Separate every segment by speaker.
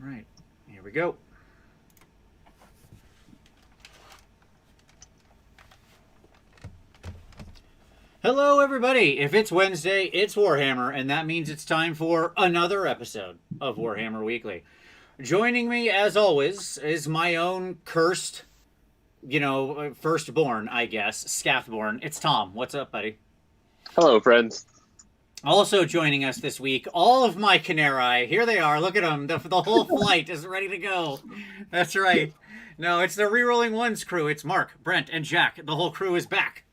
Speaker 1: Right. Here we go. Hello, everybody. If it's Wednesday, it's Warhammer, and that means it's time for another episode of Warhammer Weekly. Joining me, as always, is my own cursed, firstborn, I guess, Scathborn. It's Tom. What's up, buddy?
Speaker 2: Hello, friends.
Speaker 1: Also joining us this week, all of my Canary. Here they are. Look at them. The whole flight is ready to go. That's right. No, it's the Rerolling Ones crew. It's Mark, Brent, and Jack. The whole crew is back.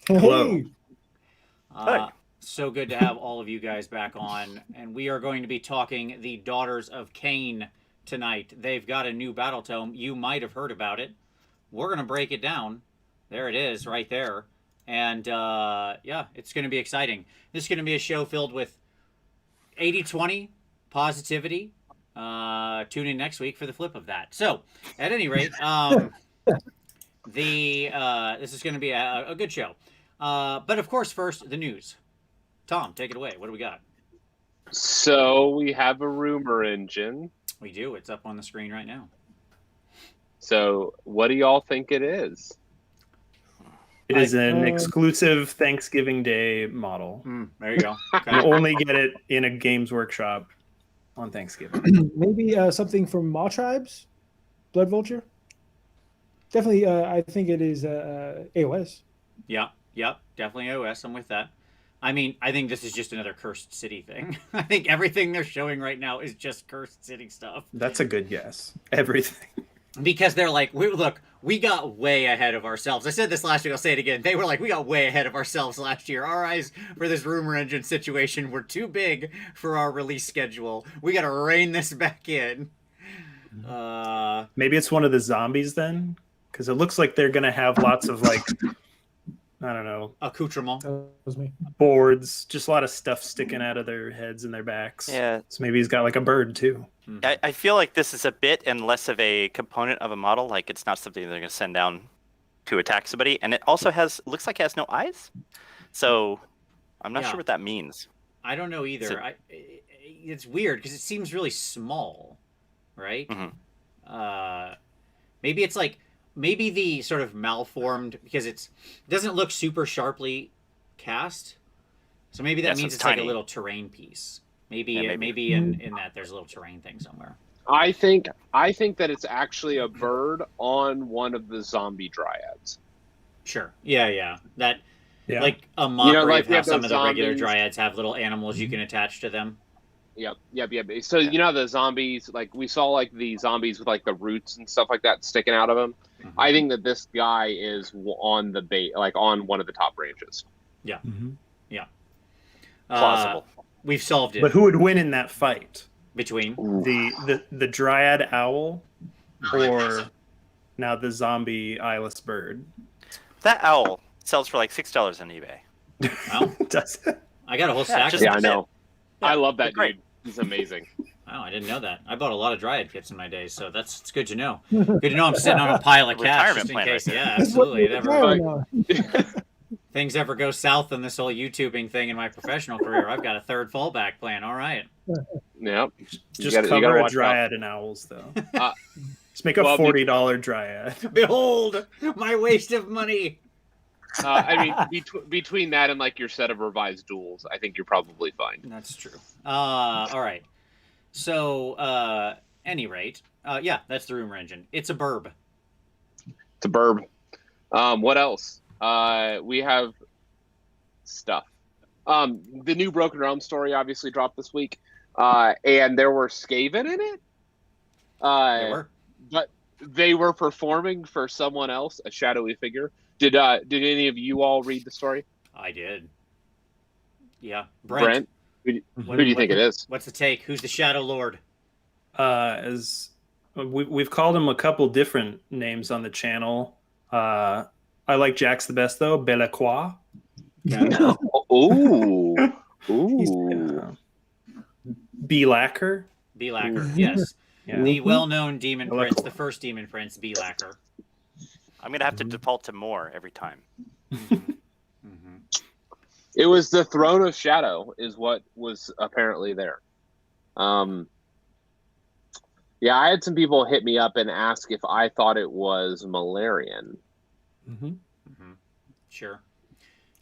Speaker 3: Hello.
Speaker 1: So good to have all of you guys back on. And we are going to be talking the Daughters of Khaine tonight. They've got a new Battletome. You might have heard about it. We're going to break it down. There it is, right there. And yeah, it's going to be exciting. This is going to be a show filled with 80-20 positivity. Tune in next week for the flip of that. So, at any rate, this is going to be a good show. But of course, first, the news. Tom, take it away. What do we got?
Speaker 2: So we have a rumor engine.
Speaker 1: We do. It's up on the screen right now.
Speaker 2: So what do y'all think it is?
Speaker 3: It is an exclusive Thanksgiving Day model.
Speaker 1: There you go. Okay.
Speaker 3: You only get it in a Games Workshop on Thanksgiving.
Speaker 4: Maybe something from Maw Tribes? Blood Vulture? Definitely, I think it is AOS.
Speaker 1: Yeah, definitely OS. I'm with that. I mean, I think this is just another Cursed City thing. I think everything they're showing right now is just Cursed City stuff.
Speaker 3: That's a good guess. Everything.
Speaker 1: Because they're like, we got way ahead of ourselves. I said this last week, I'll say it again. They were like, we got way ahead of ourselves last year. Our eyes for this rumor engine situation were too big for our release schedule. We got to rein this back in.
Speaker 3: Maybe it's one of the zombies then? Because it looks like they're going to have lots of, like, I don't know.
Speaker 1: Accoutrement.
Speaker 4: That was me.
Speaker 3: Boards. Just a lot of stuff sticking out of their heads and their backs.
Speaker 5: Yeah.
Speaker 3: So maybe he's got, like, a bird, too.
Speaker 5: I feel like this is a bit and less of a component of a model. Like, it's not something they're going to send down to attack somebody. And it also looks like it has no eyes. So I'm not sure what that means.
Speaker 1: I don't know either. It's weird because it seems really small, right?
Speaker 5: Mm-hmm.
Speaker 1: Maybe it's like, maybe the sort of malformed, because it doesn't look super sharply cast. So maybe that means it's like a little terrain piece. Maybe in that there's a little terrain thing somewhere.
Speaker 2: I think that it's actually a bird on one of the zombie dryads.
Speaker 1: Sure. Yeah. That,
Speaker 3: Yeah.
Speaker 1: like a mockery
Speaker 2: like
Speaker 1: of how some of the
Speaker 2: zombies.
Speaker 1: regular dryads have little animals you can attach to them.
Speaker 2: Yep. So you know the zombies, like we saw like the zombies with like the roots and stuff like that sticking out of them.
Speaker 1: Mm-hmm.
Speaker 2: I think that this guy is on the like on one of the top branches.
Speaker 1: Yeah.
Speaker 3: Mm-hmm.
Speaker 1: Yeah.
Speaker 5: Plausible.
Speaker 1: We've solved it.
Speaker 3: But who would win in that fight?
Speaker 1: Between?
Speaker 3: The Dryad Owl or now the zombie eyeless bird?
Speaker 5: That owl sells for like $6 on eBay.
Speaker 1: Well,
Speaker 3: Does it?
Speaker 1: I got a whole stack.
Speaker 5: just-
Speaker 2: Yeah, I know.
Speaker 5: Yeah,
Speaker 2: I love that
Speaker 5: great.
Speaker 2: dude. He's amazing.
Speaker 1: Wow, I didn't know that. I bought a lot of dryad kits in my days, so it's good to know. Good to know I'm sitting on a pile of cash just in
Speaker 5: Retirement
Speaker 1: case.
Speaker 5: plan
Speaker 1: Yeah,
Speaker 4: That's what
Speaker 1: absolutely.
Speaker 4: we're
Speaker 1: Things ever go south in this whole YouTubing thing in my professional career, I've got a third fallback plan. All right.
Speaker 2: Yep.
Speaker 3: Just
Speaker 2: you gotta
Speaker 3: cover a
Speaker 2: watch
Speaker 3: Dryad in owls, though.
Speaker 2: Uh,
Speaker 3: Just make a
Speaker 2: well,
Speaker 3: $40 Dryad.
Speaker 1: Behold, my waste of money.
Speaker 2: I mean, between that and like your set of revised duels, I think you're probably fine.
Speaker 1: That's true. All right. So, any rate, yeah, that's the rumor engine. It's a burb.
Speaker 2: It's a burb. What else? We have stuff. The new Broken Realm story obviously dropped this week, and there were Skaven in it.
Speaker 1: They were.
Speaker 2: But they were performing for someone else, a shadowy figure. Did any of you all read the story?
Speaker 1: I did. Yeah.
Speaker 2: Brent, who do you think it is?
Speaker 1: What's the take? Who's the Shadow Lord?
Speaker 3: As we've called him a couple different names on the channel. I like Jack's the best though. Belacroix.
Speaker 2: Ooh.
Speaker 3: Belacquer.
Speaker 1: Belacquer, yes.
Speaker 3: Yeah.
Speaker 1: The well-known demon
Speaker 3: Belacquer.
Speaker 1: prince, the first demon prince, Belacquer.
Speaker 5: I'm going to have to default to more every time.
Speaker 2: It was the Throne of Shadow is what was apparently there. Yeah, I had some people hit me up and ask if I thought it was Malarian.
Speaker 1: Sure.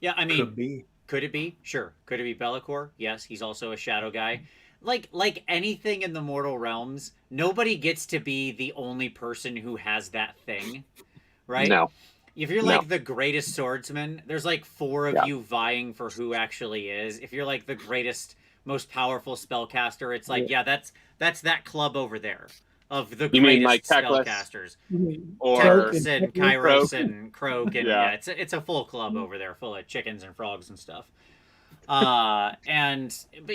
Speaker 1: Yeah, I mean,
Speaker 3: Could be.
Speaker 1: could it be? Sure. Could it be Bellicor? Yes, he's also a shadow guy. Like anything in the mortal realms, nobody gets to be the only person who has that thing, right?
Speaker 2: No.
Speaker 1: If you're
Speaker 2: No.
Speaker 1: like the greatest swordsman, there's like 4 of
Speaker 2: Yeah.
Speaker 1: you vying for who actually is. If you're like the greatest, most powerful spellcaster, it's like, yeah, that's that club over there of the
Speaker 2: You mean like
Speaker 1: greatest
Speaker 2: Teclis?
Speaker 1: spellcasters.
Speaker 2: Or
Speaker 1: Teclis and Kairos
Speaker 2: Croak.
Speaker 1: and Croak and
Speaker 2: Yeah.
Speaker 1: yeah, it's a full club over there, full of chickens and frogs and stuff. But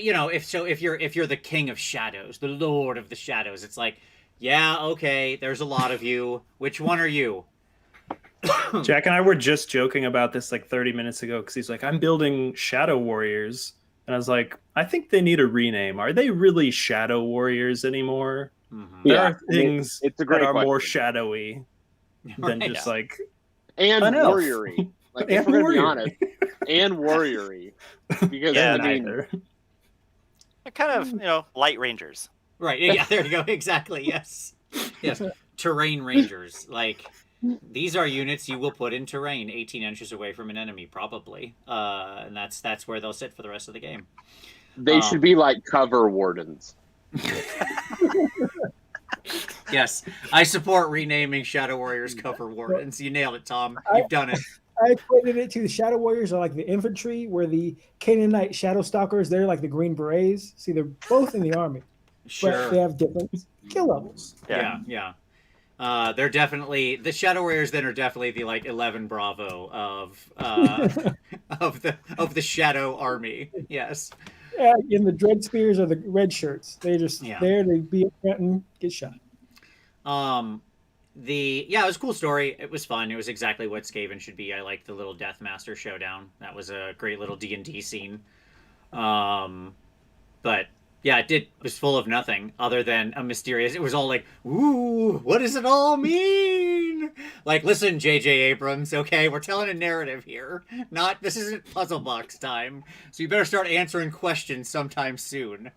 Speaker 1: you know, if you're the king of shadows, the lord of the shadows, it's like, yeah, okay, there's a lot of you. Which one are you?
Speaker 3: Jack and I were just joking about this like 30 minutes ago because he's like, I'm building Shadow Warriors. And I was like, I think they need a rename. Are they really Shadow Warriors anymore?
Speaker 1: Mm-hmm.
Speaker 3: There
Speaker 2: Yeah,
Speaker 3: are things
Speaker 2: it's a
Speaker 3: that
Speaker 2: great
Speaker 3: are more
Speaker 2: question.
Speaker 3: shadowy than
Speaker 1: Right.
Speaker 3: just like
Speaker 2: And
Speaker 3: an elf.
Speaker 2: warriory. Like,
Speaker 3: And
Speaker 2: if we're going to be
Speaker 3: warrior.
Speaker 2: honest. And warriory. Because,
Speaker 5: Yeah,
Speaker 2: I mean,
Speaker 3: neither.
Speaker 5: They're kind of, light rangers.
Speaker 1: Right. Yeah, there you go. Exactly. Yes. Yes. Terrain rangers. Like, these are units you will put in terrain 18 inches away from an enemy, probably. And that's where they'll sit for the rest of the game.
Speaker 2: they should be like cover wardens.
Speaker 1: Yes. I support renaming Shadow Warriors cover wardens. You nailed it, Tom. You've done it.
Speaker 4: I equated it to the Shadow Warriors are like the infantry, where the Canaanite Shadow Stalkers, they're like the Green Berets. See, they're both in the army,
Speaker 1: Sure.
Speaker 4: but they have different skill levels.
Speaker 1: Yeah. They're definitely the Shadow Warriors. Then are definitely the like 11 Bravo of of the Shadow Army. Yes.
Speaker 4: Yeah, and the Dread Spears are the red shirts. They're just there to be up front and get shot.
Speaker 1: It was a cool story. It was fun. It was exactly what Skaven should be. I liked the little Deathmaster showdown. That was a great little D&D scene. But yeah, it was full of nothing other than a mysterious. It was all like, ooh, what does it all mean? Like, listen, J.J. Abrams, okay, we're telling a narrative here. This isn't puzzle box time. So you better start answering questions sometime soon.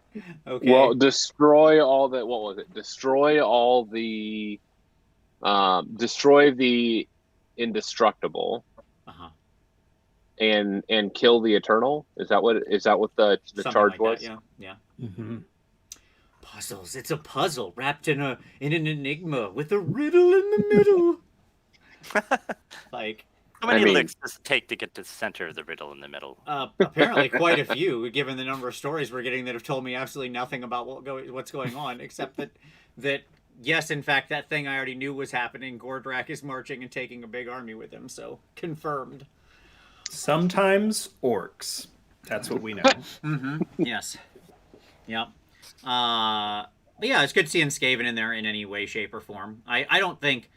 Speaker 1: Okay.
Speaker 2: Well, destroy all the, what was it? Destroy the indestructible.
Speaker 1: Uh-huh.
Speaker 2: And kill the eternal. Is that what the
Speaker 1: Something
Speaker 2: charge
Speaker 1: like
Speaker 2: was?
Speaker 1: that, yeah.
Speaker 3: Mm-hmm.
Speaker 1: Puzzles. It's a puzzle wrapped in an enigma with a riddle in the middle. Like,
Speaker 5: How many
Speaker 2: I mean-
Speaker 5: licks does it take to get to the center of the riddle in the middle?
Speaker 1: apparently quite a few, given the number of stories we're getting that have told me absolutely nothing about what's going on, except that yes, in fact, that thing I already knew was happening. Gordrak is marching and taking a big army with him, so confirmed.
Speaker 3: Sometimes orcs. That's what we know.
Speaker 1: Mm-hmm. Yes. Yep. But yeah, it's good seeing Skaven in there in any way, shape, or form. I don't think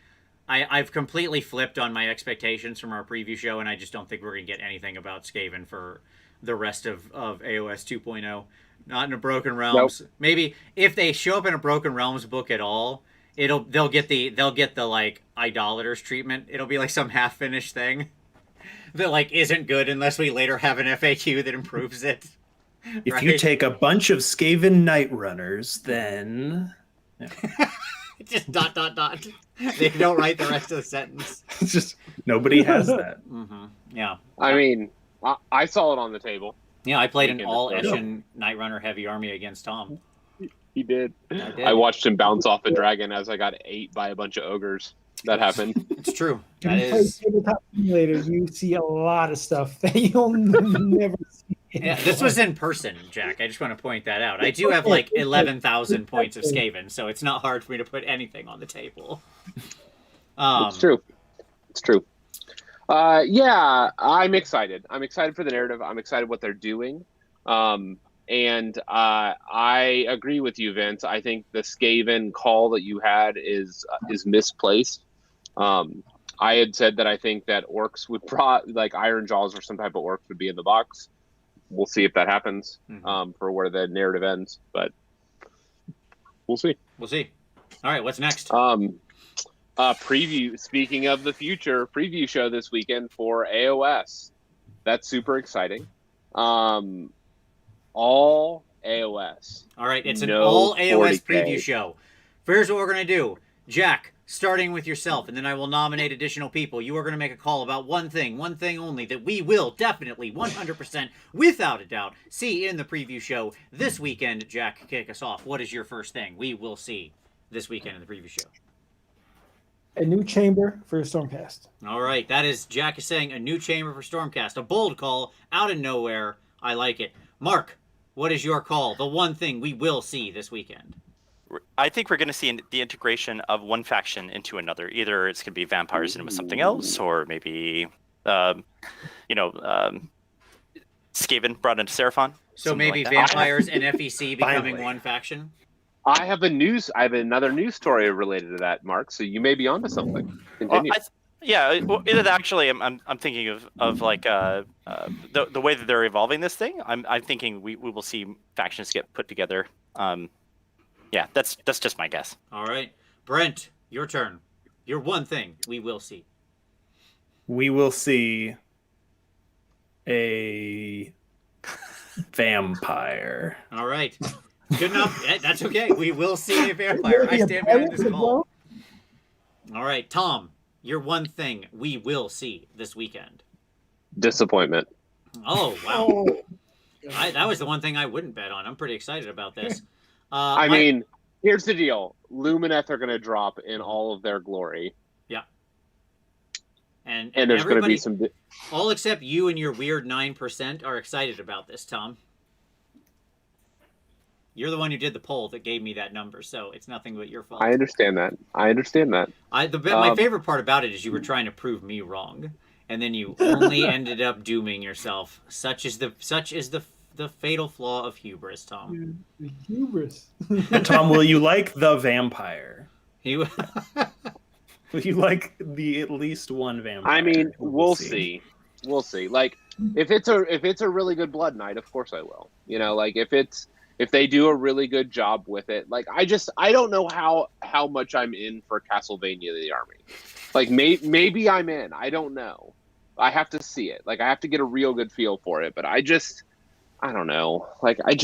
Speaker 1: I've completely flipped on my expectations from our preview show, and I just don't think we're gonna get anything about Skaven for the rest of AOS 2.0. Not in a Broken Realms.
Speaker 2: Nope.
Speaker 1: Maybe if they show up in a Broken Realms book at all, they'll get the like idolaters treatment. It'll be like some half finished thing that like isn't good unless we later have an FAQ that improves it.
Speaker 3: If you
Speaker 1: Right?
Speaker 3: take a bunch of Skaven Night Runners, then
Speaker 1: Just ... They don't write the rest of the sentence.
Speaker 3: it's just nobody has that.
Speaker 1: Mm-hmm. Yeah.
Speaker 2: I mean, I saw it on the table.
Speaker 1: Yeah, I played an
Speaker 2: Weekend
Speaker 1: all
Speaker 2: is
Speaker 1: Eshin Night Runner heavy army against Tom.
Speaker 2: He did.
Speaker 1: I did.
Speaker 2: I watched him bounce off a dragon as I got ate by a bunch of ogres. That happened.
Speaker 1: It's true.
Speaker 4: When
Speaker 1: That
Speaker 4: you play
Speaker 1: is.
Speaker 4: Tabletop Simulator, you see a lot of stuff that you'll never see.
Speaker 1: Yeah, this was in person, Jack. I just want to point that out. I do have like 11,000 points of Skaven, so it's not hard for me to put anything on the table.
Speaker 2: It's true. It's true. Yeah, I'm excited. I'm excited for the narrative. I'm excited what they're doing. And I agree with you, Vince. I think the Skaven call that you had is misplaced. I had said that I think that orcs would like Iron Jaws or some type of orcs would be in the box. We'll see if that happens for where the narrative ends, but we'll see.
Speaker 1: We'll see. All right, what's next?
Speaker 2: Preview. Speaking of the future, preview show this weekend for AOS. That's super exciting. All AOS.
Speaker 1: All right, it's an
Speaker 2: no
Speaker 1: all AOS
Speaker 2: 40K.
Speaker 1: preview show. Here's what we're going to do. Jack, starting with yourself, and then I will nominate additional people. You are going to make a call about one thing only, that we will definitely, 100%, without a doubt, see in the preview show this weekend. Jack, kick us off. What is your first thing we will see this weekend in the preview show?
Speaker 4: A new chamber for Stormcast.
Speaker 1: All right, that is, Jack is saying a new chamber for Stormcast. A bold call, out of nowhere. I like it. Mark, what is your call? The one thing we will see this weekend.
Speaker 5: I think we're going to see the integration of one faction into another. Either it's going to be vampires into something else, or maybe, Skaven brought into Seraphon.
Speaker 1: So maybe
Speaker 5: like
Speaker 1: vampires and FEC becoming
Speaker 3: Finally.
Speaker 1: one faction?
Speaker 2: I have another news story related to that, Mark. So you may be onto something. Continue.
Speaker 5: Either that, actually, I'm thinking of like the way that they're evolving this thing. I'm thinking we will see factions get put together. Yeah, that's just my guess.
Speaker 1: All right. Brent, your turn. Your one thing we will see.
Speaker 3: We will see a vampire.
Speaker 1: All right. Good enough. That's okay. We will see a vampire. I stand behind this call. All right. Tom, your one thing we will see this weekend.
Speaker 2: Disappointment.
Speaker 1: Oh, wow. That was the one thing I wouldn't bet on. I'm pretty excited about this.
Speaker 2: I mean, here's the deal. Lumineth are going to drop in all of their glory.
Speaker 1: Yeah. And
Speaker 2: there's going to be some...
Speaker 1: All except you and your weird 9% are excited about this, Tom. You're the one who did the poll that gave me that number, so it's nothing but your fault.
Speaker 2: I understand that.
Speaker 1: My favorite part about it is you were trying to prove me wrong, and then you only ended up dooming yourself. Such is the fatal flaw of hubris, Tom.
Speaker 4: The hubris.
Speaker 3: Tom, will you like the vampire?
Speaker 1: Will
Speaker 3: you like the at least one vampire?
Speaker 2: I mean, we'll see. We'll see. Like, if it's a really good Blood Knight, of course I will. Like if they do a really good job with it, like I don't know how much I'm in for Castlevania the Army. Like maybe I'm in. I don't know. I have to see it. Like I have to get a real good feel for it. But I don't know. Like
Speaker 3: that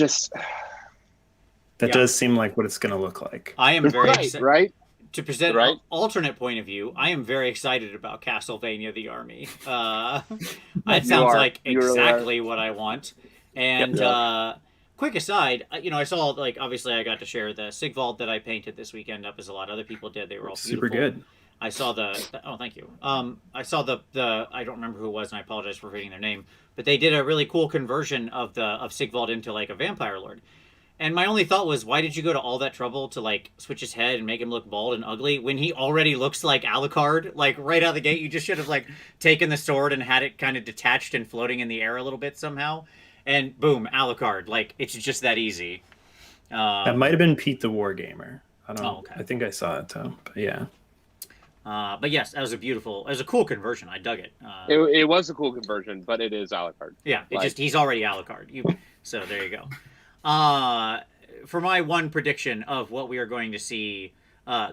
Speaker 3: does seem like what it's going to look like.
Speaker 1: I am very excited.
Speaker 2: Right.
Speaker 1: To present an alternate point of view, I am very excited about Castlevania the Army. It sounds like exactly what I want. And quick aside, I saw, obviously I got to share the Sigvald that I painted this weekend up as a lot of other people did. They were all beautiful.
Speaker 3: Super good.
Speaker 1: I saw oh, thank you. I saw the I don't remember who it was, and I apologize for forgetting their name, but they did a really cool conversion of Sigvald into a vampire lord. And my only thought was, why did you go to all that trouble to switch his head and make him look bald and ugly when he already looks like Alucard? Right out of the gate, you just should have taken the sword and had it kind of detached and floating in the air a little bit somehow. And boom, Alucard. It's just that easy.
Speaker 3: That might have been Pete the Wargamer. I don't know.
Speaker 1: Okay.
Speaker 3: I think I saw it too. But yeah.
Speaker 1: But yes, that was a cool conversion. I dug it.
Speaker 2: It was a cool conversion, but it is Alucard.
Speaker 1: Yeah, he's already Alucard. So there you go. For my one prediction of what we are going to see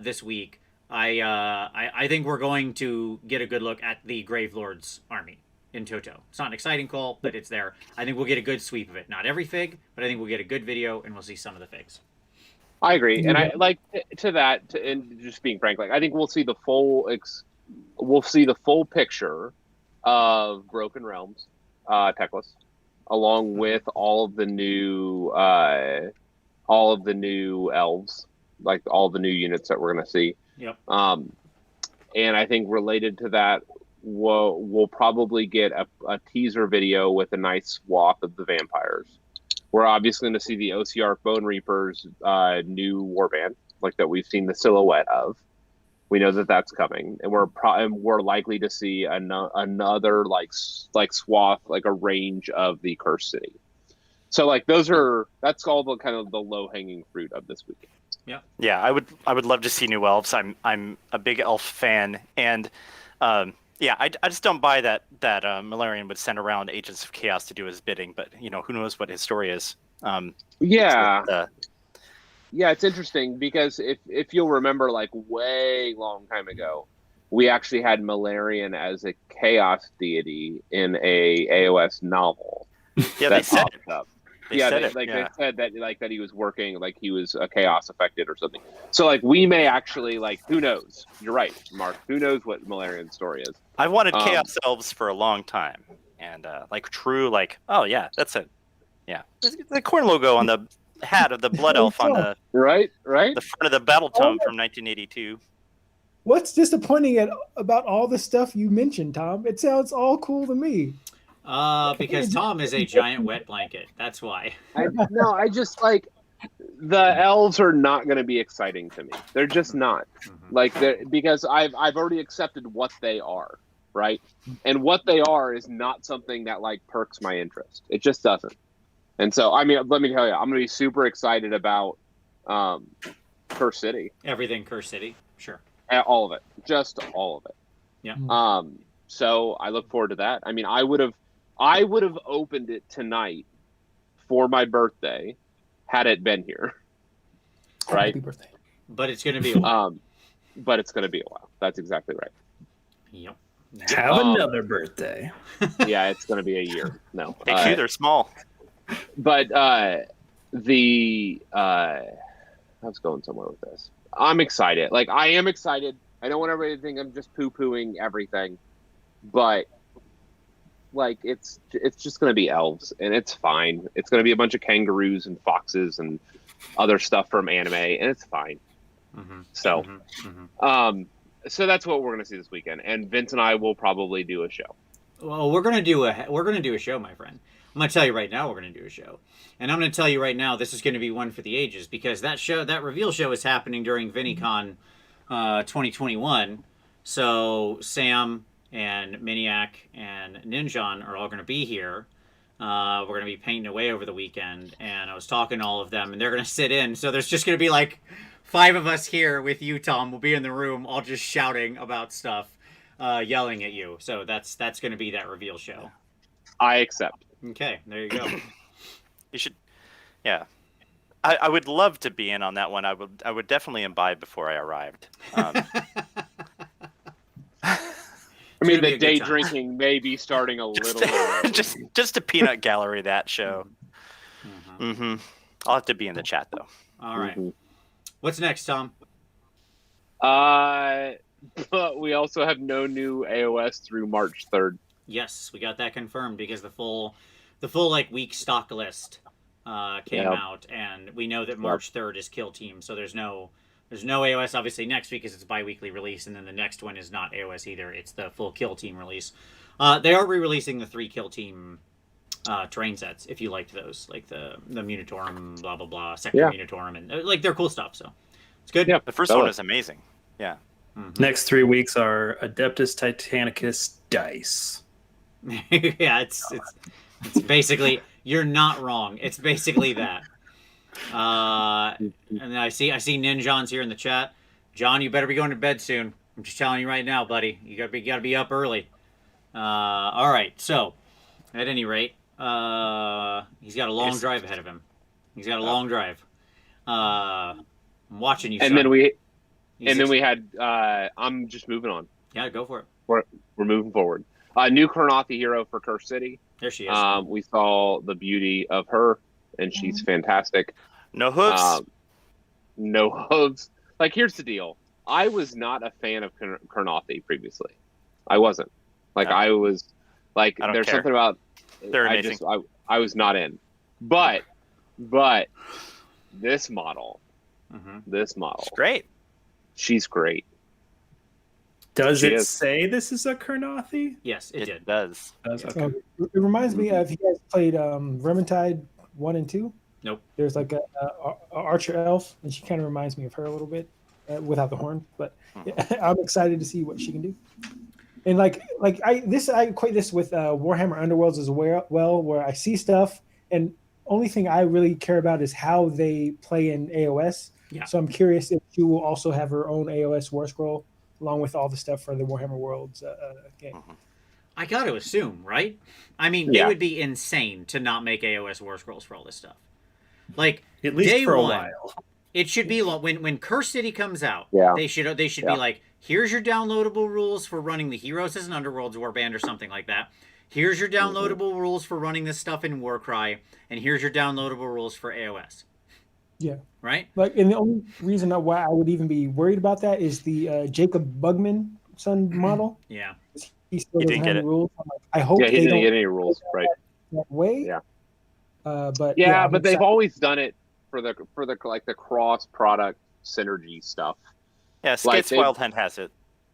Speaker 1: this week, I think we're going to get a good look at the Gravelord's army in toto. It's not an exciting call, but it's there. I think we'll get a good sweep of it. Not every fig, but I think we'll get a good video and we'll see some of the figs.
Speaker 2: I agree, and I like to that. And just being frank, I think we'll see the full picture of Broken Realms, Teclis, along with all of the new elves, all the new units that we're going to see.
Speaker 1: Yep.
Speaker 2: And I think related to that, we'll probably get a teaser video with a nice swath of the vampires. We're obviously going to see the OCR Bone Reapers new warband, that we've seen the silhouette of. We know that that's coming, and we're likely to see another swath, a range of the Cursed City. So that's all the kind of the low hanging fruit of this week.
Speaker 1: Yeah.
Speaker 5: Yeah, I would love to see new elves. I'm a big elf fan, and I just don't buy that Malarian would send around agents of chaos to do his bidding. But who knows what his story is?
Speaker 2: Yeah, it's interesting because if you'll remember, way long time ago, we actually had Malarian as a chaos deity in a AOS novel.
Speaker 5: Yeah, they said it.
Speaker 2: Up.
Speaker 5: They said
Speaker 2: they,
Speaker 5: it,
Speaker 2: like
Speaker 5: yeah.
Speaker 2: they said that that he was working, like he was chaos affected or something. So like we may actually who knows? You're right, Mark. Who knows what Malarian's story is?
Speaker 5: I've wanted Chaos Elves for a long time, and oh yeah, that's it. Yeah, the corn logo on the hat of the Blood Elf on the
Speaker 2: right.
Speaker 5: the front of the Battletome from 1982.
Speaker 4: What's disappointing about all the stuff you mentioned, Tom? It sounds all cool to me.
Speaker 1: Because Tom is a giant wet blanket. That's why.
Speaker 2: I just the elves are not going to be exciting to me. They're just not. Because I've already accepted what they are, right? And what they are is not something that perks my interest. It just doesn't. And so, I mean, let me tell you, I'm going to be super excited about Curse City.
Speaker 1: Everything Curse City, sure.
Speaker 2: All of it, just all of it.
Speaker 1: Yeah.
Speaker 2: So I look forward to that. I mean, I would have opened it tonight for my birthday had it been here. Right?
Speaker 4: Happy birthday.
Speaker 1: But it's going to be a while.
Speaker 2: But it's going to be a while. That's exactly right.
Speaker 1: Yep.
Speaker 3: Have another birthday.
Speaker 2: Yeah, it's going to be a year. No.
Speaker 5: They're small.
Speaker 2: But I was going somewhere with this. I'm excited. I am excited. I don't want everybody to think I'm just poo-pooing everything, but it's just going to be elves, and it's fine. It's going to be a bunch of kangaroos and foxes and other stuff from anime, and it's fine.
Speaker 1: Mm-hmm.
Speaker 2: So,
Speaker 1: Mm-hmm.
Speaker 2: So that's what we're going to see this weekend, and Vince and I will probably do a show.
Speaker 1: Well, we're going to do a show, my friend. I'm going to tell you right now we're going to do a show. And I'm going to tell you right now this is going to be one for the ages, because that reveal show is happening during VinnyCon 2021. So Sam and Miniac and Ninjan are all going to be here. We're going to be painting away over the weekend, and I was talking to all of them, and they're going to sit in. So there's just going to be 5 of us here with you, Tom. We'll be in the room all just shouting about stuff, yelling at you. So that's going to be that reveal show.
Speaker 2: I accept.
Speaker 1: Okay, there you go.
Speaker 5: You should, yeah. I would love to be in on that one. I would definitely imbibe before I arrived.
Speaker 2: I mean, the day drinking may be starting a little bit.
Speaker 5: just a peanut gallery that show. Mm-hmm. I'll have to be in the chat though.
Speaker 1: All right. Mm-hmm. What's next, Tom?
Speaker 2: But we also have no new AOS through March 3rd.
Speaker 1: Yes, we got that confirmed because the full week stock list came out, and we know that March 3rd is Kill Team, so there's no AOS obviously next week because it's a bi-weekly release, and then the next one is not AOS either. It's the full Kill Team release. They are re-releasing the 3 Kill Team terrain sets if you liked those, like the Munitorum, blah blah blah, Sector Munitorum, and they're cool stuff. So it's good.
Speaker 5: Yeah, the first one is amazing. Yeah.
Speaker 3: Mm-hmm. Next 3 weeks are Adeptus Titanicus dice.
Speaker 1: Yeah, it's basically, you're not wrong. It's basically that. And I see Ninjon's here in the chat. John, you better be going to bed soon. I'm just telling you right now, buddy. You gotta be up early. All right. So, at any rate, he's got a long drive ahead of him. He's got a long drive. I'm watching you.
Speaker 2: And then we had. I'm just moving on.
Speaker 1: Yeah, go for it.
Speaker 2: We're moving forward. New Karnathi hero for Curse City.
Speaker 1: There she is.
Speaker 2: We saw the beauty of her, and she's fantastic.
Speaker 5: No hooves.
Speaker 2: No hooves. Here's the deal. I was not a fan of Karnathi previously. I wasn't. I was there's something about.
Speaker 5: They're amazing.
Speaker 2: I was not in, but this model,
Speaker 5: It's great.
Speaker 2: She's great.
Speaker 3: Does it say this is a Karnathi?
Speaker 1: Yes, it
Speaker 5: does.
Speaker 3: Okay.
Speaker 4: It reminds me of, you guys played Vermintide 1 and 2?
Speaker 1: Nope.
Speaker 4: There's a archer elf, and she kind of reminds me of her a little bit without the horn. But I'm excited to see what she can do. And I equate this with Warhammer Underworlds as well, where I see stuff, and only thing I really care about is how they play in AOS.
Speaker 1: Yeah.
Speaker 4: So I'm curious if she will also have her own AOS War Scroll, along with all the stuff for the Warhammer Worlds game.
Speaker 1: I got to assume, right? I mean, it would be insane to not make AOS War Scrolls for all this stuff.
Speaker 3: At least
Speaker 1: day
Speaker 3: for
Speaker 1: one,
Speaker 3: a while.
Speaker 1: It should be when Curse City comes out.
Speaker 2: Yeah.
Speaker 1: They should be here's your downloadable rules for running the Heroes as an Underworlds Warband or something like that. Here's your downloadable rules for running this stuff in Warcry, and here's your downloadable rules for AOS.
Speaker 4: Yeah.
Speaker 1: Right?
Speaker 4: Like, and the only reason why I would even be worried about that is the Jacob Bugman son model.
Speaker 1: Yeah.
Speaker 4: He still
Speaker 5: He
Speaker 4: doesn't
Speaker 5: didn't
Speaker 4: have
Speaker 5: get
Speaker 4: any
Speaker 5: it.
Speaker 4: rules. I'm like, I hope
Speaker 2: Yeah, he
Speaker 4: they
Speaker 2: didn't
Speaker 4: don't
Speaker 2: get any rules, right?
Speaker 4: that way.
Speaker 2: Yeah.
Speaker 4: But
Speaker 2: Yeah,
Speaker 4: I'm
Speaker 2: but they've
Speaker 4: excited.
Speaker 2: always done it for the like the cross product synergy stuff.
Speaker 5: Yeah, Skate's Wild Hunt has it.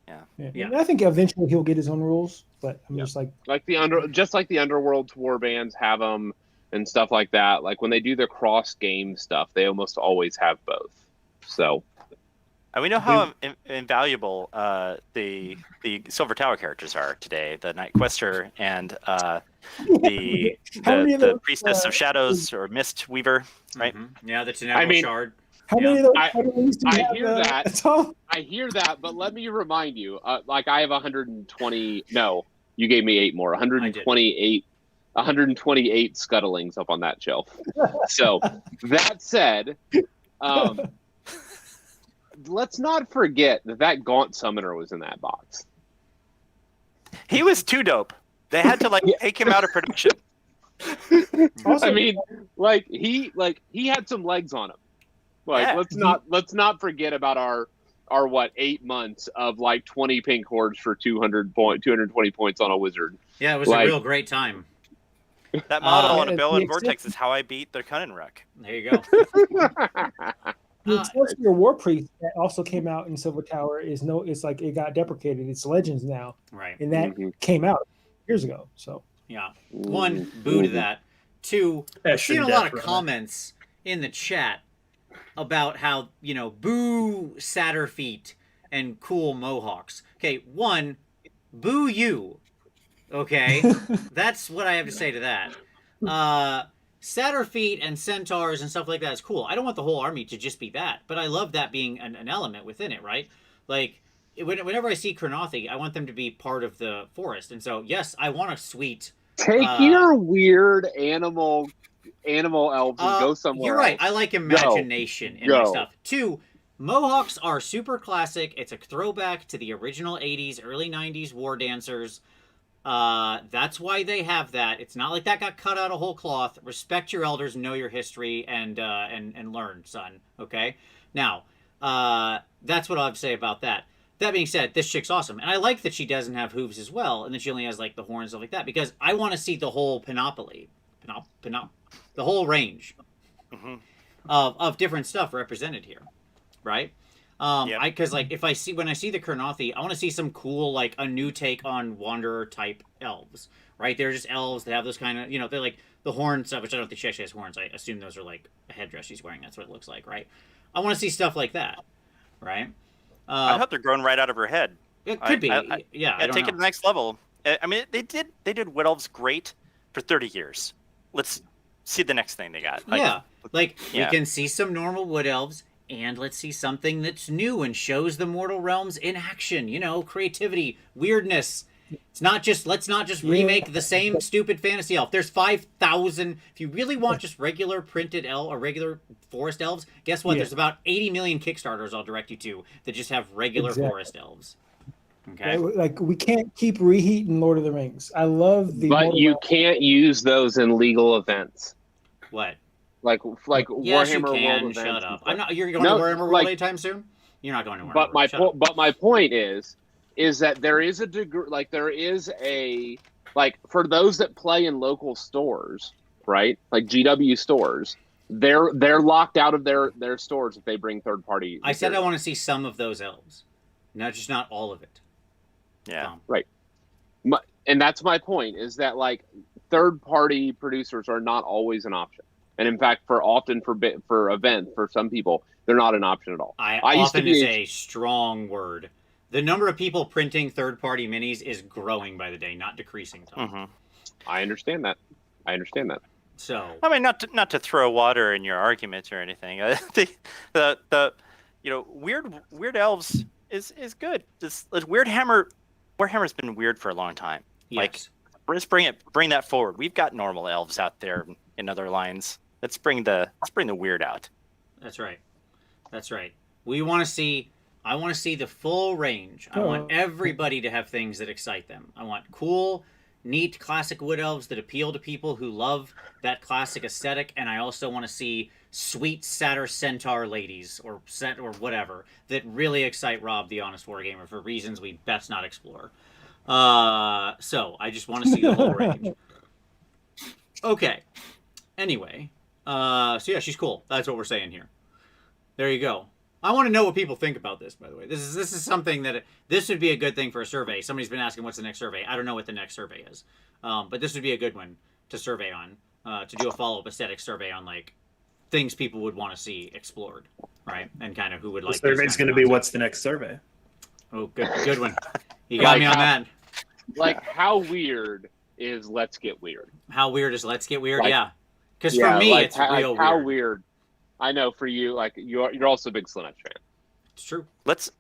Speaker 1: Yeah.
Speaker 4: And I think eventually he'll get his own rules, but I'm
Speaker 2: Yeah.
Speaker 4: just like,
Speaker 2: Like the Underworld's warbands have them and stuff like that. Like when they do the cross game stuff, they almost always have both. So
Speaker 5: And we know how invaluable the Silver Tower characters are today. The Night Quester and the
Speaker 4: How many of those,
Speaker 5: Priestess of Shadows or Mist Weaver, right?
Speaker 1: Yeah, the Tenebral Shard.
Speaker 4: how many of those federalists do you
Speaker 2: I
Speaker 4: have,
Speaker 2: hear that.
Speaker 4: Tom?
Speaker 2: I hear that, but let me remind you, like I have 120. No, you gave me 8 more. 128. 128 scuttlings up on that shelf. So that said, let's not forget that Gaunt Summoner was in that box.
Speaker 5: He was too dope. They had to take him out of production.
Speaker 4: Also,
Speaker 2: I mean, he had some legs on him. Like
Speaker 5: Yeah.
Speaker 2: let's not forget about our 8 months of like 20 pink hordes for 220 points on a wizard.
Speaker 1: Yeah, it was a real great time.
Speaker 5: That model on a
Speaker 4: Yeah,
Speaker 5: Bill
Speaker 4: the
Speaker 5: and Vortex is how I beat the Cunnenruck.
Speaker 1: There you go.
Speaker 4: the Excelsior War Priest that also came out in Silver Tower it's like it got deprecated. It's Legends now,
Speaker 1: Right.
Speaker 4: and that came out years ago. So
Speaker 1: Yeah. One, boo to that. Two, I've seen a lot of comments in the chat about how, boo Satterfeet and cool Mohawks. Okay, one, boo you. Okay? That's what I have to say to that. Satterfeet and centaurs and stuff like that is cool. I don't want the whole army to just be that, but I love that being an element within it, right? Like, whenever I see Cronothi, I want them to be part of the forest. And so, yes, I want a sweet...
Speaker 2: Take your weird animal elves and go somewhere
Speaker 1: You're right.
Speaker 2: else.
Speaker 1: I like imagination in my stuff. Two, Mohawks are super classic. It's a throwback to the original 80s, early 90s war dancers. That's why they have that. It's not like that got cut out of whole cloth. Respect your elders, know your history, and learn, son. Okay? Now, that's what I'll have to say about that. That being said, this chick's awesome. And I like that she doesn't have hooves as well, and that she only has, like, the horns and stuff like that, because I want to see the whole panoply. The whole range of different stuff represented here, right? Because when I see the Kurnothi, I want to see some cool, like, a new take on Wanderer type elves, right? They're just elves that have those kind of, they're like the horn stuff, which I don't think she actually has horns. I assume those are like a headdress she's wearing. That's what it looks like, right? I want to see stuff like that, right?
Speaker 5: I hope they're growing right out of her head.
Speaker 1: It could be, yeah. I don't
Speaker 5: take
Speaker 1: know.
Speaker 5: it to the next level. I mean, they did Wood Elves great for 30 years. Let's see the next thing they got.
Speaker 1: We can see some normal Wood Elves, and let's see something that's new and shows the mortal realms in action. Creativity, weirdness. Let's not just remake the same stupid fantasy elf. There's 5,000. If you really want just regular printed elf or regular forest elves, guess what? There's about 80 million Kickstarters I'll direct you to that just have regular forest elves. Okay.
Speaker 4: Like, we can't keep reheating Lord of the Rings. I love the.
Speaker 2: But you can't use those in legal events.
Speaker 1: What?
Speaker 2: Like
Speaker 1: yes,
Speaker 2: Warhammer
Speaker 1: you can.
Speaker 2: World
Speaker 1: Shut
Speaker 2: events.
Speaker 1: up. You're going to Warhammer World anytime soon? You're not going to Warhammer World.
Speaker 2: But my point is that there is a degree, like there is a, like for those that play in local stores, right? Like GW stores, they're locked out of their stores if they bring third party.
Speaker 1: I said I want to see some of those elves, not all of it.
Speaker 5: Yeah,
Speaker 2: right. And that's my point, is that like third party producers are not always an option, and in fact, for events for some people, they're not an option at all.
Speaker 1: Often is a strong word. The number of people printing third-party minis is growing by the day, not decreasing.
Speaker 2: I understand that.
Speaker 1: So,
Speaker 5: I mean, not to throw water in your argument or anything. The weird elves is good. This Warhammer's been weird for a long time.
Speaker 1: yes.
Speaker 5: Like, let's bring that forward. We've got normal elves out there in other lines. Let's bring the weird out.
Speaker 1: That's right. I want to see the full range. I want everybody to have things that excite them. I want cool, neat classic wood elves that appeal to people who love that classic aesthetic, and I also want to see sweet satyr centaur ladies or whatever that really excite Rob the Honest Wargamer for reasons we best not explore. So I just want to see the whole range. Okay. Anyway, so yeah, she's cool. That's what we're saying here. There you go. I want to know what people think about this, by the way. This is something that this would be a good thing for a survey. Somebody's been asking what's the next survey. I don't know what the next survey is, but this would be a good one to survey on, to do a follow-up aesthetic survey on like things people would want to see explored, right? And kind of who would like.
Speaker 3: The survey's going to be what's the next survey.
Speaker 1: Oh, good one. You got me on that.
Speaker 2: Like, how weird is Let's Get Weird?
Speaker 1: How weird is Let's Get Weird?
Speaker 2: Like,
Speaker 1: yeah, because for me,
Speaker 2: like,
Speaker 1: it's real
Speaker 2: how
Speaker 1: weird.
Speaker 2: weird. I know for you, like you're also a big Slaanesh fan.
Speaker 1: It's true.
Speaker 5: Let's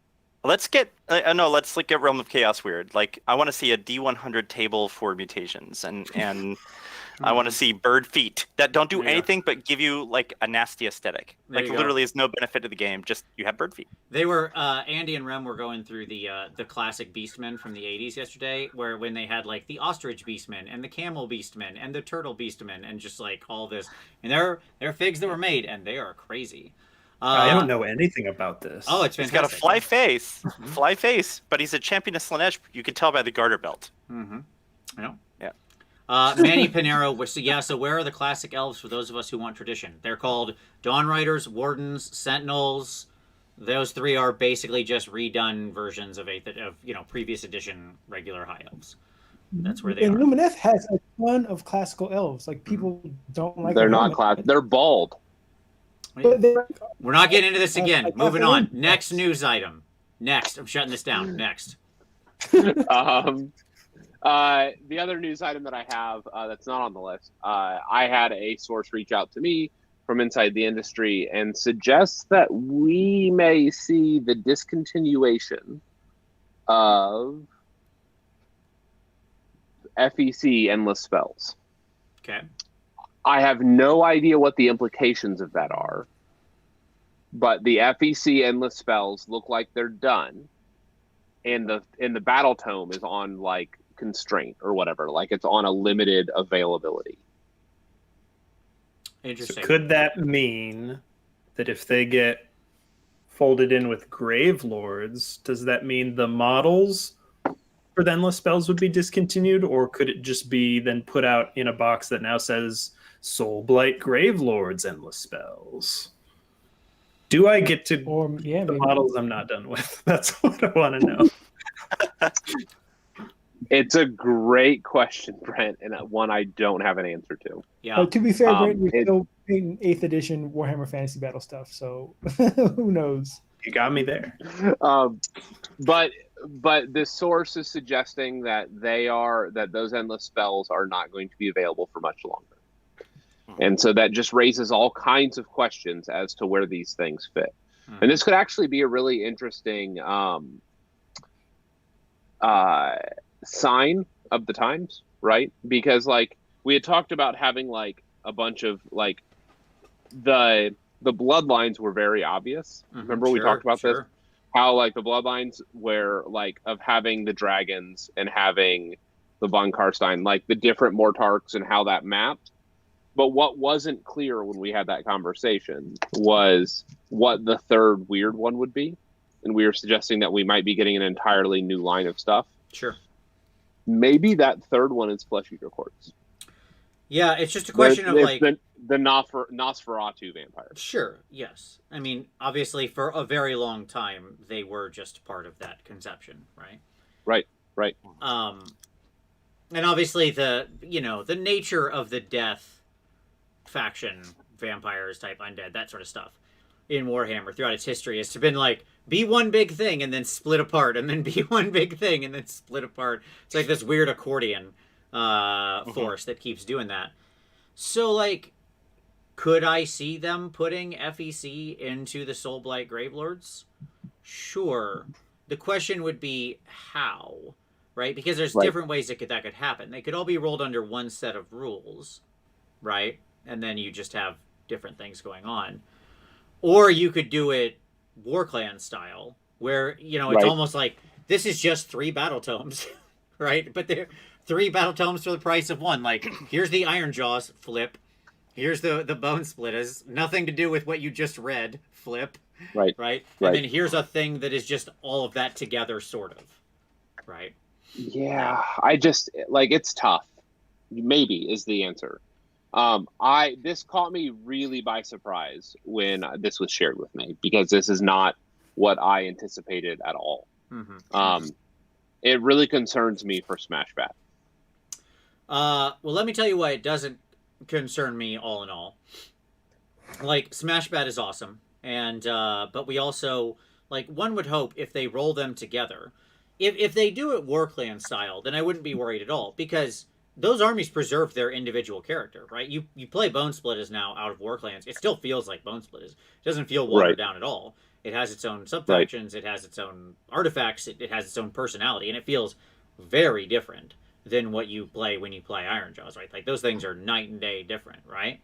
Speaker 5: get let's get Realm of Chaos weird. Like I want to see a D100 table for mutations, and I want to see bird feet that don't do anything but give you like a nasty aesthetic. Like literally is no benefit to the game. Just you have bird feet.
Speaker 1: They were Andy and Rem were going through the classic Beastmen from the 80s yesterday, where when they had like the ostrich Beastmen and the camel Beastmen and the turtle Beastmen and just like all this, and they're figs that were made and they are crazy.
Speaker 3: I don't know anything about this.
Speaker 1: Oh, it's fantastic.
Speaker 5: He's got a fly face, but he's a champion of Slaanesh. You can tell by the garter belt.
Speaker 1: Mm-hmm. Yeah.
Speaker 5: Yeah.
Speaker 1: Manny Pinero, so where are the classic elves for those of us who want tradition? They're called Dawn Riders, Wardens, Sentinels. Those three are basically just redone versions of previous edition regular high elves. That's where they are.
Speaker 4: And Lumineth has a ton of classical elves. Like people don't like.
Speaker 2: They're not classic. They're bald.
Speaker 1: We're not getting into this again. Moving on. Next news item. Next. I'm shutting this down. Next.
Speaker 2: The other news item that I have that's not on the list, I had a source reach out to me from inside the industry and suggest that we may see the discontinuation of FEC endless spells.
Speaker 1: Okay.
Speaker 2: I have no idea what the implications of that are, but the FEC endless spells look like they're done, and the Battletome is on like constraint or whatever, like it's on a limited availability.
Speaker 1: Interesting.
Speaker 3: So could that mean that if they get folded in with Grave Lords, does that mean the models for the endless spells would be discontinued, or could it just be then put out in a box that now says Soul Blight Grave Lords endless spells? Do I get to the models I'm not done with? That's what I want to know.
Speaker 2: It's a great question, Brent, and one I don't have an answer to.
Speaker 1: Yeah.
Speaker 4: To be fair, Brent, we're still in 8th edition Warhammer Fantasy Battle stuff, so who knows?
Speaker 3: You got me there.
Speaker 2: But the source is suggesting that those endless spells are not going to be available for much longer. And so that just raises all kinds of questions as to where these things fit. And this could actually be a really interesting sign of the times, right? Because like we had talked about having like a bunch of like the bloodlines were very obvious. Remember we talked about this? How like the bloodlines were like of having the dragons and having the Von Karstein, like the different Mortarks and how that mapped. But what wasn't clear when we had that conversation was what the third weird one would be. And we were suggesting that we might be getting an entirely new line of stuff.
Speaker 1: Sure.
Speaker 2: Maybe that third one is Flesh Eater Courts.
Speaker 1: Yeah, it's just a question of like
Speaker 2: the Nosferatu vampires.
Speaker 1: Sure, yes. I mean, obviously for a very long time they were just part of that conception, right?
Speaker 2: Right.
Speaker 1: And obviously the nature of the death faction, vampires type undead, that sort of stuff in Warhammer throughout its history has been like be one big thing and then split apart and then be one big thing and then split apart. It's like this weird accordion force that keeps doing that. So like, could I see them putting FEC into the Soulblight Gravelords? Sure. The question would be how, right? Because there's different ways that could happen. They could all be rolled under one set of rules, right? And then you just have different things going on. Or you could do it WarClan style, where, it's almost like this is just 3 battle tomes, right? But 3 battle tomes for the price of 1. Like, here's the Iron Jaws, flip. Here's the Bone Splitters, nothing to do with what you just read, flip.
Speaker 2: Right.
Speaker 1: Right?
Speaker 2: Right.
Speaker 1: And then here's a thing that is just all of that together, sort of. Right?
Speaker 2: Yeah, I just like it's tough. Maybe is the answer. This caught me really by surprise when this was shared with me, because this is not what I anticipated at all.
Speaker 1: Mm-hmm.
Speaker 2: It really concerns me for Smashbat.
Speaker 1: Well, let me tell you why it doesn't concern me all in all. Like, Smashbat is awesome, and but we also, like, one would hope if they roll them together, if they do it Warclan style, then I wouldn't be worried at all, because those armies preserve their individual character, right? You play Bone Splitters now out of Warclans, it still feels like Bone Splitters. It doesn't feel watered down at all. It has its own subfactions, it has its own artifacts, it has its own personality, and it feels very different than what you play when you play Ironjaws, right? Like, those things are night and day different, right?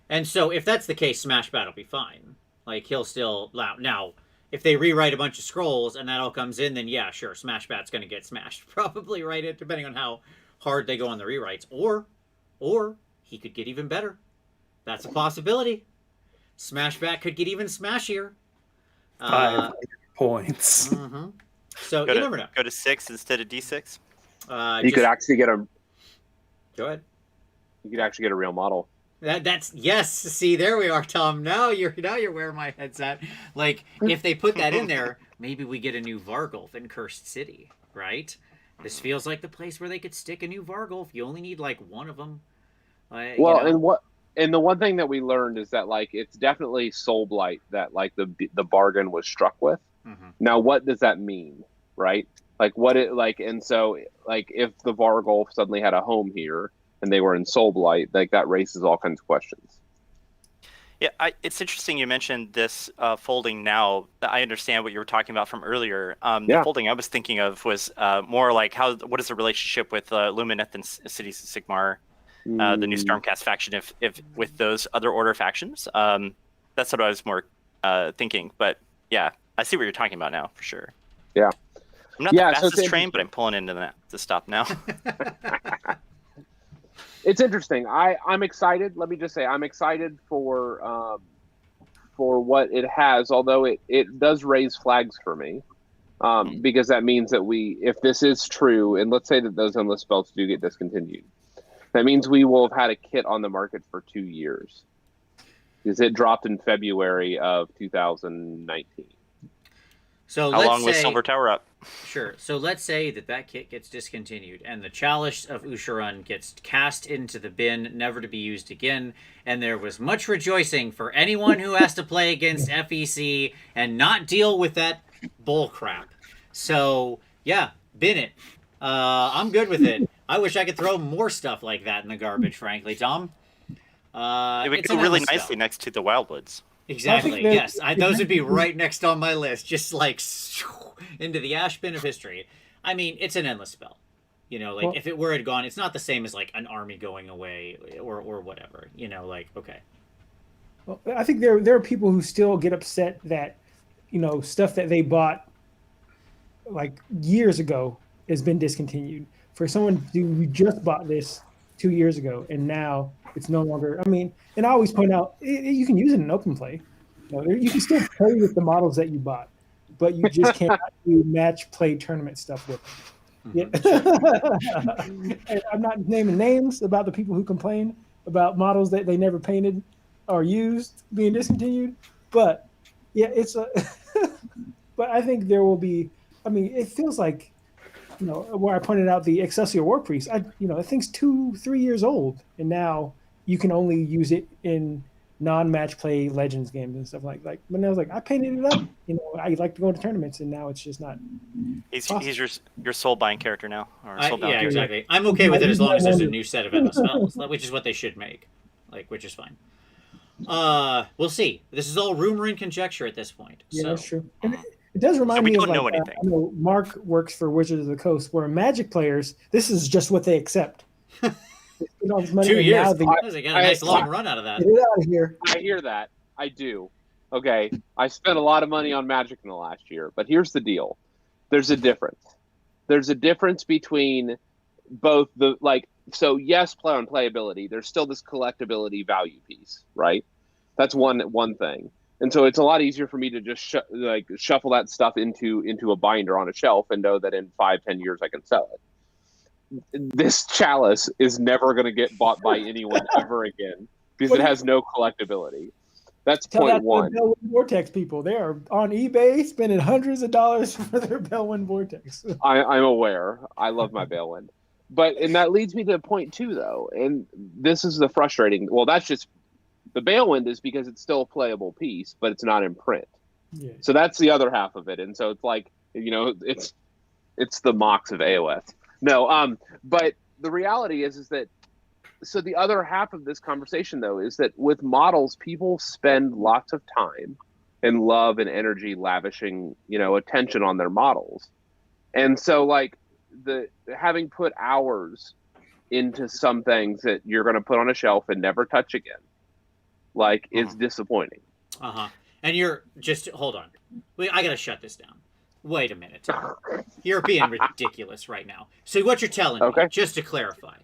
Speaker 1: And so if that's the case, Smashbat will be fine. Like, he'll still... Now, if they rewrite a bunch of scrolls and that all comes in, then yeah, sure, Smashbat's going to get smashed. Probably, right? Depending on how hard they go on the rewrites. Or he could get even better. That's a possibility. Smashbat could get even smashier.
Speaker 3: 5 points.
Speaker 1: Mm-hmm. So you never know.
Speaker 5: Go to 6 instead of D6.
Speaker 2: You could actually get a...
Speaker 1: Go ahead.
Speaker 2: You could actually get a real model.
Speaker 1: That's yes. See, there we are, Tom. Now you're where my head's at. Like, if they put that in there, maybe we get a new Vargulf in Cursed City, right? This feels like the place where they could stick a new Vargulf. You only need like one of them.
Speaker 2: Well, and the one thing that we learned is that, like, it's definitely Soul Blight that, like, the bargain was struck with.
Speaker 1: Mm-hmm.
Speaker 2: Now, what does that mean, right? Like, and so, like, if the Vargulf suddenly had a home here and they were in Soul Blight, like, that raises all kinds of questions.
Speaker 5: Yeah, it's interesting you mentioned this folding now. I understand what you were talking about from earlier. The folding I was thinking of was more like what is the relationship with Lumineth and Cities of Sigmar, the new Stormcast faction, if with those other order factions. That's what I was more thinking. But yeah, I see what you're talking about now for sure.
Speaker 2: Yeah.
Speaker 5: I'm not the fastest train, but I'm pulling into that to stop now.
Speaker 2: It's interesting. I'm excited. Let me just say, I'm excited for what it has, although it does raise flags for me, because that means that if this is true, and let's say that those endless spells do get discontinued, that means we will have had a kit on the market for 2 years, because it dropped in February of 2019.
Speaker 1: So
Speaker 5: how long was Silver Tower up?
Speaker 1: Sure. So let's say that kit gets discontinued and the Chalice of Usharan gets cast into the bin, never to be used again, and there was much rejoicing for anyone who has to play against FEC and not deal with that bull crap. So, yeah, bin it. I'm good with it. I wish I could throw more stuff like that in the garbage, frankly, Tom.
Speaker 5: It would go really nicely next to the Wildwoods.
Speaker 1: Exactly, yes. Those would be right next on my list, just like into the ash bin of history. I mean, it's an endless spell. You know, like, if it had gone, it's not the same as, like, an army going away or whatever. You know, like, okay.
Speaker 4: Well, I think there are people who still get upset that, you know, stuff that they bought, like, years ago has been discontinued. For someone who just bought this 2 years ago, and now it's no longer. I mean, and I always point out you can use it in open play. You can still play with the models that you bought, but you just can't do match play tournament stuff with them. Yeah. And I'm not naming names about the people who complain about models that they never painted or used being discontinued, but yeah, it's a. But I think there will be. I mean, it feels like, you know, where I pointed out the Excelsior War Priest. I thing's 2-3 years old, and now you can only use it in non-match play Legends games and stuff like. But I was like, I painted it up. You know, I like to go to tournaments, and now it's just not.
Speaker 5: He's your soul buying character now, or soul
Speaker 1: yeah, exactly. I'm okay with it as long as there's a new set of endless spells, which is what they should make, which is fine. We'll see. This is all rumor and conjecture at this point.
Speaker 4: Yeah,
Speaker 1: so.
Speaker 4: That's true. And it does remind me of, like,
Speaker 5: anything.
Speaker 4: I know Mark works for Wizards of the Coast, where Magic players, this is just what they accept.
Speaker 1: 2 years. They got a nice long run out of that.
Speaker 4: Get it out of here.
Speaker 2: I hear that. I do. Okay. I spent a lot of money on Magic in the last year, but here's the deal. There's a difference. There's a difference between both the so yes, play on playability. There's still this collectability value piece, right? That's one thing. And so it's a lot easier for me to just shuffle that stuff into a binder on a shelf and know that in 5-10 years I can sell it. This chalice is never going to get bought by anyone ever again because it has no collectability. That's point one.
Speaker 4: Bellwind Vortex people, they are on eBay spending hundreds of dollars for their Bellwind Vortex.
Speaker 2: I'm aware. I love my Bellwind. And that leads me to point two, though. And this is the frustrating. Well, that's just the Balewind is because it's still a playable piece, but it's not in print.
Speaker 4: Yeah.
Speaker 2: So that's the other half of it. And so it's like, it's the Mox of AOS. No, but the reality is that, so the other half of this conversation, though, is that with models, people spend lots of time and love and energy lavishing, attention on their models. And so having put hours into some things that you're going to put on a shelf and never touch again, is disappointing.
Speaker 1: And you're just, hold on. Wait, I got to shut this down. Wait a minute. You're being ridiculous right now. So what you're telling me, just to clarify,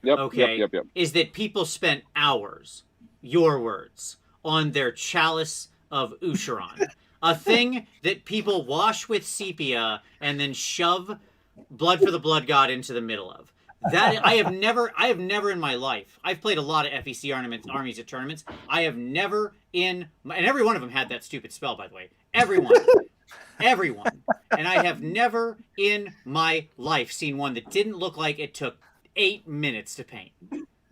Speaker 2: Yep.
Speaker 1: is that people spent hours, your words, on their chalice of Usharan, a thing that people wash with sepia and then shove Blood for the Blood God into the middle of. That I have never in my life. I've played a lot of FEC armies at tournaments. I have never and every one of them had that stupid spell, by the way. Everyone. And I have never in my life seen one that didn't look like it took 8 minutes to paint.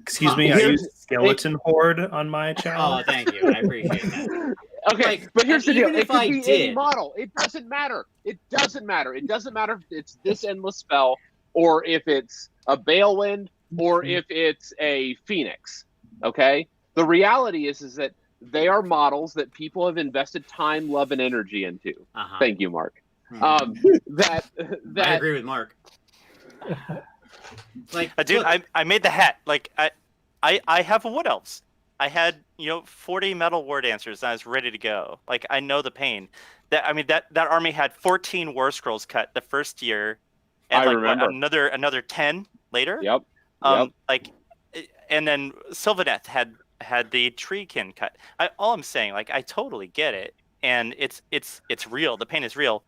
Speaker 3: Excuse me, I use Skeleton Horde on my channel.
Speaker 1: Oh, thank you. I appreciate that.
Speaker 2: Okay, but here's the deal.
Speaker 1: Even
Speaker 2: It
Speaker 1: if
Speaker 2: could
Speaker 1: I
Speaker 2: be
Speaker 1: did,
Speaker 2: any model. It doesn't matter. It doesn't matter if it's this endless spell or if it's a Balewind or if it's a Phoenix. Okay? The reality is that they are models that people have invested time, love, and energy into. Thank you, Mark. That
Speaker 1: I agree with Mark.
Speaker 5: Dude, I made the hat. I have a Wood Elves. I had 40 Metal War Dancers and I was ready to go. I know the pain. That army had 14 War Scrolls cut the first year, and
Speaker 2: I remember.
Speaker 5: another 10 later.
Speaker 2: Yep.
Speaker 5: And then Sylvaneth had the Treekin cut. All I'm saying, I totally get it, and it's real. The pain is real.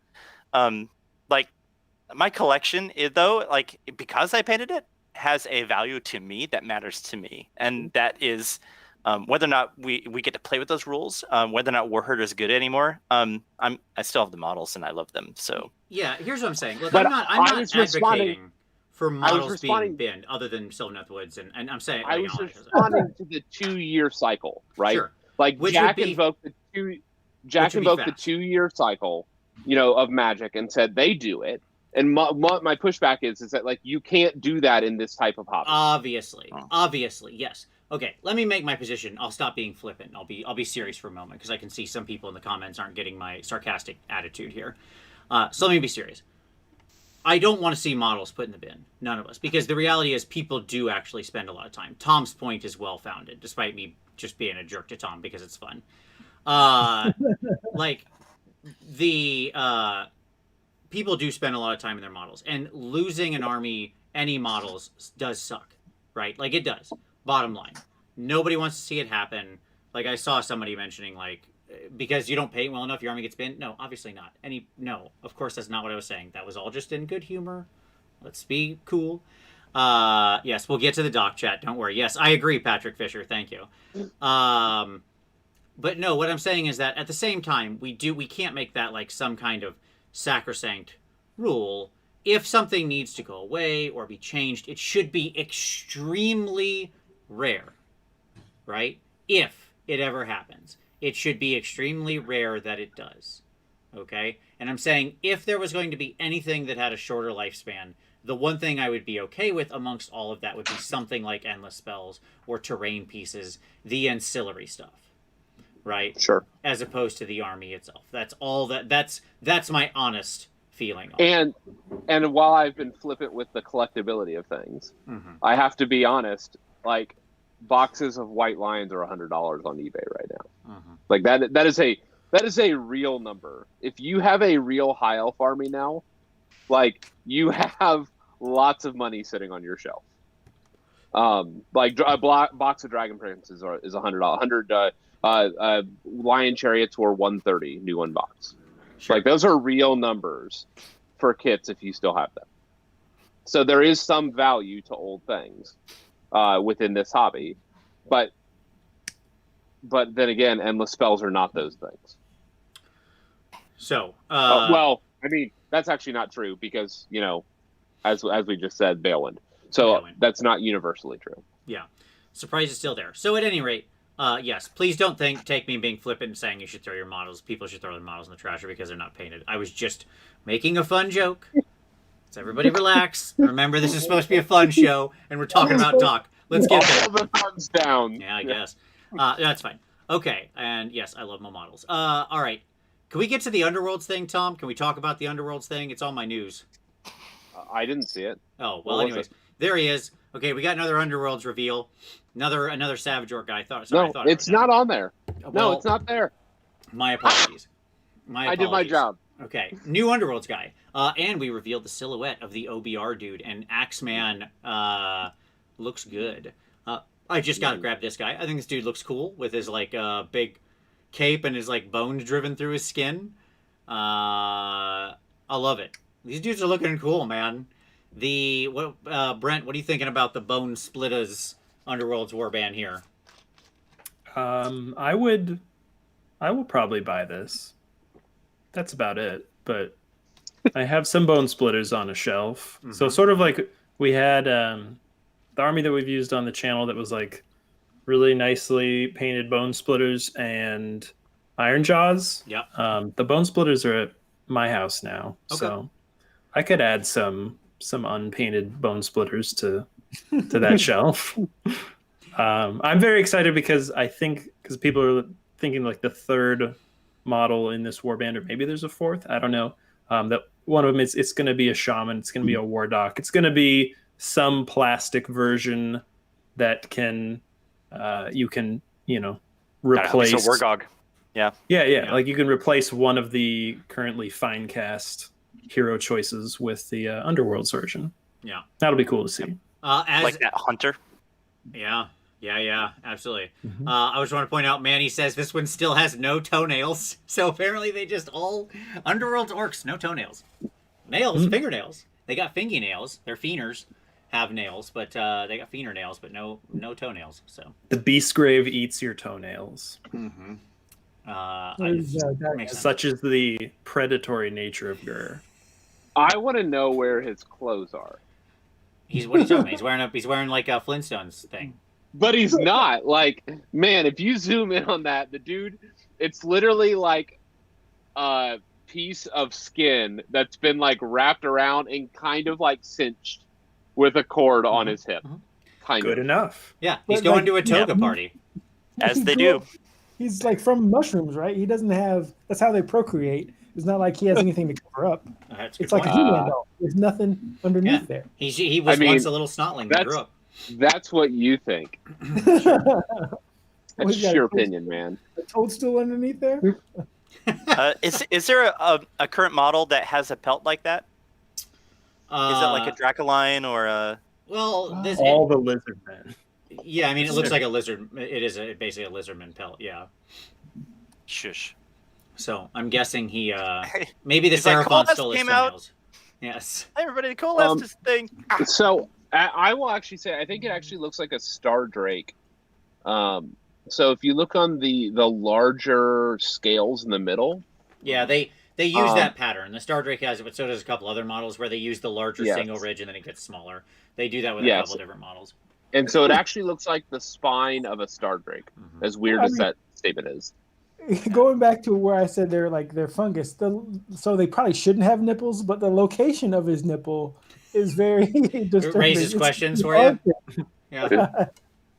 Speaker 5: My collection, though, because I painted it, has a value to me that matters to me, and that is whether or not we get to play with those rules, whether or not Warherd is good anymore. I still have the models and I love them. So
Speaker 1: yeah, here's what I'm saying. Look,
Speaker 2: but
Speaker 1: I'm not advocating for models being binned, other than Sylvaneth Woods, and I'm saying
Speaker 2: I was responding to the 2-year cycle, right?
Speaker 1: Sure.
Speaker 2: Jack invoked the 2-year cycle, of Magic, and said they do it. And my pushback is that you can't do that in this type of hobby.
Speaker 1: Obviously, yes. Okay, let me make my position. I'll stop being flippant. I'll be serious for a moment because I can see some people in the comments aren't getting my sarcastic attitude here. So let me be serious. I don't want to see models put in the bin. None of us, because the reality is people do actually spend a lot of time. Tom's point is well founded, despite me just being a jerk to Tom because it's fun. People do spend a lot of time in their models, and losing an army, any models, does suck, right? It does. Bottom line, nobody wants to see it happen. I saw somebody mentioning, because you don't paint well enough, your army gets binned. No, obviously not. No, of course that's not what I was saying. That was all just in good humor. Let's be cool. Yes, we'll get to the doc chat. Don't worry. Yes, I agree, Patrick Fisher. Thank you. But no, what I'm saying is that at the same time, we can't make that some kind of sacrosanct rule. If something needs to go away or be changed, it should be extremely rare, right? If it ever happens, it should be extremely rare that it does. Okay? And I'm saying if there was going to be anything that had a shorter lifespan, the one thing I would be okay with amongst all of that would be something like endless spells or terrain pieces, the ancillary stuff. Right?
Speaker 2: Sure.
Speaker 1: As opposed to the army itself. That's all that's my honest feeling on
Speaker 2: it. And while I've been flippant with the collectability of things, I have to be honest, boxes of white lions are $100 on eBay right now. That is a real number. If you have a real high elf army now, you have lots of money sitting on your shelf. Like a box of Dragon Princes is $100. Lion Chariots were $130 new one box.
Speaker 1: Sure.
Speaker 2: Like those are real numbers for kits if you still have them. So there is some value to old things within this hobby, but then again, endless spells are not those things.
Speaker 1: So,
Speaker 2: well, I mean that's actually not true because as we just said, Balewind. So
Speaker 1: Balewind.
Speaker 2: That's not universally true.
Speaker 1: Yeah, surprise is still there. So at any rate, yes, please don't take me being flippant and saying you should throw your models. People should throw their models in the trasher because they're not painted. I was just making a fun joke. So everybody relax. Remember, this is supposed to be a fun show, and we're talking about Doc. Let's get there.
Speaker 2: All the fun's down.
Speaker 1: Yeah, I guess. That's fine. Okay, and yes, I love my models. All right. Can we get to the Underworlds thing, Tom? Can we talk about the Underworlds thing? It's on my news.
Speaker 2: I didn't see it.
Speaker 1: Oh, well, anyways. There he is. Okay, we got another Underworlds reveal. Another Savage Orc guy.
Speaker 2: It's not on there.
Speaker 1: Well,
Speaker 2: No, it's not there.
Speaker 1: My apologies.
Speaker 2: I did my job.
Speaker 1: Okay, new Underworlds guy. And we revealed the silhouette of the OBR dude, and Axeman looks good. I just gotta grab this guy. I think this dude looks cool with his like big cape and his like bones driven through his skin. I love it. These dudes are looking cool, man. Brent, what are you thinking about the Bone Splitters Underworld's warband here?
Speaker 3: I will probably buy this. That's about it. But I have some Bone Splitters on a shelf. Mm-hmm. So sort of like we had the army that we've used on the channel that was like really nicely painted Bone Splitters and Iron Jaws.
Speaker 1: Yeah.
Speaker 3: The Bone Splitters are at my house now. Okay. So I could add some unpainted Bone Splitters to that shelf. I'm very excited because people are thinking like the third model in this warband, or maybe there's a fourth. I don't know. That one of them it's going to be a shaman. It's going to be a war doc. It's going to be some plastic version that can you can replace.
Speaker 5: It's a Wargog.
Speaker 3: Yeah. Like you can replace one of the currently fine cast hero choices with the Underworlds version.
Speaker 1: Yeah,
Speaker 3: that'll be cool to see.
Speaker 5: Like that hunter.
Speaker 1: Yeah, absolutely.
Speaker 3: Mm-hmm.
Speaker 1: I just want to point out, Manny says this one still has no toenails. So apparently they just all Underworld orcs, no toenails. Nails, fingernails. They got fingernails. Their fieners have nails, but they got fingernails, but no toenails. So
Speaker 3: the Beastgrave eats your toenails.
Speaker 1: Mm-hmm.
Speaker 3: Such is the predatory nature of Gur.
Speaker 2: I want to know where his clothes are.
Speaker 1: What are you talking about? He's wearing like a Flintstones thing.
Speaker 2: But he's not. Like, man, if you zoom in on that, the dude, it's literally like a piece of skin that's been like wrapped around and kind of like cinched with a cord on his hip. Kind
Speaker 3: Good
Speaker 2: of.
Speaker 3: enough.
Speaker 1: Yeah, he's going to a toga party.
Speaker 5: As they do.
Speaker 4: He's like from mushrooms, right? He doesn't have. That's how they procreate. It's not like he has anything to cover up. It's like a He-Man doll. There's nothing underneath there.
Speaker 1: He was once a little snotling that grew up.
Speaker 2: That's what you think. That's your opinion, man.
Speaker 4: A toadstool underneath there?
Speaker 5: Is there a current model that has a pelt like that? Is it like a Dracoline or a...
Speaker 1: Well,
Speaker 3: the lizard men.
Speaker 1: Yeah, I mean, it looks like a lizard. It is basically a lizardman pelt, yeah.
Speaker 5: Shush.
Speaker 1: So I'm guessing he maybe the Seraphon stole his toenails. Yes.
Speaker 5: Hey everybody, Cole has this thing.
Speaker 2: So I will actually say I think it actually looks like a Star Drake. So if you look on the larger scales in the middle.
Speaker 1: Yeah, they use that pattern. The Star Drake has it, but so does a couple other models where they use the larger single ridge and then it gets smaller. They do that with a couple different models.
Speaker 2: And so it actually looks like the spine of a Star Drake, as weird as that statement is.
Speaker 4: Going back to where I said they're fungus, so they probably shouldn't have nipples, but the location of his nipple is very disturbing.
Speaker 1: It raises questions for you.
Speaker 2: Yeah.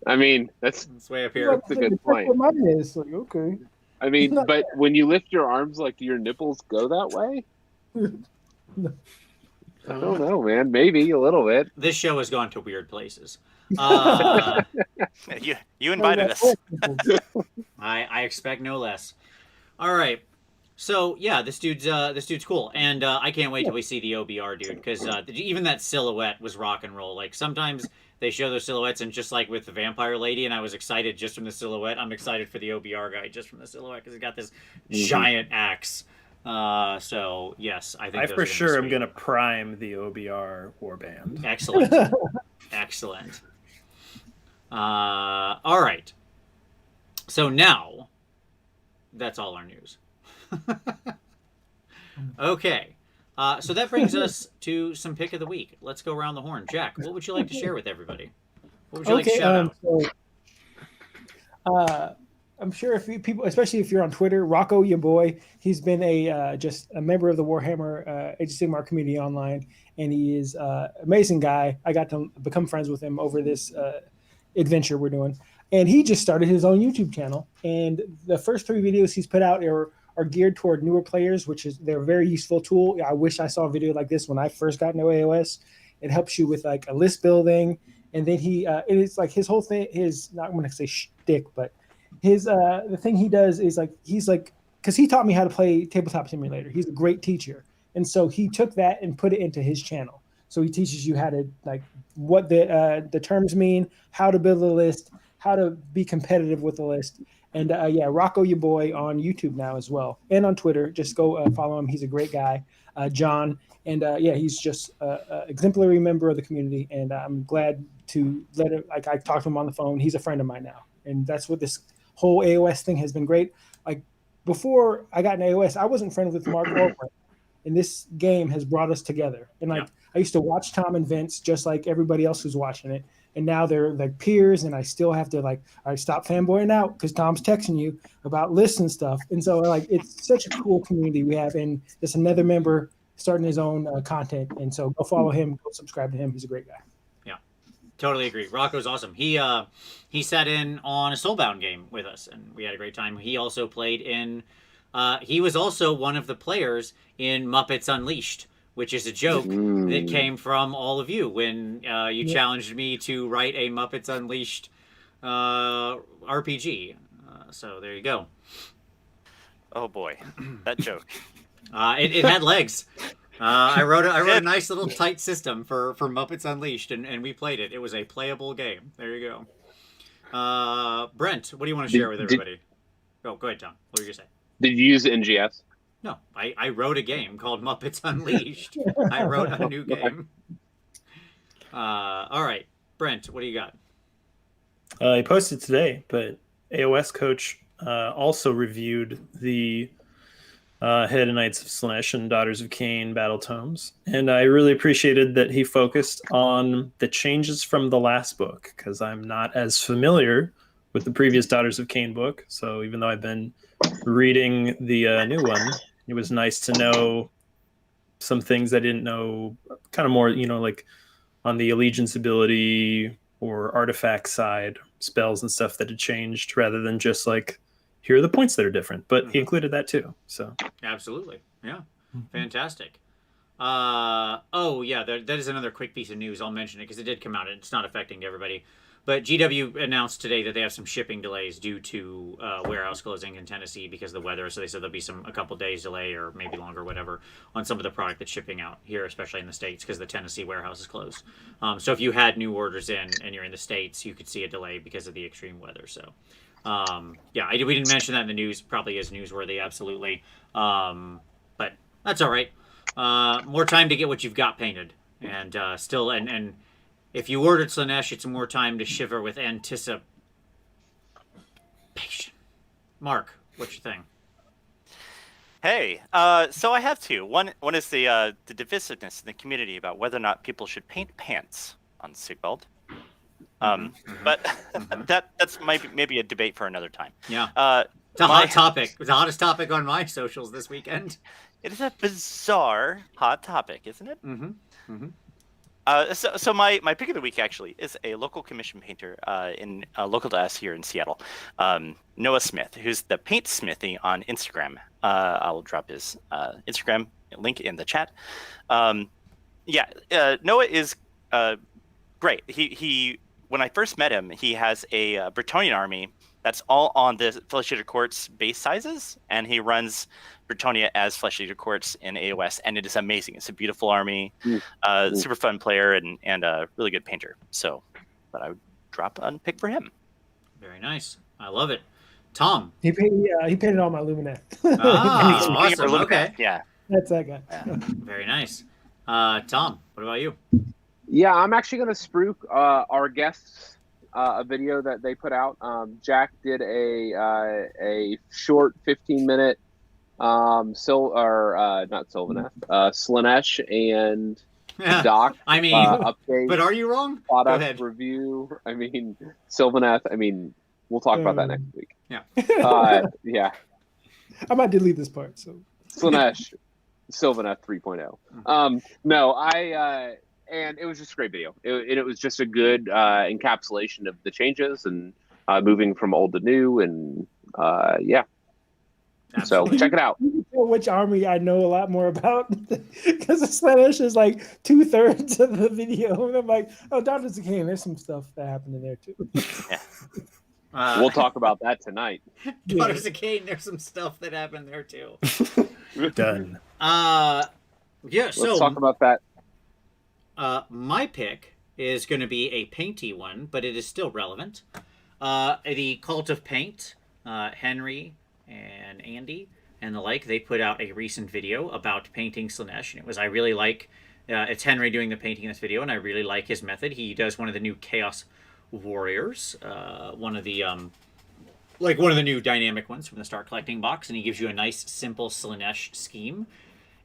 Speaker 2: I mean, that's
Speaker 1: way up here.
Speaker 2: That's a good point.
Speaker 4: Mine is like, okay.
Speaker 2: I mean, but when you lift your arms, like, do your nipples go that way?
Speaker 4: No.
Speaker 2: I don't know, man. Maybe a little bit.
Speaker 1: This show has gone to weird places.
Speaker 5: You invited us.
Speaker 1: I expect no less. All right. So yeah, this dude's cool, and I can't wait till we see the OBR dude, because even that silhouette was rock and roll. Like sometimes they show those silhouettes, and just like with the vampire lady, and I was excited just from the silhouette. I'm excited for the OBR guy just from the silhouette because he's got this giant axe. So yes, I think
Speaker 3: I
Speaker 1: those
Speaker 3: for
Speaker 1: are
Speaker 3: sure am
Speaker 1: sweet.
Speaker 3: gonna prime the OBR warband.
Speaker 1: Excellent, excellent. All right. So now, that's all our news. Okay. So that brings us to some pick of the week. Let's go around the horn. Jack, what would you like to share with everybody? What would you like to shout out?
Speaker 4: So, I'm sure if people, especially if you're on Twitter, Rocco, your boy, he's been just a member of the Warhammer Age of Sigmar community online, and he is an amazing guy. I got to become friends with him over this adventure we're doing, and he just started his own YouTube channel. And the first 3 videos he's put out are geared toward newer players, which is they're a very useful tool. I wish I saw a video like this when I first got into AOS. It helps you with like a list building, and then it's like his whole thing. Not I'm going to say shtick, but his the thing he does is he's like because he taught me how to play Tabletop Simulator. He's a great teacher, and so he took that and put it into his channel. So he teaches you how to like what the terms mean, how to build a list, how to be competitive with the list. And Rocco, your boy, on YouTube now as well, and on Twitter. Just go follow him. He's a great guy, John. And he's just an exemplary member of the community. And I'm glad to let it. Like I talked to him on the phone. He's a friend of mine now, and that's what this whole AOS thing has been great. Like before I got in AOS, I wasn't friends with Mark or Brent, and this game has brought us together. And I used to watch Tom and Vince just like everybody else who's watching it. And now they're like peers, and I still have to all right, stop fanboying out because Tom's texting you about lists and stuff. And so it's such a cool community we have, and just another member starting his own content. And so go follow him, go subscribe to him. He's a great guy.
Speaker 1: Yeah, totally agree. Rocco's awesome. He sat in on a Soulbound game with us, and we had a great time. He also played in. He was also one of the players in Muppets Unleashed, which is a joke that came from all of you when you challenged me to write a Muppets Unleashed RPG. So there you go.
Speaker 5: Oh boy, that joke.
Speaker 1: It had legs. I wrote a nice little tight system for Muppets Unleashed, and we played it. It was a playable game. There you go. Brent, what do you want to share with everybody? Go ahead, Tom. What were you going to say?
Speaker 2: Did you use NGS?
Speaker 1: No, I wrote a game called Muppets Unleashed. I wrote a new game. All right, Brent, what do you got?
Speaker 3: He posted today, but AOS Coach also reviewed the Head and Knights of Slanesh and Daughters of Khaine Battletomes, and I really appreciated that he focused on the changes from the last book, because I'm not as familiar with the previous Daughters of Khaine book. So even though I've been reading the new one, it was nice to know some things I didn't know, kind of more, like on the allegiance ability or artifact side, spells and stuff that had changed, rather than just like, here are the points that are different. But he included that too. So
Speaker 1: absolutely, yeah, fantastic. That is another quick piece of news. I'll mention it because it did come out and it's not affecting everybody. But GW announced today that they have some shipping delays due to warehouse closing in Tennessee because of the weather. So they said there'll be a couple days delay or maybe longer, whatever, on some of the product that's shipping out here, especially in the States, because the Tennessee warehouse is closed. So if you had new orders in and you're in the States, you could see a delay because of the extreme weather. So, we didn't mention that in the news. Probably is newsworthy, absolutely. But that's all right. More time to get what you've got painted, and and if you ordered Slanesh, it's more time to shiver with anticipation. Mark, what's your thing?
Speaker 5: Hey, so I have two. One is the divisiveness in the community about whether or not people should paint pants on Sigvald. But that's maybe a debate for another time.
Speaker 1: Yeah. It's a hot topic. It's the hottest topic on my socials this weekend.
Speaker 5: It is a bizarre hot topic, isn't it?
Speaker 1: Mm-hmm.
Speaker 5: So my pick of the week actually is a local commission painter in local to us here in Seattle, Noah Smith, who's the Paint Smithy on Instagram. I'll drop his Instagram link in the chat. Noah is great. He when I first met him, he has a Bretonnian army that's all on the Fellowship Court's base sizes, and he runs Britonia as Flesh Eater Courts in AOS, and it is amazing. It's a beautiful army,
Speaker 2: Mm.
Speaker 5: super fun player, and a really good painter. So, but I would drop a pick for him.
Speaker 1: Very nice. I love it. Tom.
Speaker 4: He painted all my Lumineth.
Speaker 1: Ah, awesome.
Speaker 5: Or
Speaker 1: Okay.
Speaker 5: Yeah.
Speaker 4: That's that guy.
Speaker 5: Yeah.
Speaker 1: Very nice. Tom, what about you?
Speaker 2: Yeah, I'm actually going to spruik our guests a video that they put out. Jack did a short 15-minute not Sylvaneth, Slaanesh and Doc
Speaker 1: I mean,
Speaker 2: update.
Speaker 1: but are you wrong? Go
Speaker 2: Product
Speaker 1: ahead.
Speaker 2: review. I mean, Sylvaneth. I mean, we'll talk about that next week.
Speaker 1: Yeah.
Speaker 2: Yeah.
Speaker 4: I might delete this part. So
Speaker 2: Slaanesh, Sylvaneth 3.0. No, and it was just a great video. It was just a good encapsulation of the changes and moving from old to new, and yeah.
Speaker 1: Absolutely.
Speaker 2: So check it out.
Speaker 4: you can tell which army I know a lot more about because the Slaanesh is like 2/3 of the video, and I'm like, oh, Daughters of Khaine. There's some stuff that happened in there too.
Speaker 2: We'll talk about that tonight.
Speaker 1: Daughters of Khaine, there's some stuff that happened there too.
Speaker 3: Done.
Speaker 1: Yeah, so
Speaker 2: Let's talk about that.
Speaker 1: my pick is going to be a painty one, but it is still relevant. The Cult of Paint, Henry and Andy and the like, they put out a recent video about painting Slaanesh, and I really like, it's Henry doing the painting in this video, and I really like his method. He does one of the new Chaos Warriors, one of the new dynamic ones from the Start Collecting box, and he gives you a nice, simple Slaanesh scheme.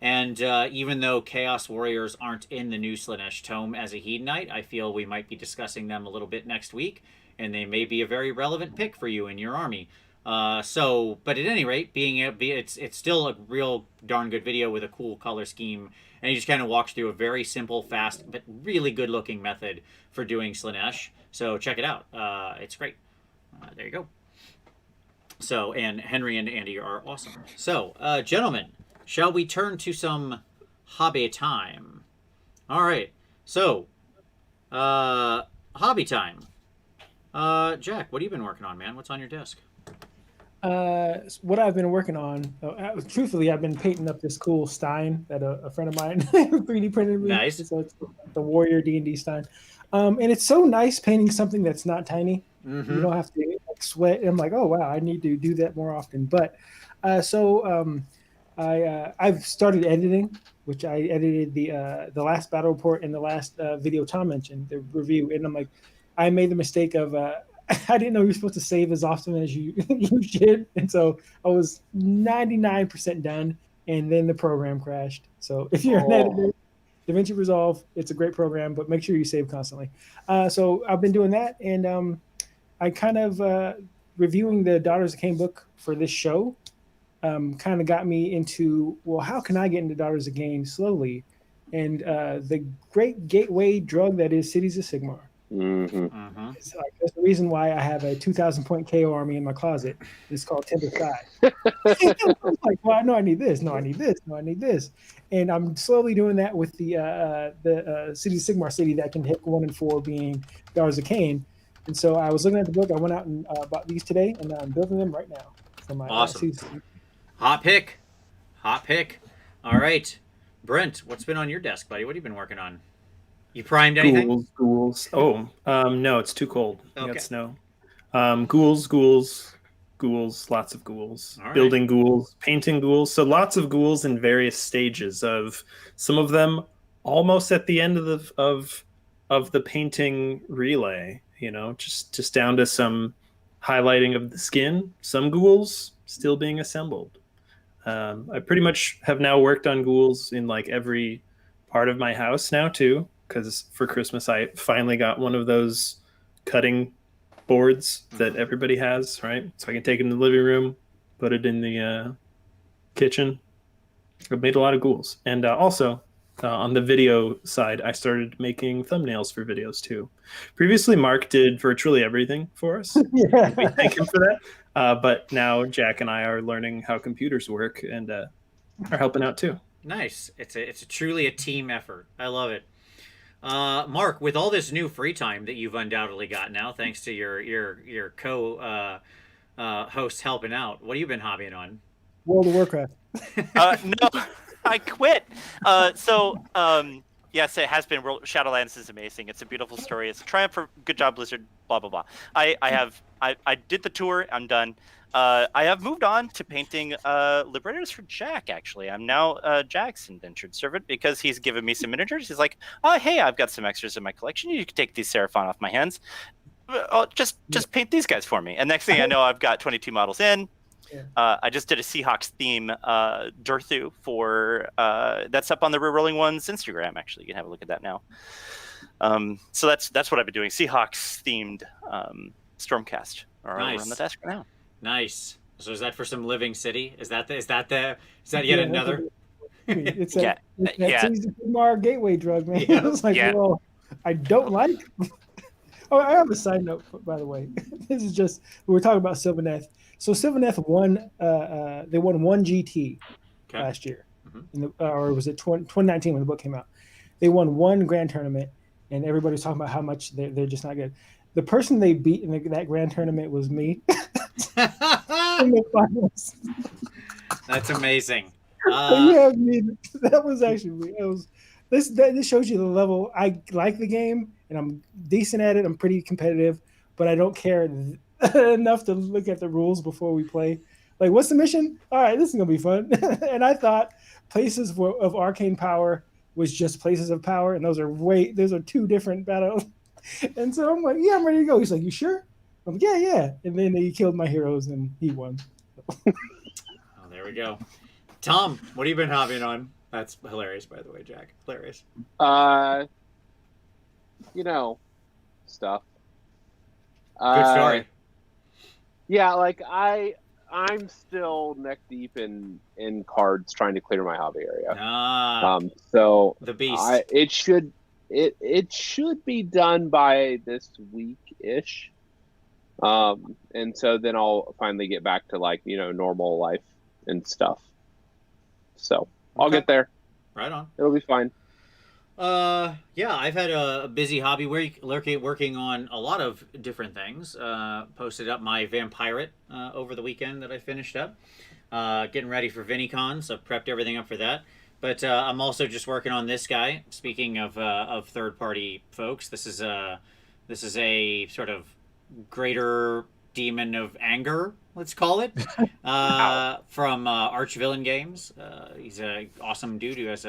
Speaker 1: And even though Chaos Warriors aren't in the new Slaanesh tome as a Hedonite, I feel we might be discussing them a little bit next week, and they may be a very relevant pick for you in your army. But at any rate, it's still a real darn good video with a cool color scheme, and he just kind of walks through a very simple, fast, but really good-looking method for doing Slaanesh. So check it out. It's great. There you go. So, and Henry and Andy are awesome. So, gentlemen, shall we turn to some hobby time? All right. So, hobby time. Jack, what have you been working on, man? What's on your desk?
Speaker 4: What I've been working on, truthfully, I've been painting up this cool Stein that a friend of mine 3D printed me.
Speaker 1: Nice.
Speaker 4: So it's the Warrior D&D Stein. And it's so nice painting something that's not tiny.
Speaker 1: Mm-hmm.
Speaker 4: You don't have to like, sweat. And I'm like, oh, wow, I need to do that more often. But I've started editing, which I edited the last battle report and the last video Tom mentioned, the review. And I'm like, I made the mistake of I didn't know you're supposed to save as often as you should, and so I was 99% done, and then the program crashed. So if you're an editor, DaVinci Resolve, it's a great program, but make sure you save constantly. So I've been doing that, and I kind of reviewing the Daughters of Khaine book for this show kind of got me into, well, how can I get into Daughters of Khaine slowly? And the great gateway drug that is Cities of Sigmar.
Speaker 2: Mm-hmm.
Speaker 1: Mm-hmm.
Speaker 4: It's like, that's the reason why I have a 2,000 point KO army in my closet. It's called Timber Sky. I'm like, well, I know I need this. No, I need this. No, I need this. And I'm slowly doing that with the City of Sigmar city that can hit 1 and 4 being Daughters of Khaine. And so I was looking at the book. I went out and bought these today, and I'm building them right now. For my
Speaker 1: Awesome. Hot pick. All right. Brent, what's been on your desk, buddy? What have you been working on? You primed anything?
Speaker 3: Ghouls. Oh, no, it's too cold. We
Speaker 1: Okay.
Speaker 3: got snow. Ghouls. Lots of ghouls.
Speaker 1: All right.
Speaker 3: Building ghouls, painting ghouls. So lots of ghouls in various stages of some of them almost at the end of the painting relay. You know, just down to some highlighting of the skin. Some ghouls still being assembled. I pretty much have now worked on ghouls in like every part of my house now too. Because for Christmas, I finally got one of those cutting boards that everybody has, right? So I can take it in the living room, put it in the kitchen. I've made a lot of ghouls. And also, on the video side, I started making thumbnails for videos too. Previously, Mark did virtually everything for us.
Speaker 4: Yeah.
Speaker 3: We thank him for that. But now Jack and I are learning how computers work and are helping out too.
Speaker 1: Nice. It's truly a team effort. I love it. Mark, with all this new free time that you've undoubtedly got now, thanks to your co hosts helping out, what have you been hobbying on?
Speaker 4: World of Warcraft.
Speaker 5: No, I quit. Yes, it has been. Shadowlands is amazing. It's a beautiful story. It's a triumph for good job, Blizzard. Blah blah blah. I did the tour. I'm done. I have moved on to painting Liberators for Jack. Actually, I'm now Jack's indentured servant because he's given me some miniatures. He's like, "Oh, hey, I've got some extras in my collection. You can take these Seraphon off my hands. Just paint these guys for me." And next thing I know, I've got 22 models in.
Speaker 4: Yeah.
Speaker 5: I just did a Seahawks theme Durthu for that's up on the Rerolling One's Instagram. Actually, you can have a look at that now. So that's what I've been doing. Seahawks themed Stormcast are
Speaker 1: Nice.
Speaker 5: on the desk right now.
Speaker 1: Nice. So is that for some living city? Is that yet another?
Speaker 4: It's
Speaker 5: Yeah.
Speaker 4: It's a Kumar gateway drug, man.
Speaker 1: Yeah.
Speaker 4: It's like,
Speaker 5: Yeah.
Speaker 4: well, I don't like. Oh, I have a side note, by the way. This is just we were talking about Sylvaneth. So Sylvaneth won. They won one GT last year, or was it 2019 when the book came out? They won one grand tournament, and everybody's talking about how much they're just not good. The person they beat in that grand tournament was me. In the finals.
Speaker 1: That's amazing.
Speaker 4: Yeah, I mean, that was actually me. This shows you the level. I like the game and I'm decent at it. I'm pretty competitive, but I don't care enough to look at the rules before we play. Like, what's the mission? All right, this is gonna be fun. And I thought places of arcane power was just places of power, and those are two different battles. And so I'm like, yeah, I'm ready to go. He's like, you sure? I'm like, yeah. And then he killed my heroes and he won.
Speaker 1: Oh, there we go. Tom, what have you been hobbing on? That's hilarious, by the way, Jack. Hilarious.
Speaker 2: Stuff.
Speaker 1: Good story.
Speaker 2: Yeah, like I'm still neck deep in cards trying to clear my hobby area. So
Speaker 1: the beast.
Speaker 2: It should be done by this week-ish. And so then I'll finally get back to normal life and stuff. So I'll get there.
Speaker 1: Right on.
Speaker 2: It'll be fine.
Speaker 1: Yeah, I've had a busy hobby working on a lot of different things. Posted up my Vampirate over the weekend that I finished up. Getting ready for VinnyCon, so prepped everything up for that. But I'm also just working on this guy. Speaking of third-party folks, this is a sort of greater demon of anger, let's call it, from Archvillain Games. He's an awesome dude who has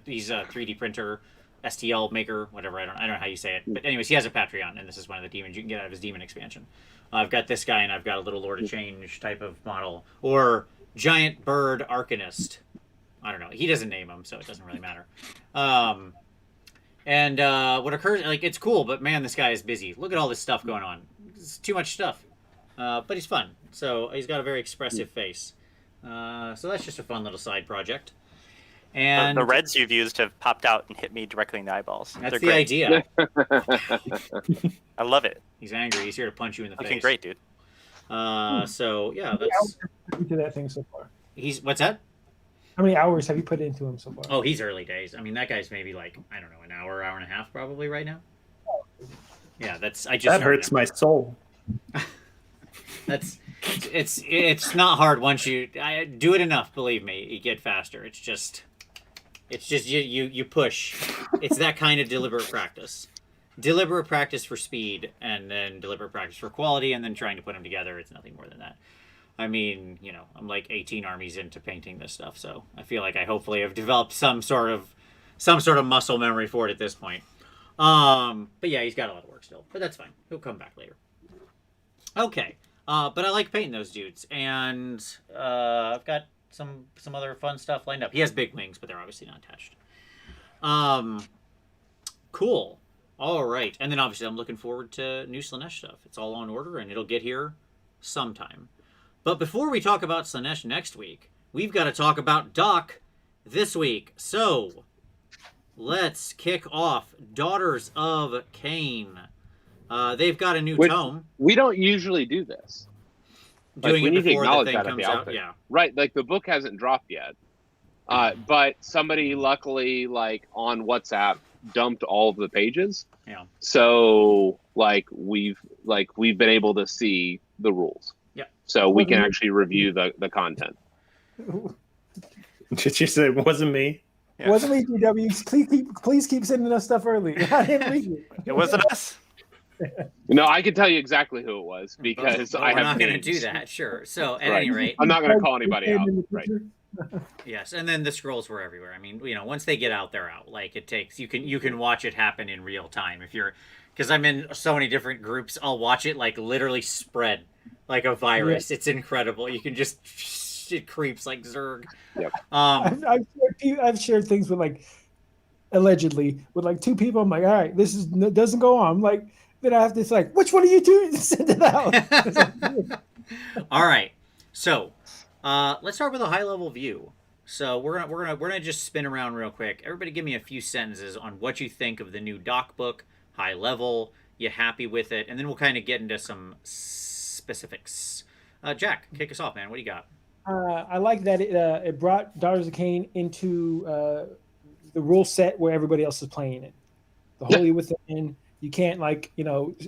Speaker 1: he's a 3D printer, STL maker, whatever. I don't know how you say it, but anyways, he has a Patreon, and this is one of the demons you can get out of his demon expansion. I've got this guy, and I've got a little Lord of Change type of model, or Giant Bird Arcanist. I don't know. He doesn't name him, so it doesn't really matter. And what occurs, it's cool, but man, this guy is busy. Look at all this stuff going on. It's too much stuff. But he's fun. So he's got a very expressive face. So that's just a fun little side project. And
Speaker 5: the reds you've used have popped out and hit me directly in the eyeballs.
Speaker 1: That's
Speaker 5: They're
Speaker 1: the
Speaker 5: great.
Speaker 1: idea.
Speaker 5: I love it.
Speaker 1: He's angry. He's here to punch you in the
Speaker 5: Looking
Speaker 1: face.
Speaker 5: great, dude.
Speaker 1: So yeah,
Speaker 4: How many
Speaker 1: that's.
Speaker 4: hours have you put into that thing so far?
Speaker 1: What's that?
Speaker 4: How many hours have you put into him so far?
Speaker 1: Oh, he's early days. I mean, that guy's maybe I don't know, an hour and a half probably right now. Yeah, that's. I just.
Speaker 3: That hurts my soul.
Speaker 1: It's not hard once you do it enough. Believe me, you get faster. It's just you push. It's that kind of deliberate practice. Deliberate practice for speed, and then deliberate practice for quality, and then trying to put them together. It's nothing more than that. I mean, I'm like 18 armies into painting this stuff, so I feel like I hopefully have developed some sort of muscle memory for it at this point. But yeah, he's got a lot of work still, but that's fine. He'll come back later. Okay, but I like painting those dudes, and I've got some other fun stuff lined up. He has big wings, but they're obviously not attached. Cool. All right, and then obviously I'm looking forward to new Slaanesh stuff. It's all on order, and it'll get here sometime. But before we talk about Slaanesh next week, we've got to talk about Doc this week. So let's kick off Daughters of Khaine. They've got a new tome.
Speaker 2: We don't usually do this.
Speaker 1: Doing
Speaker 2: we
Speaker 1: it
Speaker 2: need to
Speaker 1: before the
Speaker 2: acknowledge
Speaker 1: thing
Speaker 2: that at
Speaker 1: comes
Speaker 2: the
Speaker 1: out.
Speaker 2: outfit.
Speaker 1: Yeah.
Speaker 2: Right, the book hasn't dropped yet. But somebody luckily on WhatsApp dumped all of the pages.
Speaker 1: Yeah.
Speaker 2: So we've been able to see the rules.
Speaker 1: Yeah.
Speaker 2: So we can actually review the content.
Speaker 3: Did you say it wasn't me?
Speaker 5: Yeah.
Speaker 4: Wasn't me, GW. Please keep sending us stuff early. I didn't read it.
Speaker 5: It wasn't us.
Speaker 2: No, I can tell you exactly who it was because
Speaker 1: But
Speaker 2: I
Speaker 1: we're
Speaker 2: have
Speaker 1: not going to
Speaker 2: names.
Speaker 1: do that. Sure. So at
Speaker 2: Right.
Speaker 1: any rate,
Speaker 2: I'm not going to call anybody out. Right.
Speaker 1: yes, and then the scrolls were everywhere. I mean, once they get out, they're out. Like it takes you can watch it happen in real time if you're because I'm in so many different groups. I'll watch it like literally spread like a virus. Yeah. It's incredible. You can just it creeps like Zerg.
Speaker 2: Yep.
Speaker 4: I've shared things with like allegedly with like 2 people. I'm like, all right, this doesn't go on. I'm like, then I have to like, which one of you 2 send it out?
Speaker 1: All right, so let's start with a high level view. So we're gonna just spin around real quick. Everybody, give me a few sentences on what you think of the new doc book, high level. You happy with it? And then we'll kind of get into some specifics. Jack, kick us off, man. What do you got?
Speaker 4: I like that it brought Daughters of Khaine into the rule set where everybody else is playing it. The Holy Within, you can't like,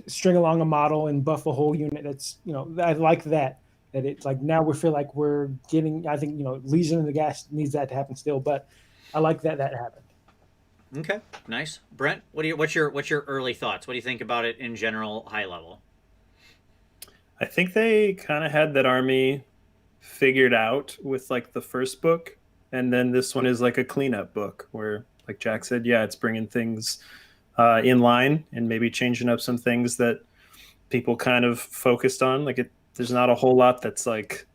Speaker 4: string along a model and buff a whole unit. That's, I like that it's like now we feel like we're getting, I think, Legion of the Gas needs that to happen still, but I like that happened.
Speaker 1: Okay, nice. Brent, what's your early thoughts? What do you think about it in general, high level?
Speaker 3: I think they kind of had that army figured out with like the first book, and then this one is like a cleanup book where, like Jack said, yeah, it's bringing things in line and maybe changing up some things that people kind of focused on. Like there's not a whole lot that's like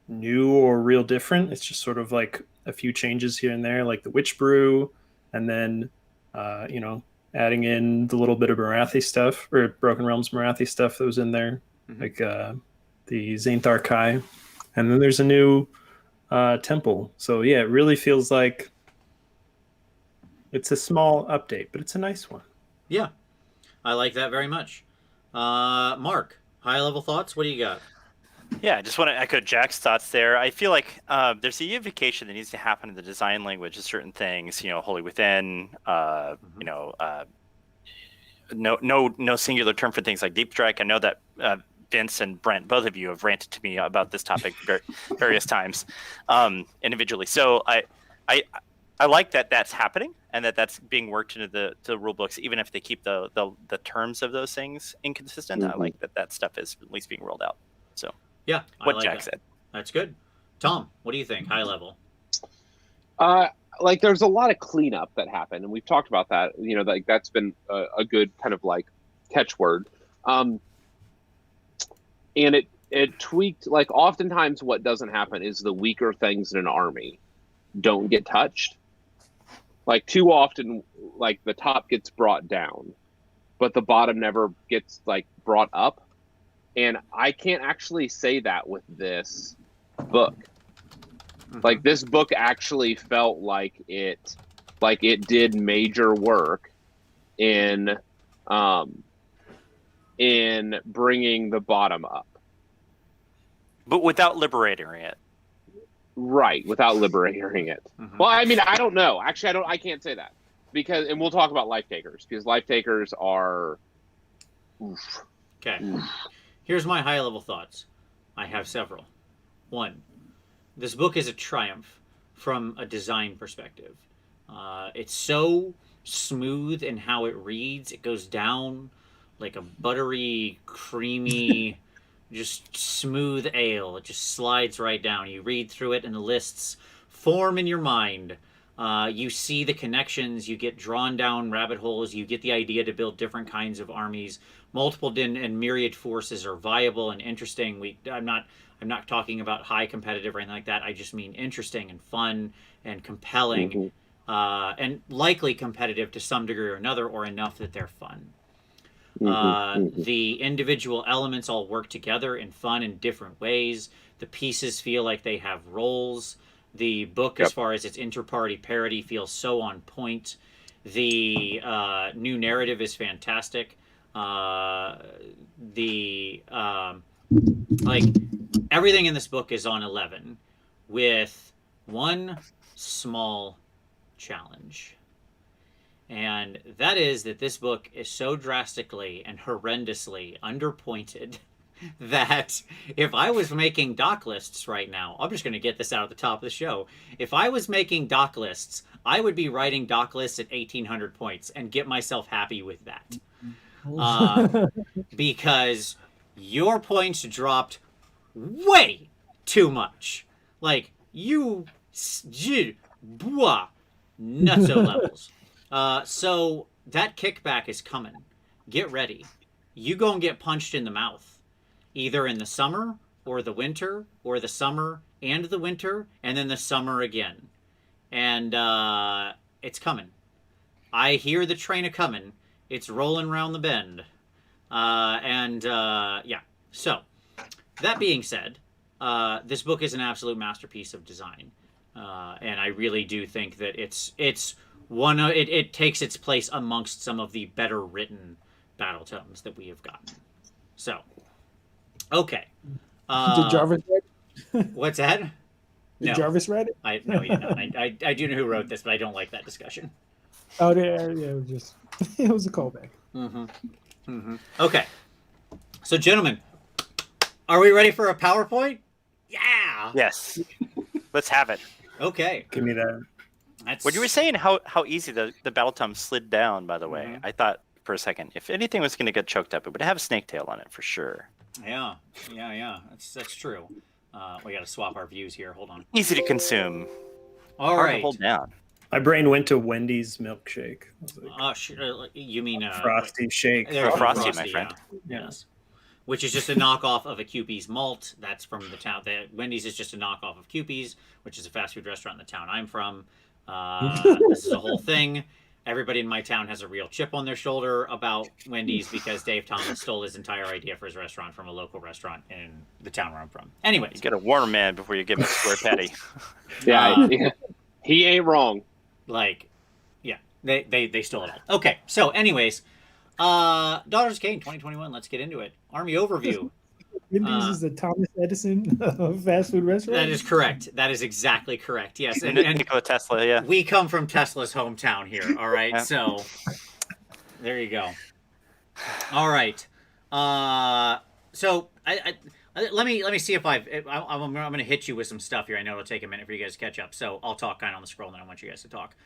Speaker 3: new or real different. It's just sort of like a few changes here and there, like the Witch Brew, and then adding in the little bit of Marathi stuff, or Broken Realms Marathi stuff that was in there, like the Zainthar Kai. And then there's a new temple. So yeah, it really feels like it's a small update, but it's a nice one.
Speaker 1: Yeah, I like that very much. Mark, high level thoughts? What do you got?
Speaker 5: Yeah, I just want to echo Jack's thoughts there. I feel like there's a unification that needs to happen in the design language of certain things. Holy Within. No singular term for things like Deep Strike. I know that Vince and Brent, both of you, have ranted to me about this topic various times individually. So I like that that's happening and that's being worked into the rule books, even if they keep the terms of those things inconsistent. I like that stuff is at least being rolled out. So
Speaker 1: yeah,
Speaker 5: what Jack said.
Speaker 1: That's good. Tom, what do you think? High level.
Speaker 2: Like there's a lot of cleanup that happened, and we've talked about that. Like that's been a good kind of like catchword. And it tweaked. Like oftentimes, what doesn't happen is the weaker things in an army don't get touched. Like too often, like the top gets brought down, but the bottom never gets like brought up. And I can't actually say that with this book. Like this book actually felt like it did major work in bringing the bottom up,
Speaker 5: but without liberating it.
Speaker 2: Right, without liberating it. Well, I mean, I don't know. Actually, I can't say that because, and we'll talk about life takers because life takers are. Oof.
Speaker 1: Okay. Oof. Here's my high level thoughts. I have several. 1. This book is a triumph from a design perspective. It's so smooth in how it reads. It goes down like a buttery, creamy, just smooth ale. It just slides right down. You read through it and the lists form in your mind. You see the connections. You get drawn down rabbit holes. You get the idea to build different kinds of armies. Multiple and myriad forces are viable and interesting. I'm not talking about high competitive or anything like that. I just mean interesting and fun and compelling, and likely competitive to some degree or another, or enough that they're fun. The individual elements all work together in fun in different ways. The pieces feel like they have roles. The book, as far as its inter-party parity, feels so on point. The new narrative is fantastic. Like everything in this book is on 11 with one small challenge, and that is that this book is so drastically and horrendously underpointed that if I was making dock lists right now, I'm just going to get this out at the top of the show. If I was making dock lists, I would be writing dock lists at 1,800 points and get myself happy with that. Because your points dropped way too much. Like, you nutso levels. So that kickback is coming. Get ready. You gonna get punched in the mouth. Either in the summer, or the winter, or the summer and the winter, and then the summer again. And it's coming. I hear the train a-coming. It's rolling around the bend. Yeah. So, that being said, this book is an absolute masterpiece of design. And I really do think that it takes its place amongst some of the better written Battletomes that we have gotten. So, okay.
Speaker 4: Did Jarvis write it?
Speaker 1: What's that?
Speaker 4: Did
Speaker 1: No.
Speaker 4: Jarvis write it?
Speaker 1: I do know who wrote this, but I don't like that discussion.
Speaker 4: Oh, yeah, it was just it was a callback.
Speaker 1: Okay. So, gentlemen, are we ready for a PowerPoint? Yeah.
Speaker 5: Yes. Let's have it.
Speaker 1: Okay.
Speaker 3: Give me that.
Speaker 1: That's
Speaker 5: When you were saying how easy the Battletome slid down, by the way, I thought for a second, if anything was going to get choked up, it would have a snake tail on it for sure.
Speaker 1: Yeah. That's true. We got to swap our views here. Hold on.
Speaker 5: Easy to consume.
Speaker 1: All
Speaker 5: Hard to
Speaker 1: right.
Speaker 5: hold down.
Speaker 3: My brain went to Wendy's milkshake. I was like,
Speaker 1: You mean
Speaker 3: frosty shake.
Speaker 1: There,
Speaker 5: Frosty, my friend.
Speaker 1: Yeah. Yes. Which is just a knockoff of a Kewpie's malt. That's from the town. Wendy's is just a knockoff of Kewpie's, which is a fast food restaurant in the town I'm from. This is a whole thing. Everybody in my town has a real chip on their shoulder about Wendy's because Dave Thomas stole his entire idea for his restaurant from a local restaurant in the town where I'm from. Anyways.
Speaker 5: You get a warm man before you give him a square patty.
Speaker 2: Yeah, he ain't wrong.
Speaker 1: Like, yeah, they stole it all. Okay, so anyways, Daughters of Khaine 2021, let's get into it. Army overview.
Speaker 4: Wendy's is the Thomas Edison of fast food restaurant.
Speaker 1: That is correct. That is exactly correct. Yes, and
Speaker 5: Nikola Tesla, yeah.
Speaker 1: we come from Tesla's hometown here. All right,
Speaker 5: Yeah.
Speaker 1: so there you go. All right, so let me see if I'm going to hit you with some stuff here. I know it'll take a minute for you guys to catch up, so I'll talk kind of on the scroll, and then I want you guys to talk.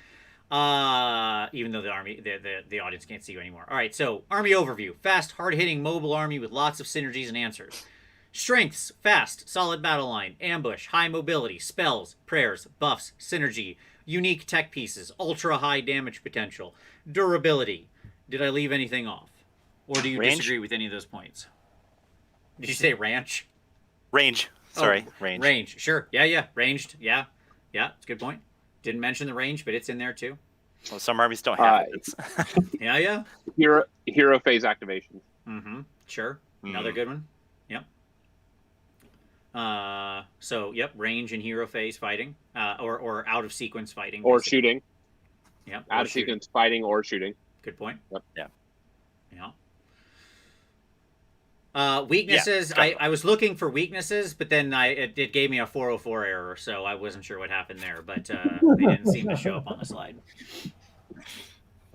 Speaker 1: Even though the audience can't see you anymore. All right, so Army overview. Fast, hard-hitting, mobile army with lots of synergies and answers. Strengths: fast, solid battle line, ambush, high mobility, spells, prayers, buffs, synergy, unique tech pieces, ultra-high damage potential, durability. Did I leave anything off? Or do you
Speaker 5: Range?
Speaker 1: disagree with any of those points? Did you say ranch?
Speaker 5: Range. Sorry,
Speaker 1: Oh,
Speaker 5: range.
Speaker 1: Range, sure. Yeah, ranged. Yeah, it's a good point. Didn't mention the range, but it's in there too.
Speaker 5: Well, some armies don't have it.
Speaker 1: Yeah.
Speaker 2: Hero phase activation.
Speaker 1: Sure. Another good one. Yep. So, range and hero phase fighting, or out of sequence fighting,
Speaker 2: Or
Speaker 1: basically.
Speaker 2: shooting.
Speaker 1: Yep.
Speaker 2: Out
Speaker 1: or
Speaker 2: of
Speaker 1: shooting.
Speaker 2: sequence fighting or shooting.
Speaker 1: Good point.
Speaker 2: Yep.
Speaker 5: Yeah.
Speaker 1: Weaknesses.
Speaker 5: Yeah,
Speaker 1: I was looking for weaknesses, but then it gave me a 404 error, so I wasn't sure what happened there. But they didn't seem to show up on the slide.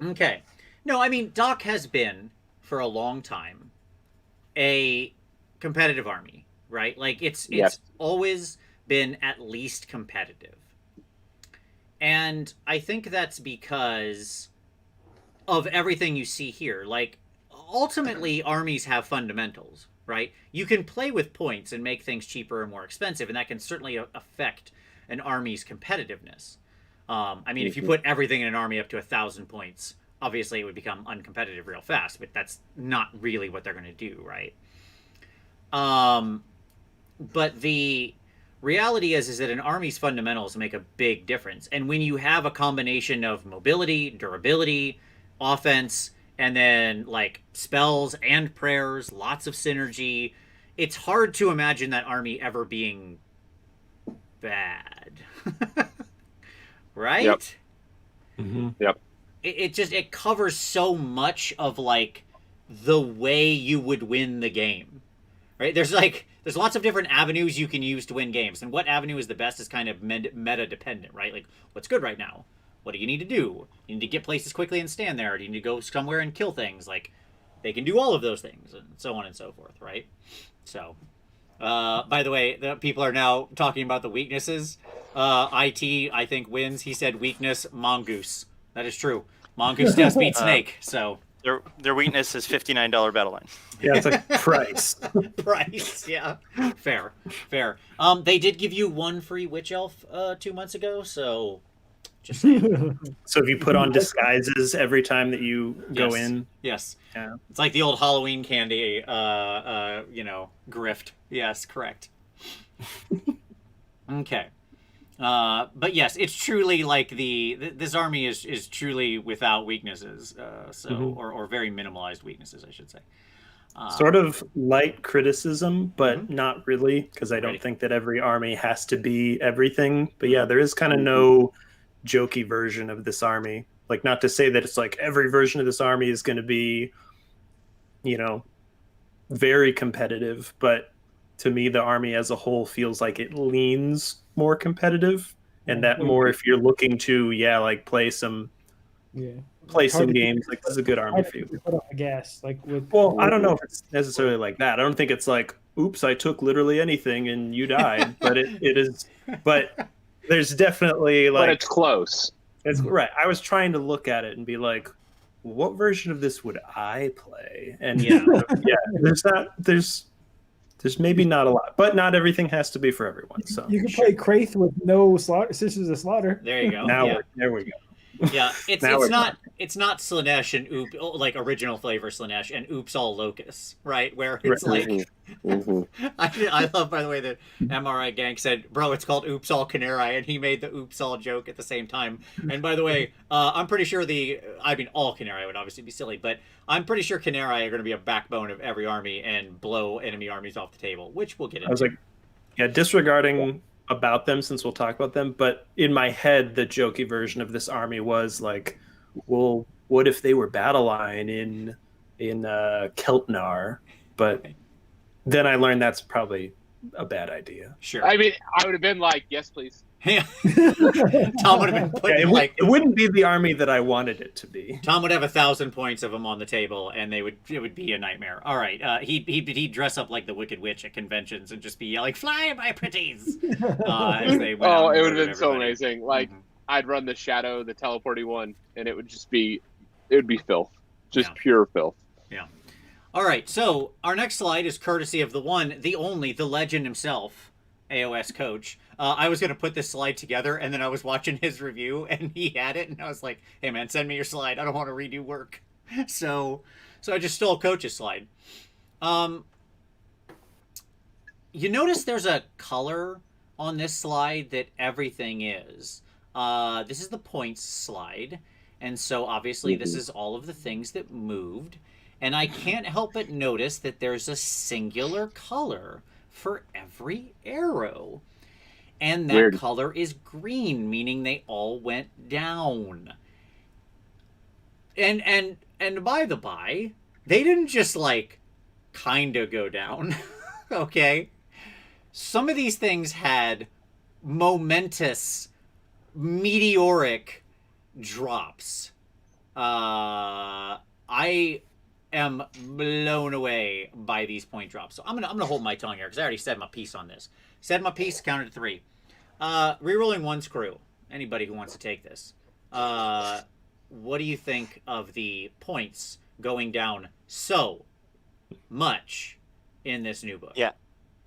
Speaker 1: Okay. No, I mean, Doc has been for a long time a competitive army, right? Like it's
Speaker 2: Yes.
Speaker 1: always been at least competitive, and I think that's because of everything you see here. Like, ultimately, armies have fundamentals, right? You can play with points and make things cheaper and more expensive, and that can certainly affect an army's competitiveness. I mean, if you put everything in an army up to 1,000 points, obviously it would become uncompetitive real fast, but that's not really what they're going to do, right? But the reality is that an army's fundamentals make a big difference. And when you have a combination of mobility, durability, offense, and then like spells and prayers, lots of synergy, it's hard to imagine that army ever being bad. Right?
Speaker 2: Yep.
Speaker 3: Mhm.
Speaker 1: It covers so much of like the way you would win the game. Right? There's lots of different avenues you can use to win games, and what avenue is the best is kind of meta dependent, right? Like, what's good right now? What do you need to do? You need to get places quickly and stand there. Do you need to go somewhere and kill things? Like, they can do all of those things, and so on and so forth, right? So, by the way, the people are now talking about the weaknesses. IT, I think, wins. He said weakness, mongoose. That is true. Mongoose does beat snake, so...
Speaker 5: Their weakness is $59 battle line.
Speaker 3: Yeah, it's like price.
Speaker 1: Price, yeah. Fair. They did give you one free witch elf 2 months ago, so just saying.
Speaker 3: So if you put on disguises every time that you go in,
Speaker 1: yes,
Speaker 3: yeah,
Speaker 1: it's like the old Halloween candy, grift. Yes, correct. Okay. But yes, it's truly like this army is truly without weaknesses, or very minimalized weaknesses, I should say.
Speaker 3: Sort of light criticism, but not really, because I don't think that every army has to be everything. But yeah, there is kind of no jokey version of this army. Like, not to say that it's like every version of this army is going to be, very competitive, but to me, the army as a whole feels like it leans more competitive, and that more if you're looking to play some games, like this is a good army for you.
Speaker 4: Put on the gas, I
Speaker 3: don't know if it's necessarily like that. I don't think it's like, oops, I took literally anything and you died, but it is. But there's definitely
Speaker 2: but it's close.
Speaker 3: It's right. I was trying to look at it and be like, what version of this would I play? And there's maybe not a lot, but not everything has to be for everyone. So
Speaker 4: you can play Kraith with no Sisters of Slaughter.
Speaker 1: There you go.
Speaker 3: There we go.
Speaker 1: Yeah, it's not Slanesh and like original flavor Slanesh and Oops All Locusts, right? Where it's I love, by the way, that MRI Gang said, bro, it's called Oops All Khaine, and he made the Oops All joke at the same time. And by the way, I'm pretty sure all Khaine would obviously be silly, but I'm pretty sure Khaine are going to be a backbone of every army and blow enemy armies off the table, which we'll get into.
Speaker 3: I was like, disregarding about them, since we'll talk about them, but in my head the jokey version of this army was like, well, what if they were battle line in Keltnar? But then I learned that's probably a bad idea.
Speaker 1: Sure.
Speaker 2: I mean, I would have been like, yes, please.
Speaker 1: Yeah. Tom would have been putting
Speaker 3: it wouldn't be the army that I wanted it to be.
Speaker 1: Tom would have 1,000 points of them on the table, and it would be a nightmare. All right, he'd dress up like the Wicked Witch at conventions and just be yelling, "Fly, my pretties!" As they went out
Speaker 2: it would
Speaker 1: and
Speaker 2: have been so
Speaker 1: everybody.
Speaker 2: amazing. Like I'd run the Shadow, the teleporting one, and it would be filth, just pure filth.
Speaker 1: Yeah. All right, so our next slide is courtesy of the one, the only, the legend himself, AOS Coach. I was going to put this slide together, and then I was watching his review, and he had it, and I was like, hey, man, send me your slide. I don't want to redo work. So I just stole Coach's slide. You notice there's a color on this slide that everything is. This is the points slide, and so obviously this is all of the things that moved, and I can't help but notice that there's a singular color for every arrow. And that color is green, meaning they all went down. And by the by, they didn't just kinda go down. Okay? Some of these things had momentous, meteoric drops. I am blown away by these point drops. So I'm gonna hold my tongue here because I already said my piece on this. Said my piece, counted to 3. Rerolling one's crew. Anybody who wants to take this. What do you think of the points going down so much in this new book?
Speaker 5: Yeah.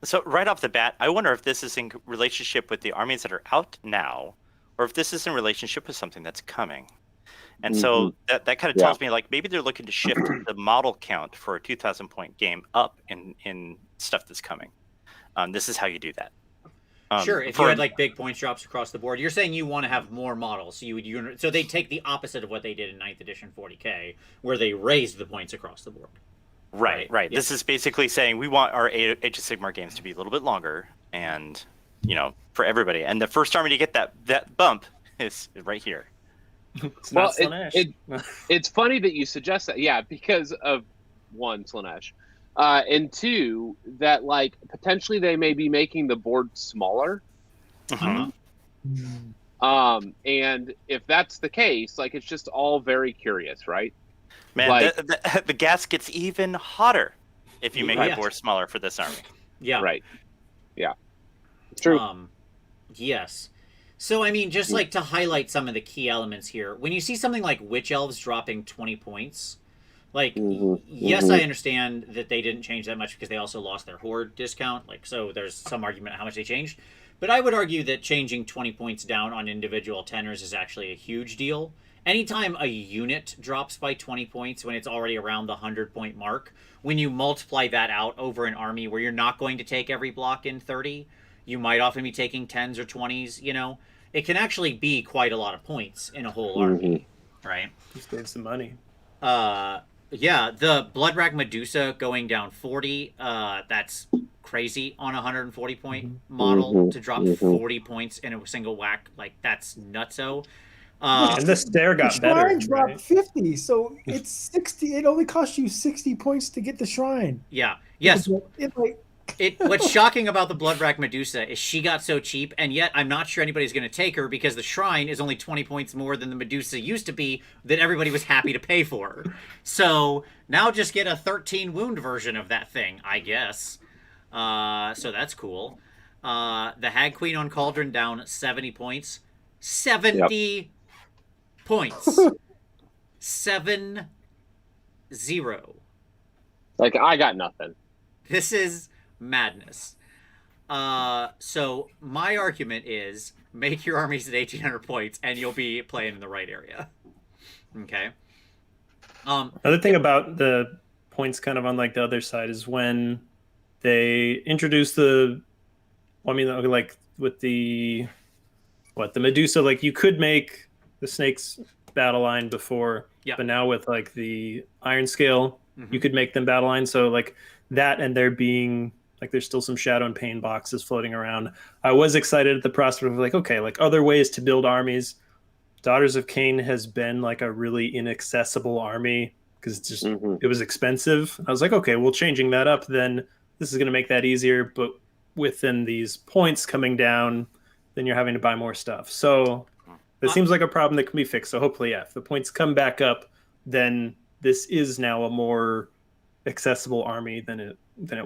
Speaker 5: So right off the bat, I wonder if this is in relationship with the armies that are out now, or if this is in relationship with something that's coming. And so that kind of tells me maybe they're looking to shift the model count for a 2,000 point game up in stuff that's coming. This is how you do that.
Speaker 1: Sure, if you had big points drops across the board, you're saying you want to have more models. So they take the opposite of what they did in 9th edition 40K, where they raised the points across the board.
Speaker 5: Right.
Speaker 1: Yeah.
Speaker 5: This is basically saying we want our Age of Sigmar games to be a little bit longer, and for everybody. And the first army to get that bump is right here.
Speaker 2: It's funny that you suggest that, because of one, Slanesh. And 2, that potentially they may be making the board smaller. And if that's the case, it's just all very curious, right?
Speaker 5: Man,
Speaker 2: Like-
Speaker 5: the gas gets even hotter if you make
Speaker 1: Right.
Speaker 5: the board smaller for this army.
Speaker 1: Yeah.
Speaker 2: Right. Yeah. It's true.
Speaker 1: Yes. So, I mean, just like to highlight some of the key elements here, when you see something like Witch Elves dropping 20 points, like, yes, I understand that they didn't change that much because they also lost their Horde discount. Like, so there's some argument how much they changed. But I would argue that changing 20 points down on individual tenors is actually a huge deal. Anytime a unit drops by 20 points when it's already around the 100-point mark, when you multiply that out over an army where you're not going to take every block in 30, you might often be taking 10s or 20s, you know, it can actually be quite a lot of points in a whole army, right?
Speaker 3: Just save some money.
Speaker 1: Yeah, the Bloodrag Medusa going down 40, that's crazy on a 140-point model to drop 40 points in a single whack. Like, that's nutso.
Speaker 3: And the stair got
Speaker 4: The
Speaker 3: better.
Speaker 4: shrine dropped
Speaker 3: Right?
Speaker 4: 50, so it's 60. It only costs you 60 points to get the shrine.
Speaker 1: Yeah. Yes.
Speaker 4: It's like,
Speaker 1: What's shocking about the Bloodrag Medusa is she got so cheap, and yet I'm not sure anybody's going to take her because the shrine is only 20 points more than the Medusa used to be that everybody was happy to pay for. So now just get a 13 wound version of that thing, I guess. So that's cool. The Hag Queen on Cauldron down 70 points. 70 points. 7-0.
Speaker 2: Like, I got nothing.
Speaker 1: This is madness. So my argument is make your armies at 1,800 points and you'll be playing in the right area. Okay.
Speaker 3: Another thing about the points kind of on like the other side is when they introduce the, well, I mean, like with the Medusa, like you could make the Snake's battle line before, but now with like the Iron Scale, you could make them battle line. So like that, and there being like there's still some Shadow and Pain boxes floating around. I was excited at the prospect of like, okay, like other ways to build armies. Daughters of Khaine has been like a really inaccessible army because it's just it was expensive. I was like, okay, well, changing that up, then this is going to make that easier. But within these points coming down, then you're having to buy more stuff. So it seems like a problem that can be fixed. So hopefully, yeah, if the points come back up, then this is now a more accessible army than it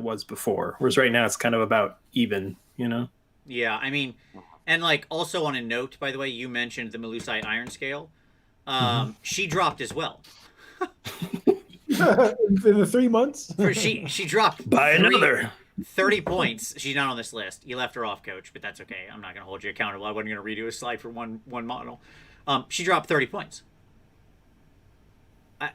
Speaker 3: was before. Whereas right now it's kind of about even, you know?
Speaker 1: Yeah, I mean, and like also on a note, by the way, you mentioned the Melusite Iron Scale. She dropped as well.
Speaker 4: in the 3 months?
Speaker 1: She dropped
Speaker 3: Buy another
Speaker 1: 30 points. She's not on this list. You left her off, Coach, but that's okay. I'm not going to hold you accountable. I wasn't going to redo a slide for one model. She dropped 30 points.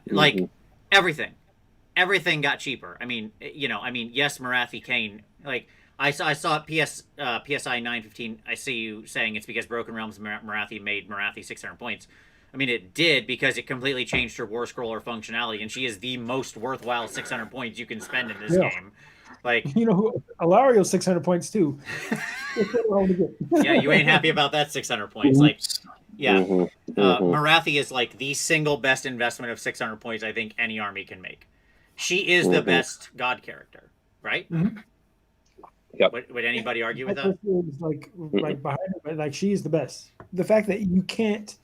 Speaker 1: Like, everything got cheaper. I mean, you know, yes, Marathi Khaine. Like, I saw PSI 915. I see you saying it's because Broken Realms Marathi made Marathi 600 points. I mean, it did because it completely changed her War Scroller functionality, and she is the most worthwhile 600 points you can spend in this game. Like,
Speaker 4: you know, Alario's 600 points too.
Speaker 1: Yeah, you ain't happy about that 600 points. Like, yeah, Marathi is like the single best investment of 600 points I think any army can make. She is the best god character, right?
Speaker 2: Yep.
Speaker 1: Would anybody argue with that?
Speaker 4: Like behind her, but like she's the best. The fact that you can't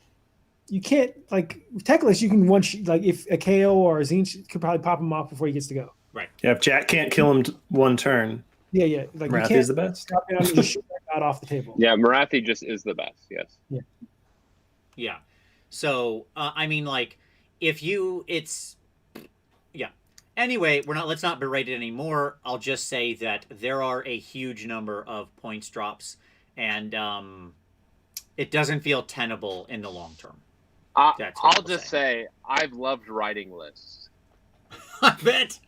Speaker 4: like Teclis, you can like if a KO or a Zinch could probably pop him off before he gets to go.
Speaker 1: Right.
Speaker 3: Yeah, if Jack can't kill him one turn,
Speaker 4: yeah. Like
Speaker 3: Marathi's the best.
Speaker 4: Stop it, just shoot that off the table.
Speaker 2: Yeah, Marathi just is the best. Yes.
Speaker 1: Yeah. So I mean, like, Anyway, let's not berate it anymore. I'll just say that there are a huge number of points drops, and it doesn't feel tenable in the long term.
Speaker 2: I'll just say I've loved writing lists.
Speaker 1: I bet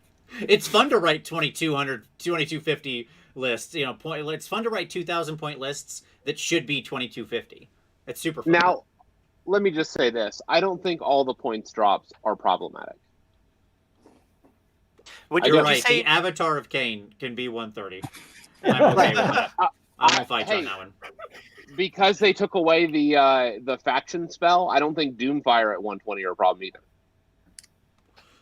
Speaker 1: it's fun to write 2,200, 2,250 lists. You know, it's fun to write 2,000 point lists that should be 2,250. It's super fun.
Speaker 2: Now, let me just say this: I don't think all the points drops are problematic.
Speaker 1: You're right. The Avatar of Khaine can be 130. I'm okay with that. I won't fight you on that one.
Speaker 2: Because they took away the faction spell, I don't think Doomfire at 120 are a problem either.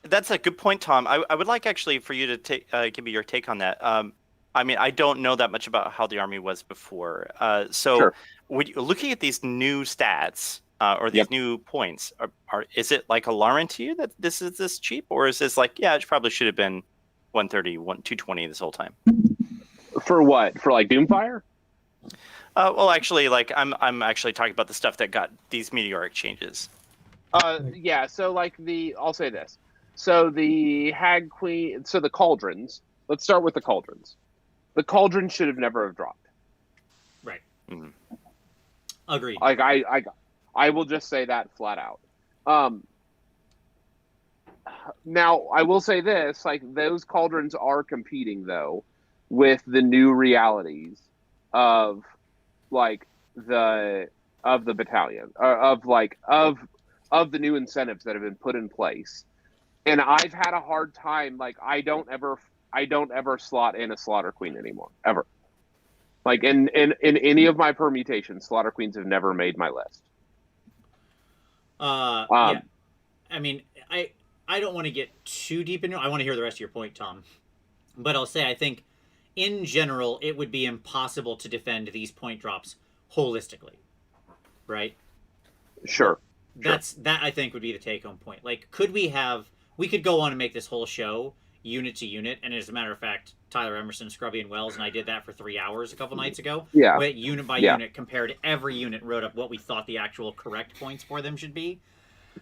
Speaker 5: That's a good point, Tom. I would like actually for you to give me your take on that. I mean, I don't know that much about how the army was before. So
Speaker 2: Sure.
Speaker 5: looking at these new stats, or these new points, is it like alarming to you that this is this cheap, or is this like, yeah, it probably should have been 130, 220 this whole time?
Speaker 2: For what? For like Doomfire?
Speaker 5: Well, actually, like I'm actually talking about the stuff that got these meteoric changes.
Speaker 2: Yeah. So like I'll say this. So the Hag Queen. So the Cauldrons. Let's start with the Cauldrons. The Cauldrons should have never have dropped.
Speaker 1: Right.
Speaker 5: Mm-hmm.
Speaker 1: Agreed.
Speaker 2: Like I will just say that flat out. Now I will say this: like those Cauldrons are competing though with the new realities of like the battalion of the new incentives that have been put in place. And I've had a hard time. Like I don't ever slot in a Slaughter Queen anymore, ever. Like in any of my permutations, Slaughter Queens have never made my list.
Speaker 1: Yeah. I mean, I don't want to get too deep into it. I want to hear the rest of your point, Tom. But I'll say I think in general it would be impossible to defend these point drops holistically. Right?
Speaker 2: Sure.
Speaker 1: That I think would be the take home point. Like we could go on and make this whole show unit to unit, and as a matter of fact, Tyler Emerson, Scrubby, and Wells and I did that for 3 hours a couple nights ago.
Speaker 2: Yeah.
Speaker 1: Went unit by unit, compared every unit, wrote up what we thought the actual correct points for them should be.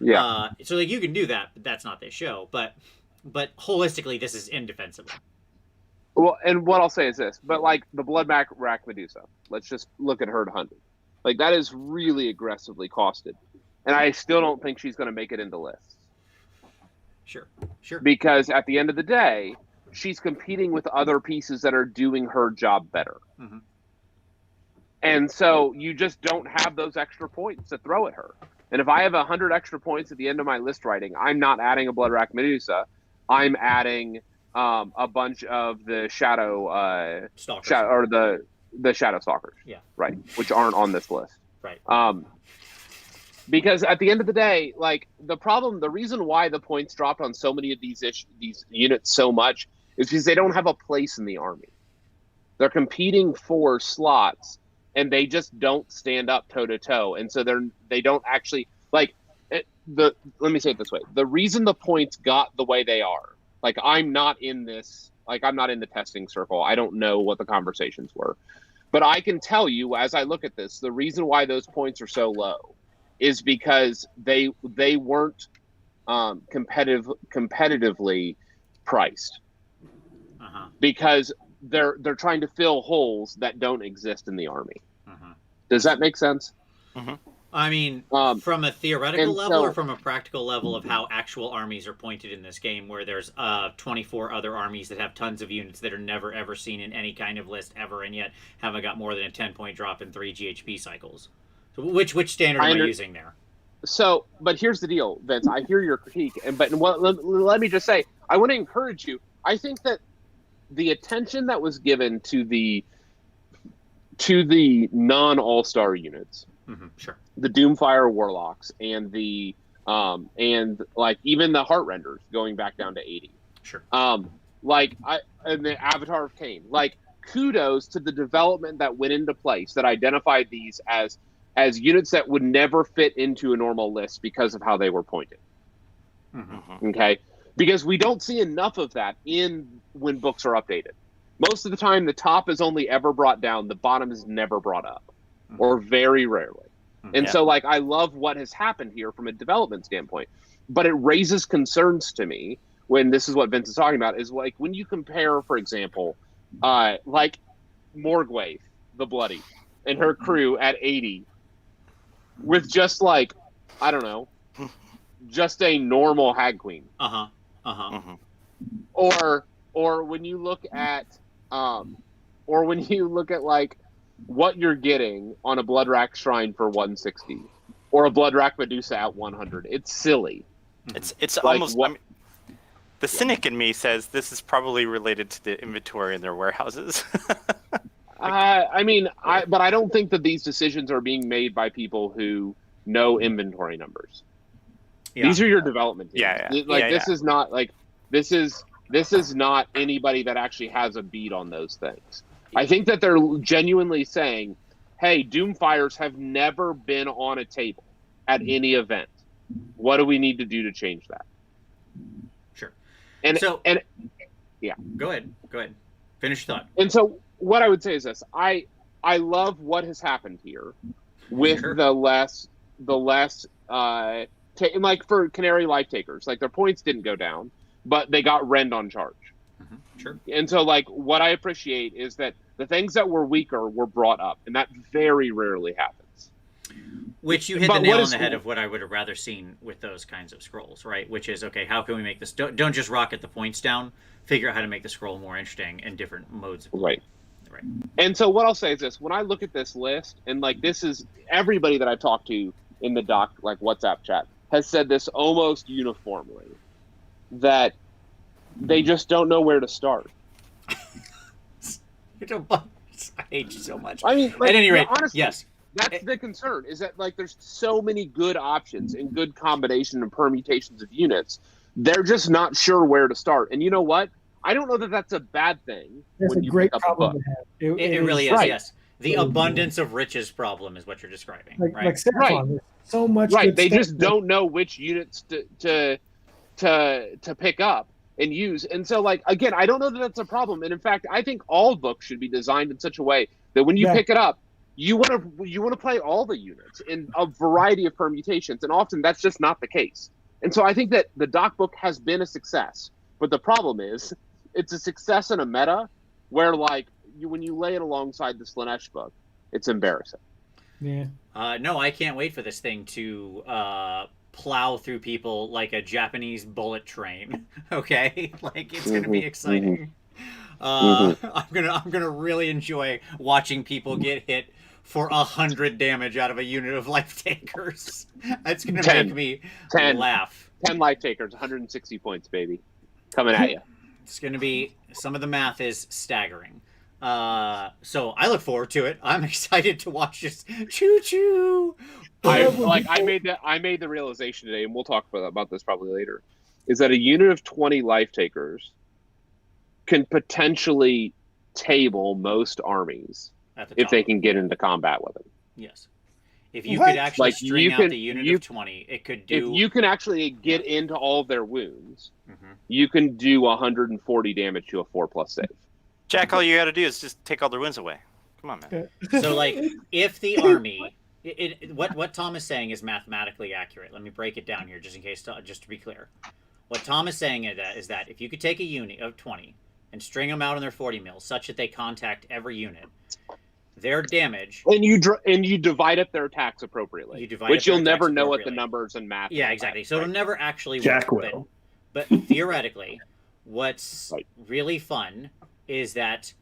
Speaker 2: Yeah.
Speaker 1: So like you can do that, but that's not this show. But holistically, this is indefensible.
Speaker 2: Well, and what I'll say is this, but like the Blood Rack Medusa, let's just look at Herd 100. Like that is really aggressively costed, and I still don't think she's going to make it into lists.
Speaker 1: Sure.
Speaker 2: Because at the end of the day, she's competing with other pieces that are doing her job better.
Speaker 1: Mm-hmm.
Speaker 2: And so you just don't have those extra points to throw at her. And if I have 100 extra points at the end of my list writing, I'm not adding a Blood Rack Medusa. I'm adding a bunch of the Shadow
Speaker 1: Stalkers.
Speaker 2: or the Shadow Stalkers.
Speaker 1: Yeah.
Speaker 2: Right. Which aren't on this list.
Speaker 1: Right.
Speaker 2: Because at the end of the day, like the reason why the points dropped on so many of these units so much is because they don't have a place in the army. They're competing for slots, and they just don't stand up toe to toe, and so they don't actually like. Let me say it this way: the reason the points got the way they are, like I'm not in this, like I'm not in the testing circle. I don't know what the conversations were, but I can tell you as I look at this, the reason why those points are so low is because they weren't competitively priced.
Speaker 1: Uh-huh.
Speaker 2: Because they're trying to fill holes that don't exist in the army.
Speaker 1: Uh-huh.
Speaker 2: Does that make sense?
Speaker 5: Mm-hmm.
Speaker 1: I mean, from a theoretical level or from a practical level of how actual armies are pointed in this game, where there's 24 other armies that have tons of units that are never ever seen in any kind of list ever, and yet haven't got more than a 10-point drop in 3 GHP cycles. So which standard am I using there?
Speaker 2: So, but here's the deal, Vince. I hear your critique, let me just say, I want to encourage you. I think that the attention that was given to the non-all-star units,
Speaker 1: mm-hmm, sure,
Speaker 2: the Doomfire Warlocks and the and like even the Heartrenders going back down to 80,
Speaker 1: sure,
Speaker 2: and the Avatar of Khaine, like kudos to the development that went into place that identified these as units that would never fit into a normal list because of how they were pointed.
Speaker 1: mm-hmm.
Speaker 2: Okay, because we don't see enough of that when books are updated. Most of the time, the top is only ever brought down, the bottom is never brought up,
Speaker 1: mm-hmm.
Speaker 2: or very rarely.
Speaker 1: Mm-hmm.
Speaker 2: And so, like, I love what has happened here from a development standpoint, but it raises concerns to me when this is what Vince is talking about, is like when you compare, for example, like Morgwaith, the Bloody, and her crew at 80 with just like, I don't know, just a normal Hag Queen.
Speaker 1: Uh-huh. Uh-huh.
Speaker 5: Mm-hmm.
Speaker 2: Or when you look at like what you're getting on a Blood Rack Shrine for 160 or a Blood Rack Medusa at 100, it's silly.
Speaker 5: It's
Speaker 2: like
Speaker 5: almost
Speaker 2: what,
Speaker 5: the cynic in me says this is probably related to the inventory in their warehouses.
Speaker 2: but I don't think that these decisions are being made by people who know inventory numbers.
Speaker 1: Yeah.
Speaker 2: These are your development teams.
Speaker 5: This
Speaker 2: is not like this is not anybody that actually has a beat on those things. I think that they're genuinely saying, hey, Doomfires have never been on a table. at any event. What do we need to do to change that?
Speaker 1: Sure.
Speaker 2: And
Speaker 1: yeah. Go ahead. Finish your thought.
Speaker 2: And so what I would say is this: I love what has happened here with the less like for Canary Life Takers, like their points didn't go down, but they got rend on charge.
Speaker 1: Sure.
Speaker 2: And so like what I appreciate is that the things that were weaker were brought up, and that very rarely happens.
Speaker 1: Which you hit the nail on the head of what I would have rather seen with those kinds of scrolls, right? Which is, okay, how can we make this... Don't just rocket the points down. Figure out how to make the scroll more interesting in different modes of play. Right.
Speaker 2: And so what I'll say is this. When I look at this list, and like this is... Everybody that I've talked to in the doc, like WhatsApp chat, has said this almost uniformly. That they just don't know where to start.
Speaker 1: I hate you so much.
Speaker 2: I mean, like,
Speaker 1: at any rate,
Speaker 2: honestly,
Speaker 1: yes.
Speaker 2: That's the concern, is that like there's so many good options and good combination and permutations of units. They're just not sure where to start. And you know what? I don't know that that's a bad thing.
Speaker 4: That's
Speaker 2: when
Speaker 4: a
Speaker 2: you
Speaker 4: great
Speaker 2: pick up
Speaker 4: problem
Speaker 2: a book.
Speaker 4: to have.
Speaker 1: It really is,
Speaker 2: right.
Speaker 1: yes. The abundance of riches problem is what you're describing,
Speaker 4: Like
Speaker 1: right?
Speaker 4: right. There's so much.
Speaker 2: Right.
Speaker 4: good
Speaker 2: They
Speaker 4: stuff
Speaker 2: just don't know which units to pick up and use. And so, like, again, I don't know that that's a problem. And in fact, I think all books should be designed in such a way that when you pick it up, you want to play all the units in a variety of permutations, and often that's just not the case. And so I think that the doc book has been a success, but the problem is it's a success in a meta where, like, when you lay it alongside the Slanesh book, it's embarrassing.
Speaker 4: Yeah.
Speaker 1: No, I can't wait for this thing to plow through people like a Japanese bullet train. Okay, like it's gonna be exciting. I'm gonna really enjoy watching people get hit for 100 damage out of a unit of life takers. That's gonna make me laugh.
Speaker 2: 10 life takers, 160 points, baby, coming at you.
Speaker 1: It's gonna be, some of the math is staggering. So I look forward to it. I'm excited to watch this. Choo choo.
Speaker 2: I made the realization today, and we'll talk about this probably later, is that a unit of 20 life takers can potentially table most armies if they can get into combat with them.
Speaker 1: Yes. If you could actually string out the unit of 20, it could do...
Speaker 2: If you can actually get into all of their wounds, you can do 140 damage to a 4+ save.
Speaker 5: Jack, all you got to do is just take all their wounds away. Come on, man.
Speaker 1: So, like, if the army... what Tom is saying is mathematically accurate. Let me break it down here just in case, just to be clear. What Tom is saying is that if you could take a unit of 20 and string them out on their 40 mils such that they contact every unit, their damage...
Speaker 2: And you divide up their attacks appropriately, which you'll never know what the numbers and math
Speaker 1: Yeah, exactly. So it'll never actually work.
Speaker 3: Jack will.
Speaker 1: But theoretically, what's really fun is that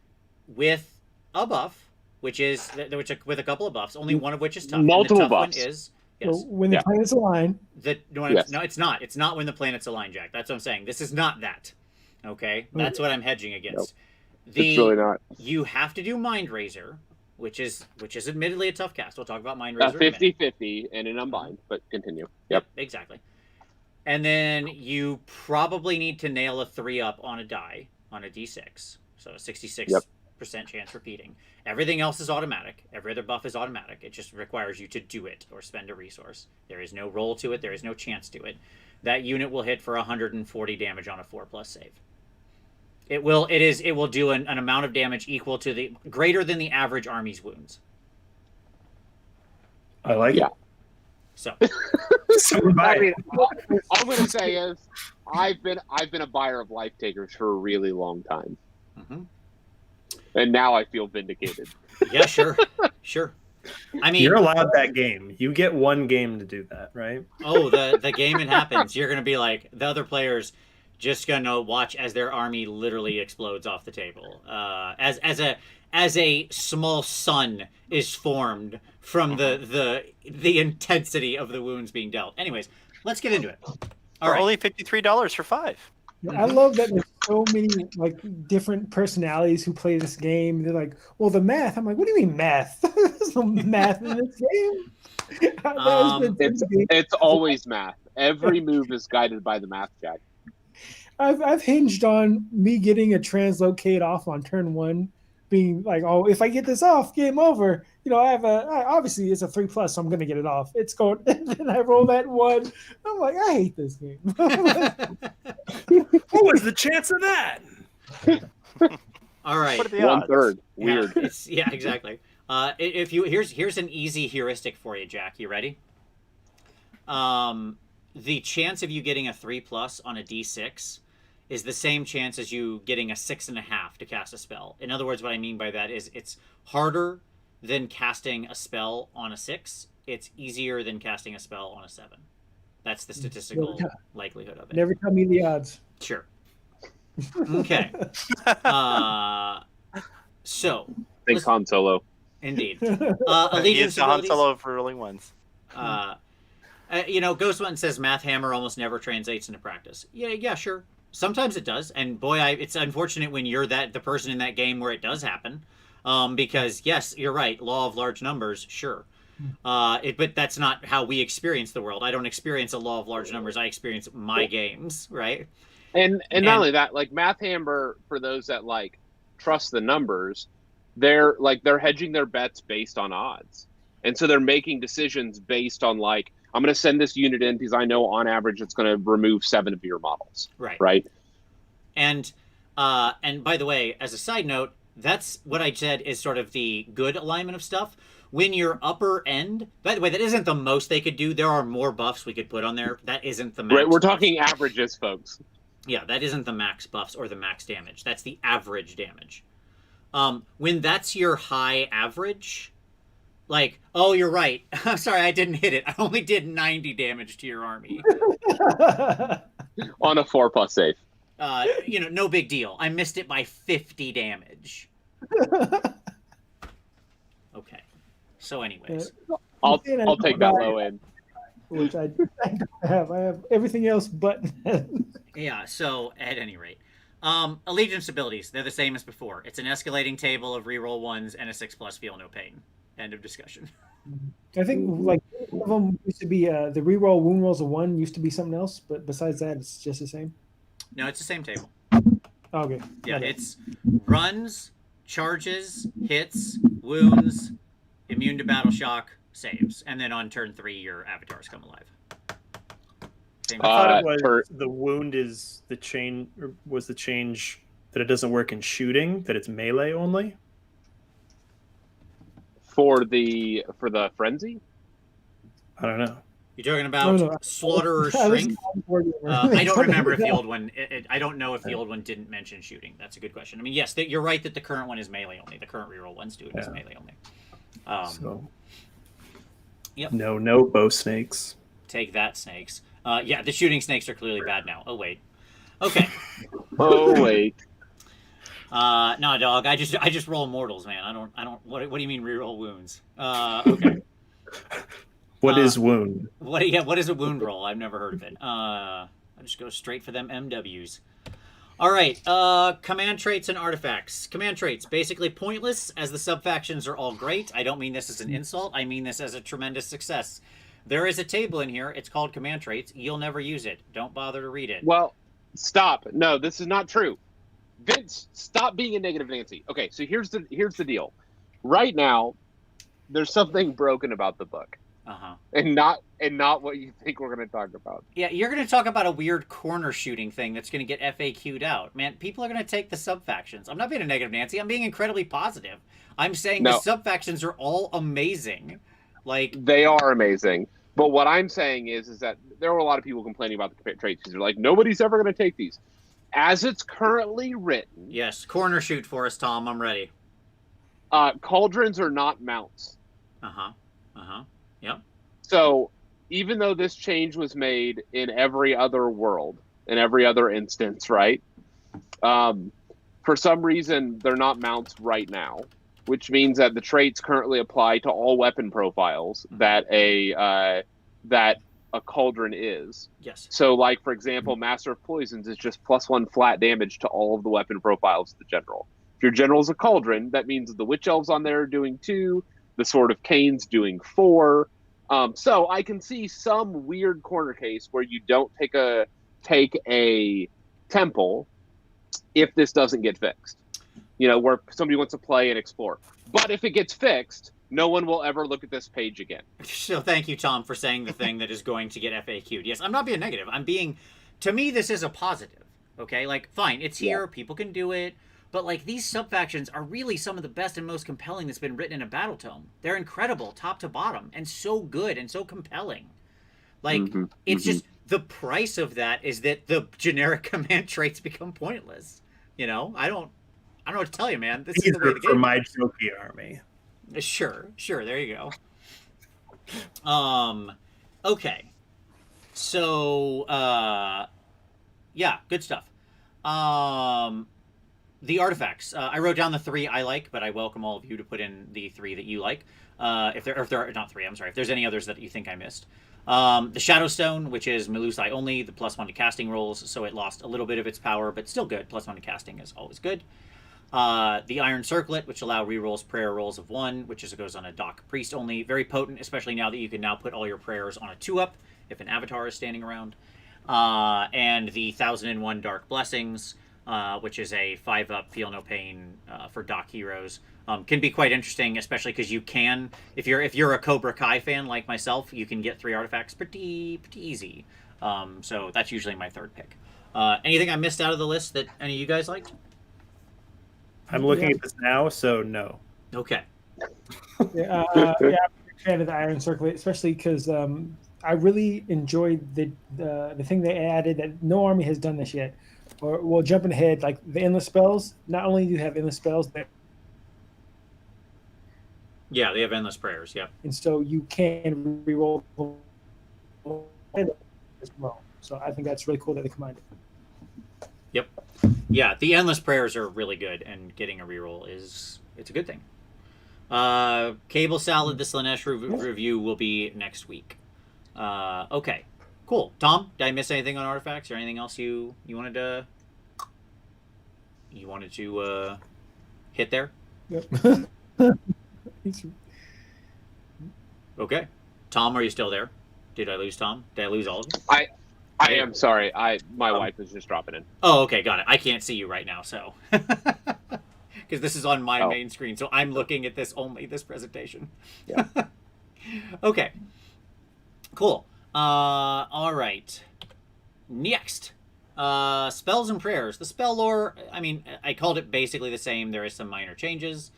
Speaker 1: with a buff, with a couple of buffs, only one of which is tough.
Speaker 2: Multiple
Speaker 1: and the tough
Speaker 2: buffs.
Speaker 1: One is,
Speaker 4: so when the planets align.
Speaker 1: No, it's not. It's not when the planets align, Jack. That's what I'm saying. This is not that. Okay? That's what I'm hedging against.
Speaker 2: Nope. It's really not.
Speaker 1: You have to do Mind Razor, which is admittedly a tough cast. We'll talk about Mind Razor
Speaker 2: 50-50 and an unbind, but continue. Yep,
Speaker 1: exactly. And then you probably need to nail a 3-up on a die, on a d6. So a 66% chance repeating. Everything else is automatic. Every other buff is automatic. It just requires you to do it or spend a resource. There is no roll to it. There is no chance to it. That unit will hit for 140 damage on a 4+ save. It will do an amount of damage equal to the greater than the average army's wounds.
Speaker 3: I like it.
Speaker 1: So,
Speaker 2: I mean, all I'm going to say is I've been a buyer of life takers for a really long time, and now I feel vindicated.
Speaker 1: Yeah, sure. I mean,
Speaker 3: you're allowed that game. You get one game to do that, right?
Speaker 1: Oh, the game it happens. You're going to be like, the other players just going to watch as their army literally explodes off the table. As a small sun is formed from the intensity of the wounds being dealt. Anyways, let's get into it.
Speaker 5: All right. Only $53 for 5.
Speaker 4: I love that there's so many like different personalities who play this game. They're like, well, the math. I'm like, what do you mean math? There's no math in this game.
Speaker 2: It's always math. Every move is guided by the math, Jack.
Speaker 4: I've hinged on me getting a translocate off on turn 1 being like, oh, if I get this off, game over. You know, obviously it's a 3+, so I'm gonna get it off. It's going, and then I roll that 1. I'm like, I hate this game.
Speaker 3: What was the chance of that?
Speaker 1: All right.
Speaker 5: What are the odds?
Speaker 2: 1/3. Weird.
Speaker 1: Yeah, exactly. If you here's an easy heuristic for you, Jack. You ready? The chance of you getting a 3+ on a D6 is the same chance as you getting a 6.5 to cast a spell. In other words, what I mean by that is it's harder than casting a spell on a 6. It's easier than casting a spell on a 7. That's the statistical likelihood of it.
Speaker 4: Never tell me the odds.
Speaker 1: Sure. Okay. So.
Speaker 2: Think Han Solo.
Speaker 1: Indeed.
Speaker 5: He
Speaker 1: Allegiance
Speaker 5: is the Han
Speaker 1: abilities.
Speaker 5: Solo for rolling ones.
Speaker 1: Ghost One says Math Hammer almost never translates into practice. Yeah, sure. Sometimes it does, and boy, it's unfortunate when you're the person in that game where it does happen, because yes, you're right. Law of large numbers, sure, but that's not how we experience the world. I don't experience a law of large numbers. I experience my games, right?
Speaker 2: And not only that, like Math Hammer, for those that like trust the numbers, they're hedging their bets based on odds, and so they're making decisions based on like, I'm going to send this unit in because I know on average it's going to remove 7 of your models. Right.
Speaker 1: And by the way, as a side note, that's what I said is sort of the good alignment of stuff. When your upper end, by the way, that isn't the most they could do. There are more buffs we could put on there. That isn't the max.
Speaker 2: Right, we're
Speaker 1: buffs.
Speaker 2: talking averages, folks.
Speaker 1: Yeah, that isn't the max buffs or the max damage. That's the average damage. When that's your high average, like, oh, you're right. I'm sorry, I didn't hit it. I only did 90 damage to your army.
Speaker 2: On a 4+ save.
Speaker 1: No big deal. I missed it by 50 damage. Okay. So anyways.
Speaker 2: I'll take that low end.
Speaker 4: Which I don't have. I have everything else but
Speaker 1: Yeah, so at any rate. Allegiance abilities, they're the same as before. It's an escalating table of reroll 1s and a 6+ feel no pain. End of discussion.
Speaker 4: I think like one of them used to be the reroll wound rolls of 1 used to be something else, but besides that, it's just the same.
Speaker 1: No, it's the same table.
Speaker 4: Okay.
Speaker 1: Yeah, it's runs, charges, hits, wounds, immune to battle shock, saves, and then on turn 3, your avatars come alive. Same
Speaker 3: I thought it was the wound is the change, or was the change that it doesn't work in shooting, that it's melee only.
Speaker 2: For the frenzy?
Speaker 3: I don't know.
Speaker 1: You're talking about slaughter or shrink? I don't remember if the old one. I don't know if the old one didn't mention shooting. That's a good question. I mean, yes, you're right that the current one is melee only. The current reroll ones do it as melee only. Yep.
Speaker 3: No bow snakes.
Speaker 1: Take that, snakes. Yeah, the shooting snakes are clearly bad now. Oh wait. Okay.
Speaker 2: Oh wait.
Speaker 1: No, dog. I just roll mortals, man. I don't. What do you mean reroll wounds? Okay.
Speaker 3: What is wound?
Speaker 1: What is a wound roll? I've never heard of it. I just go straight for them MWs. All right. Command traits and artifacts. Command traits, basically pointless, as the subfactions are all great. I don't mean this as an insult. I mean this as a tremendous success. There is a table in here. It's called command traits. You'll never use it. Don't bother to read it.
Speaker 2: Well, stop. No, this is not true. Vince, stop being a negative Nancy. Okay, so here's the deal. Right now, there's something broken about the book.
Speaker 1: Uh-huh.
Speaker 2: And not what you think we're going to talk about.
Speaker 1: Yeah, you're going to talk about a weird corner shooting thing that's going to get FAQ'd out. Man, people are going to take the subfactions. I'm not being a negative Nancy. I'm being incredibly positive. I'm saying the subfactions are all amazing. Like,
Speaker 2: they are amazing. But what I'm saying is that there were a lot of people complaining about the traits. They're like, nobody's ever going to take these. As it's currently written...
Speaker 1: Yes, corner shoot for us, Tom. I'm ready.
Speaker 2: Cauldrons are not mounts.
Speaker 1: Uh-huh. Uh-huh. Yep.
Speaker 2: So, even though this change was made in every other world, in every other instance, right? For some reason, they're not mounts right now, which means that the traits currently apply to all weapon profiles that a cauldron is.
Speaker 1: Yes.
Speaker 2: So, like, for example, Master of Poisons is just +1 flat damage to all of the weapon profiles of the general. If your general is a cauldron, that means the Witch Elves on there are doing 2, the Sword of Khaine's doing 4. So I can see some weird corner case where you don't take a temple if this doesn't get fixed. where somebody wants to play and explore. But if it gets fixed, no one will ever look at this page again.
Speaker 1: So thank you, Tom, for saying the thing that is going to get FAQ'd. Yes, I'm not being negative. To me, this is a positive. Okay, like, fine, it's here, people can do it, but, like, these subfactions are really some of the best and most compelling that's been written in a Battletome. They're incredible, top to bottom, and so good and so compelling. Like, it's just, the price of that is that the generic command traits become pointless. I don't know what to tell you, man. This is the way the game
Speaker 3: for my Joki army.
Speaker 1: Sure, there you go. Okay. So, yeah, good stuff. The artifacts. I wrote down the 3 I like, but I welcome all of you to put in the 3 that you like. If there are not 3, I'm sorry. If there's any others that you think I missed. The Shadowstone, which is Melusai only, the +1 to casting rolls, so it lost a little bit of its power, but still good. +1 to casting is always good. The Iron Circlet, which allow rerolls prayer rolls of 1, which goes on a Doc Priest only. Very potent, especially now that you can now put all your prayers on a 2-up if an avatar is standing around. And the 1001 Dark Blessings, which is a 5-up Feel No Pain for Doc heroes. Can be quite interesting, especially because you can, if you're a Cobra Kai fan like myself, you can get 3 artifacts pretty easy. So that's usually my 3rd pick. Anything I missed out of the list that any of you guys liked?
Speaker 3: I'm looking at this now, so no.
Speaker 1: Okay.
Speaker 4: I'm a big fan of the Iron Circlet, especially because I really enjoyed the thing they added that no army has done this yet. Or, well, jumping ahead, like the endless spells. Not only do you have endless spells, but
Speaker 1: yeah, they have endless prayers. Yep.
Speaker 4: And so you can reroll as well. So I think that's really cool that they combined it.
Speaker 1: Yep. Yeah, the endless prayers are really good, and getting a reroll it's a good thing. Cable Salad, the Slanesh review will be next week. Okay, cool. Tom, did I miss anything on artifacts or anything else you wanted to hit there?
Speaker 4: Yep.
Speaker 1: Okay. Tom, are you still there? Did I lose Tom? Did I lose all of you?
Speaker 2: I am sorry. My wife was just dropping in.
Speaker 1: Oh, okay, got it. I can't see you right now, so because this is on my main screen, so I'm looking at this presentation.
Speaker 2: Yeah.
Speaker 1: Okay. Cool. All right. Next, spells and prayers. The spell lore. I mean, I called it basically the same. There is some minor changes.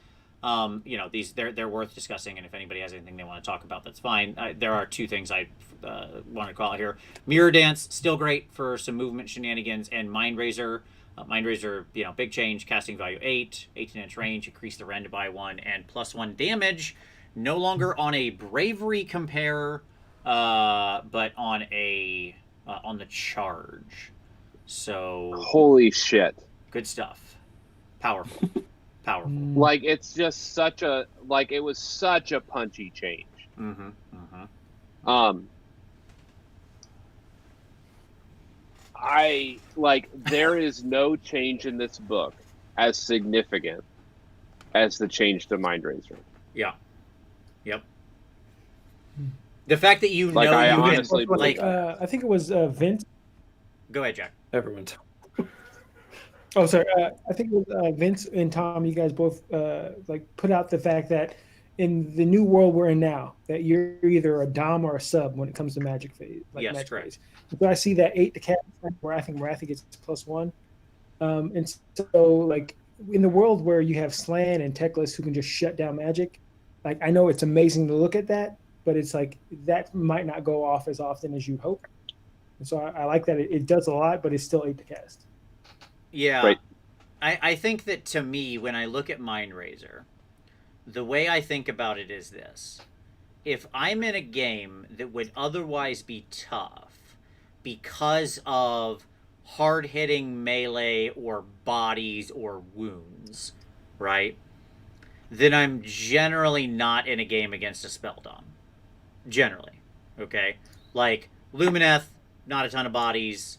Speaker 1: These they're worth discussing, and if anybody has anything they want to talk about, that's fine. There are 2 things I want to call out here. Mirror Dance, still great for some movement shenanigans, and Mind Razor. Mind Razor, big change, casting value 8, 18-inch range, increase the rend by 1, and +1 damage. No longer on a bravery compare, but on on the charge. So
Speaker 2: holy shit,
Speaker 1: good stuff. Powerful. Powerful.
Speaker 2: Like, it's just it was such a punchy change. There is no change in this book as significant as the change to Mind Razor.
Speaker 1: Yeah. Yep. The fact that you
Speaker 2: Like,
Speaker 1: know
Speaker 2: I
Speaker 1: you
Speaker 2: honestly
Speaker 1: can,
Speaker 2: believe
Speaker 4: I think it was Vince.
Speaker 1: Go ahead, Jack.
Speaker 3: Everyone.
Speaker 4: Oh, sorry. I think it was Vince and Tom. You guys both put out the fact that in the new world we're in now, that you're either a dom or a sub when it comes to magic phase.
Speaker 1: Yes,
Speaker 4: magic
Speaker 1: correct.
Speaker 4: phase. So I see that 8 to cast where I think Wrathy gets +1, and so like in the world where you have Slan and Teclis who can just shut down magic, like I know it's amazing to look at that, but it's like that might not go off as often as you hope. And so I like that it does a lot, but it's still 8 to cast.
Speaker 1: Yeah.
Speaker 2: Right.
Speaker 1: I think that to me, when I look at Mind Razor, the way I think about it is this. If I'm in a game that would otherwise be tough because of hard-hitting melee or bodies or wounds, right? Then I'm generally not in a game against a Spelldom. Generally. Okay? Like, Lumineth, not a ton of bodies.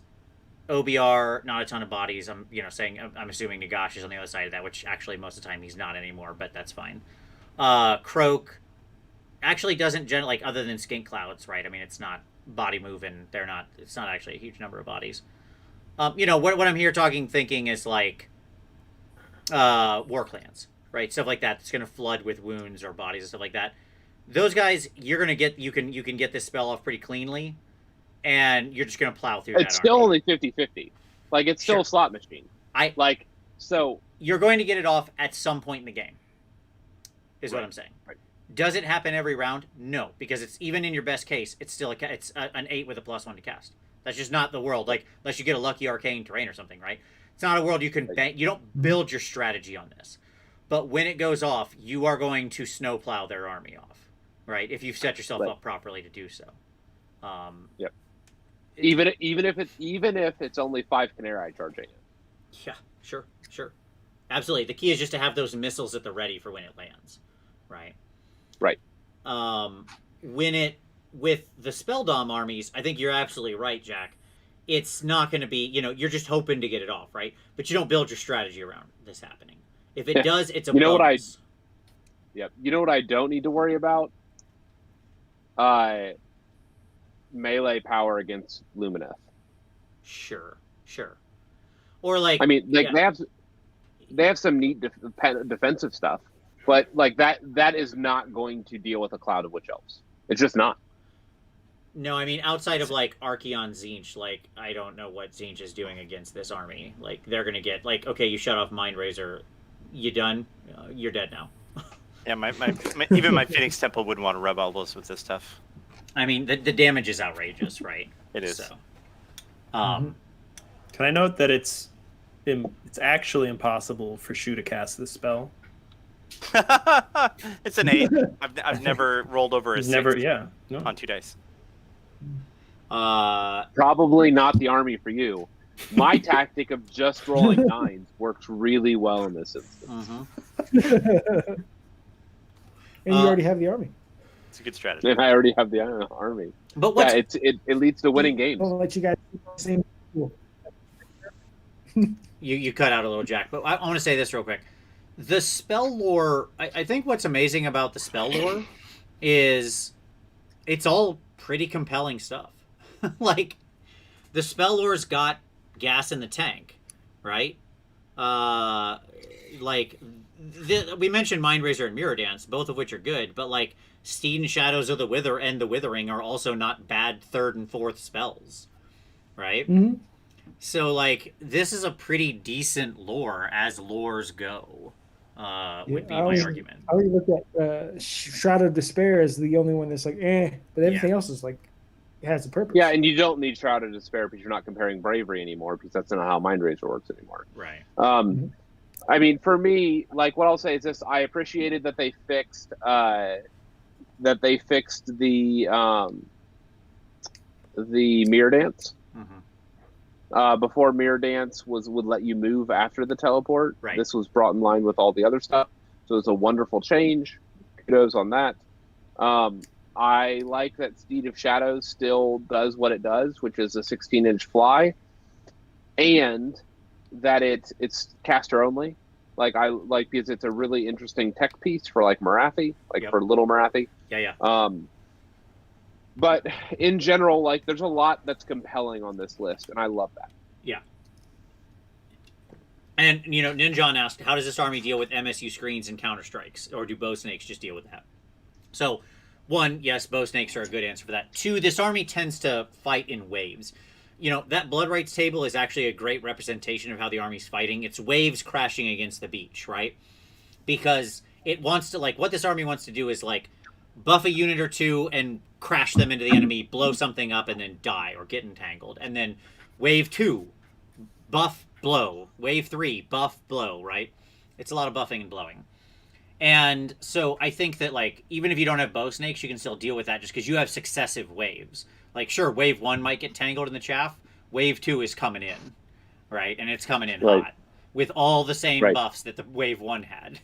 Speaker 1: OBR, not a ton of bodies. I'm assuming Nagash is on the other side of that, which actually most of the time he's not anymore, but that's fine. Croak actually doesn't generally, like, other than Skink Clouds, right? I mean, it's not body moving. It's not actually a huge number of bodies. What I'm here thinking is, like, war clans, right? Stuff like that. That's going to flood with wounds or bodies and stuff like that. Those guys, you're going to get you can get this spell off pretty cleanly, and you're just going to plow through.
Speaker 2: It's still only 50-50. Like it's still a slot machine.
Speaker 1: You're going to get it off at some point in the game. Is what I'm saying.
Speaker 2: Right.
Speaker 1: Does it happen every round? No, because it's even in your best case, it's still an 8 with a +1 to cast. That's just not the world. Like unless you get a lucky arcane terrain or something, right? It's not a world you can bank. You don't build your strategy on this. But when it goes off, you are going to snowplow their army off, right? If you've set yourself up properly to do so.
Speaker 2: Yep. Even if it's only 5 Khaine charging it.
Speaker 1: Yeah, sure. Absolutely. The key is just to have those missiles at the ready for when it lands, right?
Speaker 2: Right.
Speaker 1: With the Spelldom armies, I think you're absolutely right, Jack. It's not going to be, you're just hoping to get it off, right? But you don't build your strategy around this happening. If it does, it's a bonus.
Speaker 2: You know what I don't need to worry about? Melee power against Lumineth.
Speaker 1: Sure. Or
Speaker 2: they have some neat defensive stuff, but like that is not going to deal with a cloud of witch elves. It's just not.
Speaker 1: No, I mean outside of like Archeon Tzeentch, like I don't know what Tzeentch is doing against this army. Like they're gonna get like, okay, you shut off Mind Razor, you done? You're dead now.
Speaker 5: Yeah, my even my Phoenix Temple wouldn't want to rub elbows with this stuff.
Speaker 1: I mean, the damage is outrageous, right?
Speaker 5: It is.
Speaker 1: So,
Speaker 3: Can I note that it's actually impossible for Shu to cast this spell?
Speaker 5: It's an 8. I've never rolled over a 6 on 2 dice.
Speaker 2: Probably not the army for you. My tactic of just rolling 9s works really well in this instance.
Speaker 4: And you already have the army.
Speaker 5: It's a good strategy.
Speaker 2: And I already have the army.
Speaker 1: But
Speaker 2: it leads to winning games.
Speaker 4: I'll let you guys do the same.
Speaker 1: You cut out a little, Jack, but I want to say this real quick. The spell lore, I think what's amazing about the spell lore is it's all pretty compelling stuff. Like, the spell lore's got gas in the tank, right? We mentioned Mind Razor and Mirror Dance, both of which are good, but like Steed and Shadows of the Wither and the Withering are also not bad 3rd and 4th spells, right?
Speaker 4: Mm-hmm.
Speaker 1: So like this is a pretty decent lore as lores go. Would be my argument.
Speaker 4: I already looked at Shroud of Despair as the only one that's like, but everything else is like, it has a purpose.
Speaker 2: Yeah, and you don't need Shroud of Despair because you're not comparing bravery anymore because that's not how Mind Razor works anymore.
Speaker 1: Right.
Speaker 2: I mean, for me, like what I'll say is this: I appreciated that they fixed the Mirror Dance. Before Mirror Dance would let you move after the teleport.
Speaker 1: Right.
Speaker 2: This was brought in line with all the other stuff, so it's a wonderful change. Kudos on that. I like that Steed of Shadows still does what it does, which is a 16-inch fly, and that it's caster only. Like I like because it's a really interesting tech piece for like Marathi, for little Marathi.
Speaker 1: Yeah.
Speaker 2: But in general, like there's a lot that's compelling on this list, and I love that.
Speaker 1: Yeah. And Ninjon asked, how does this army deal with MSU screens and counter strikes, or do bow snakes just deal with that? So, 1, yes, bow snakes are a good answer for that. 2, this army tends to fight in waves. That Blood Rights table is actually a great representation of how the army's fighting. It's waves crashing against the beach, right? Because it wants to, what this army wants to do is, buff a unit or 2 and crash them into the enemy, blow something up, and then die or get entangled. And then wave 2, buff, blow. Wave 3, buff, blow, right? It's a lot of buffing and blowing. And so I think that, even if you don't have bow snakes, you can still deal with that just because you have successive waves. Sure, wave 1 might get tangled in the chaff. Wave 2 is coming in, right? And it's coming in hot with all the same buffs that the wave 1 had,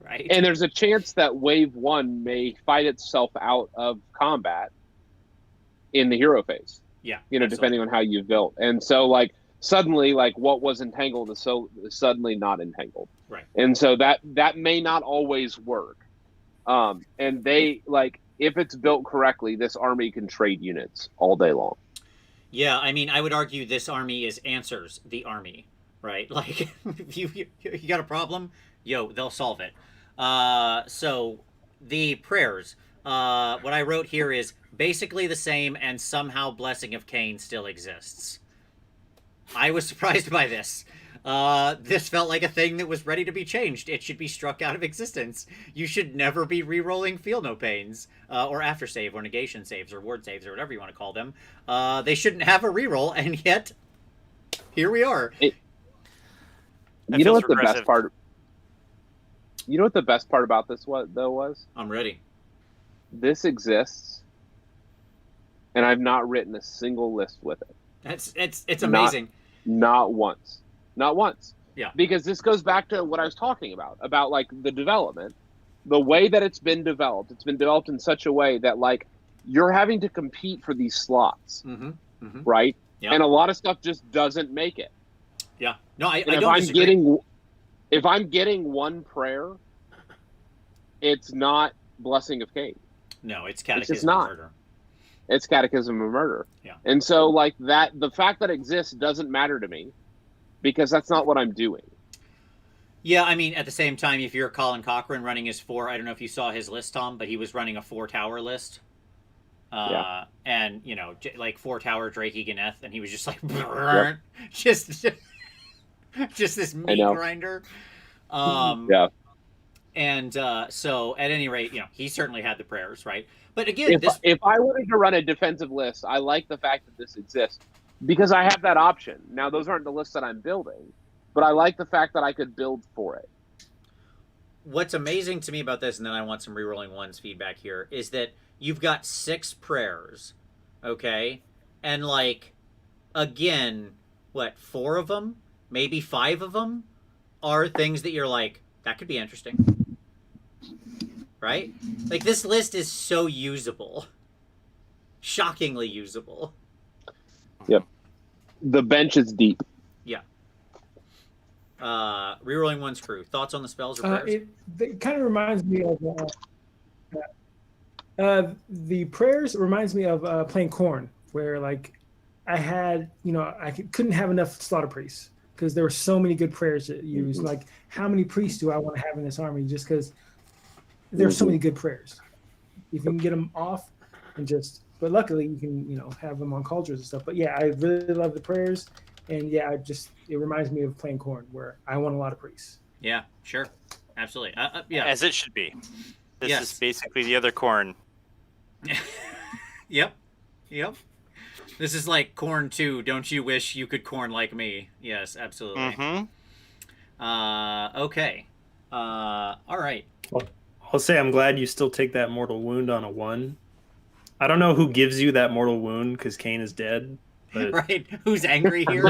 Speaker 1: right?
Speaker 2: And there's a chance that wave 1 may fight itself out of combat in the hero phase.
Speaker 1: Yeah.
Speaker 2: Depending on how you built. And so, suddenly, what was entangled is suddenly not entangled.
Speaker 1: Right.
Speaker 2: And so that may not always work. And they, if it's built correctly, this army can trade units all day long.
Speaker 1: Yeah, I mean, I would argue this army is Answers the army. right? Like, if you got a problem, yo, they'll solve it. So the prayers. What I wrote here is basically the same, and somehow Blessing of Khaine still exists. I was surprised by this. This felt like a thing that was ready to be changed. It should be struck out of existence. You should never be re-rolling Feel No Pains, or after save, or negation saves, or ward saves, or whatever you want to call them. They shouldn't have a re-roll, and yet, here we are.
Speaker 2: You know what the best part? You know what the best part about this was?
Speaker 1: I'm ready.
Speaker 2: This exists, and I've not written a single list with it.
Speaker 1: It's amazing.
Speaker 2: Not once. Not once.
Speaker 1: Yeah.
Speaker 2: Because this goes back to what I was talking about like the development, the way that it's been developed. It's been developed in such a way that like you're having to compete for these slots, right?
Speaker 1: Yeah.
Speaker 2: And a lot of stuff just doesn't make it.
Speaker 1: Yeah. No, I
Speaker 2: if
Speaker 1: don't disagree.
Speaker 2: If I'm getting one prayer, it's not Blessing of Khaine.
Speaker 1: No, it's Catechism
Speaker 2: just not.
Speaker 1: of Murder.
Speaker 2: It's Catechism of Murder.
Speaker 1: Yeah.
Speaker 2: And so like that, the fact that it exists doesn't matter to me because that's not what I'm doing.
Speaker 1: Yeah, I mean, at the same time, if you're Colin Cochran running his 4, I don't know if you saw his list, Tom, but he was running a 4-tower list. And, you know, like 4-tower Drakey Ganeth, and he was just like, just this meat grinder.
Speaker 2: Yeah.
Speaker 1: And so, at any rate, you know, he certainly had the prayers, right? But again,
Speaker 2: if I wanted to run a defensive list, I like the fact that this exists because I have that option. Now, those aren't the lists that I'm building, but I like the fact that I could build for it.
Speaker 1: What's amazing to me about this, and then I want some rerolling ones feedback here, is that you've got 6 prayers, okay? And like, again, what, 4 of them, maybe 5 of them are things that you're like, that could be interesting. Right? Like, this list is so usable. Shockingly usable.
Speaker 2: Yep. The bench is deep.
Speaker 1: Yeah. Rerolling one's crew. Thoughts on the spells or prayers?
Speaker 4: It kind of reminds me of the prayers reminds me of playing Khorne, where like I had, you know, I couldn't have enough slaughter priests because there were so many good prayers to use. Like, how many priests do I want to have in this army? Just because there's so many good prayers. If you can get them off and just, but luckily you can, you know, have them on cauldrons and stuff. But yeah, I really love the prayers. And yeah, it reminds me of playing Khorne where I want a lot of priests.
Speaker 1: Yeah, sure. Absolutely. Yeah.
Speaker 5: As it should be. This is basically the other Khorne.
Speaker 1: Yep. This is like Khorne 2. Don't you wish you could Khorne like me? Yes, absolutely. Okay. All right.
Speaker 3: Well, I'll say I'm glad you still take that mortal wound on a 1. I don't know who gives you that mortal wound because Khaine is dead. But
Speaker 1: right? Who's angry here?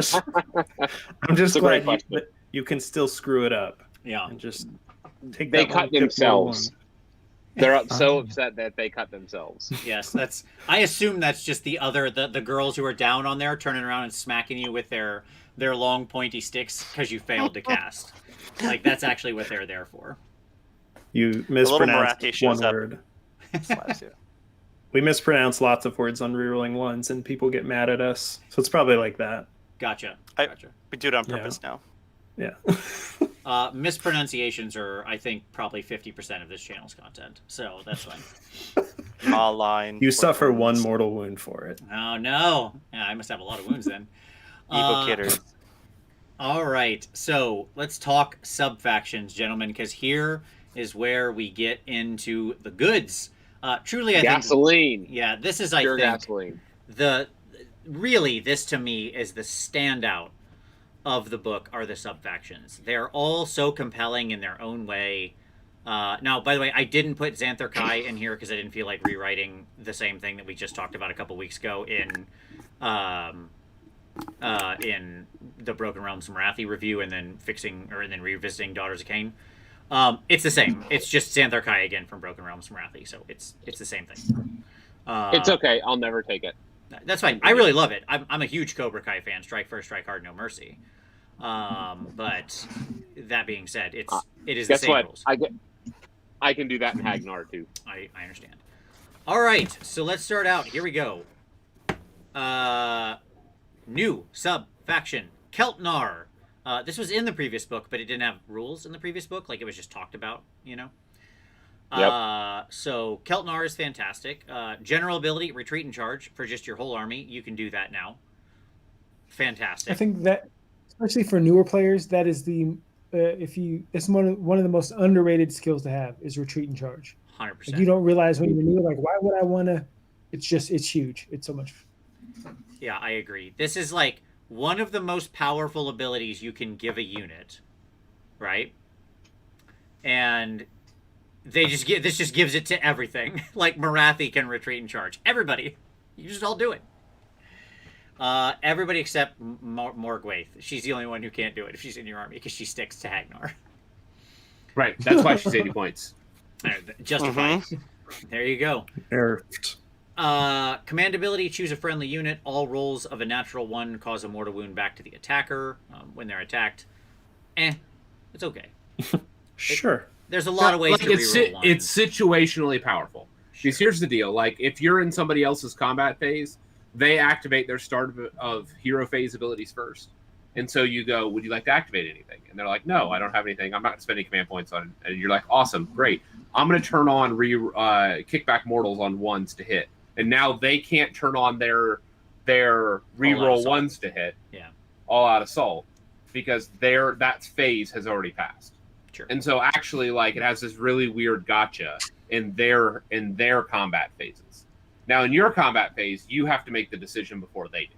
Speaker 3: I'm just glad you can still screw it up.
Speaker 1: Yeah.
Speaker 3: And just take
Speaker 2: They
Speaker 3: that
Speaker 2: cut themselves. They're so upset that they cut themselves.
Speaker 1: Yes, I assume that's just the girls who are down on there turning around and smacking you with their long pointy sticks because you failed to cast. Like, that's actually what they're there for.
Speaker 3: You mispronounced one word. We mispronounce lots of words on rerolling ones, and people get mad at us. So it's probably like that.
Speaker 1: Gotcha.
Speaker 5: We do it on purpose now.
Speaker 3: Yeah.
Speaker 1: Mispronunciations are, I think, probably 50% of this channel's content. So that's fine.
Speaker 5: Line.
Speaker 3: You suffer one mortal wound for it.
Speaker 1: Oh, no. Yeah, I must have a lot of wounds then.
Speaker 5: Evil kidders.
Speaker 1: All right. So let's talk Subfactions, gentlemen, because here is where we get into the goods. Truly, I think
Speaker 2: gasoline.
Speaker 1: Yeah, this is,
Speaker 2: pure
Speaker 1: I think,
Speaker 2: gasoline.
Speaker 1: Really, this to me is the standout of the book are the Subfactions. They're all so compelling in their own way. Now, by the way, I didn't put Xanthar Kai in here because I didn't feel like rewriting the same thing that we just talked about a couple weeks ago in the Broken Realms Marathi review, and then revisiting Daughters of Khaine. It's the same. It's just Xanthar Kai again from Broken Realms Marathi, so it's the same thing.
Speaker 2: It's okay. I'll never take it.
Speaker 1: That's fine. I really love it. I'm a huge Cobra Kai fan. Strike first, strike hard, no mercy. But that being said, it is the same rules.
Speaker 2: I can do that in Hagnar too.
Speaker 1: I understand. All right, so let's start out. Here we go. New sub faction, Keltnar. This was in the previous book, but it didn't have rules in the previous book. Like, it was just talked about, you know? So Keltnar is fantastic. General ability, retreat and charge for just your whole army. You can do that now. Fantastic.
Speaker 4: I think that, especially for newer players, that is the it's one of the most underrated skills to have is retreat and charge.
Speaker 1: 100%.
Speaker 4: Like, you don't realize when you're new, like, why would I want to? It's huge. It's so much.
Speaker 1: Yeah, I agree. This is like one of the most powerful abilities you can give a unit, right? And this just gives it to everything. Like, Marathi can retreat and charge. Everybody, you just all do it. Everybody except Morgwaith. She's the only one who can't do it if she's in your army because she sticks to Hagnar.
Speaker 6: Right. That's why she's 80 points.
Speaker 1: Justified. There you go.
Speaker 3: Nerfed.
Speaker 1: Command ability, choose a friendly unit. All rolls of a natural 1 cause a mortal wound back to the attacker when they're attacked. It's okay.
Speaker 3: Sure.
Speaker 1: There's a lot of ways to reroll ones.
Speaker 6: It's situationally powerful. Because here's the deal. Like, if you're in somebody else's combat phase, they activate their start of hero phase abilities first. And so you go, would you like to activate anything? And they're like, no, I don't have anything. I'm not spending command points on it. And you're like, awesome, great. I'm going to turn on kickback mortals on 1s to hit. And now they can't turn on their reroll 1s to hit.
Speaker 1: Yeah.
Speaker 6: All out assault. Because that phase has already passed.
Speaker 1: Sure.
Speaker 6: And so actually, like, it has this really weird gotcha in their combat phases. Now, in your combat phase, you have to make the decision before they do.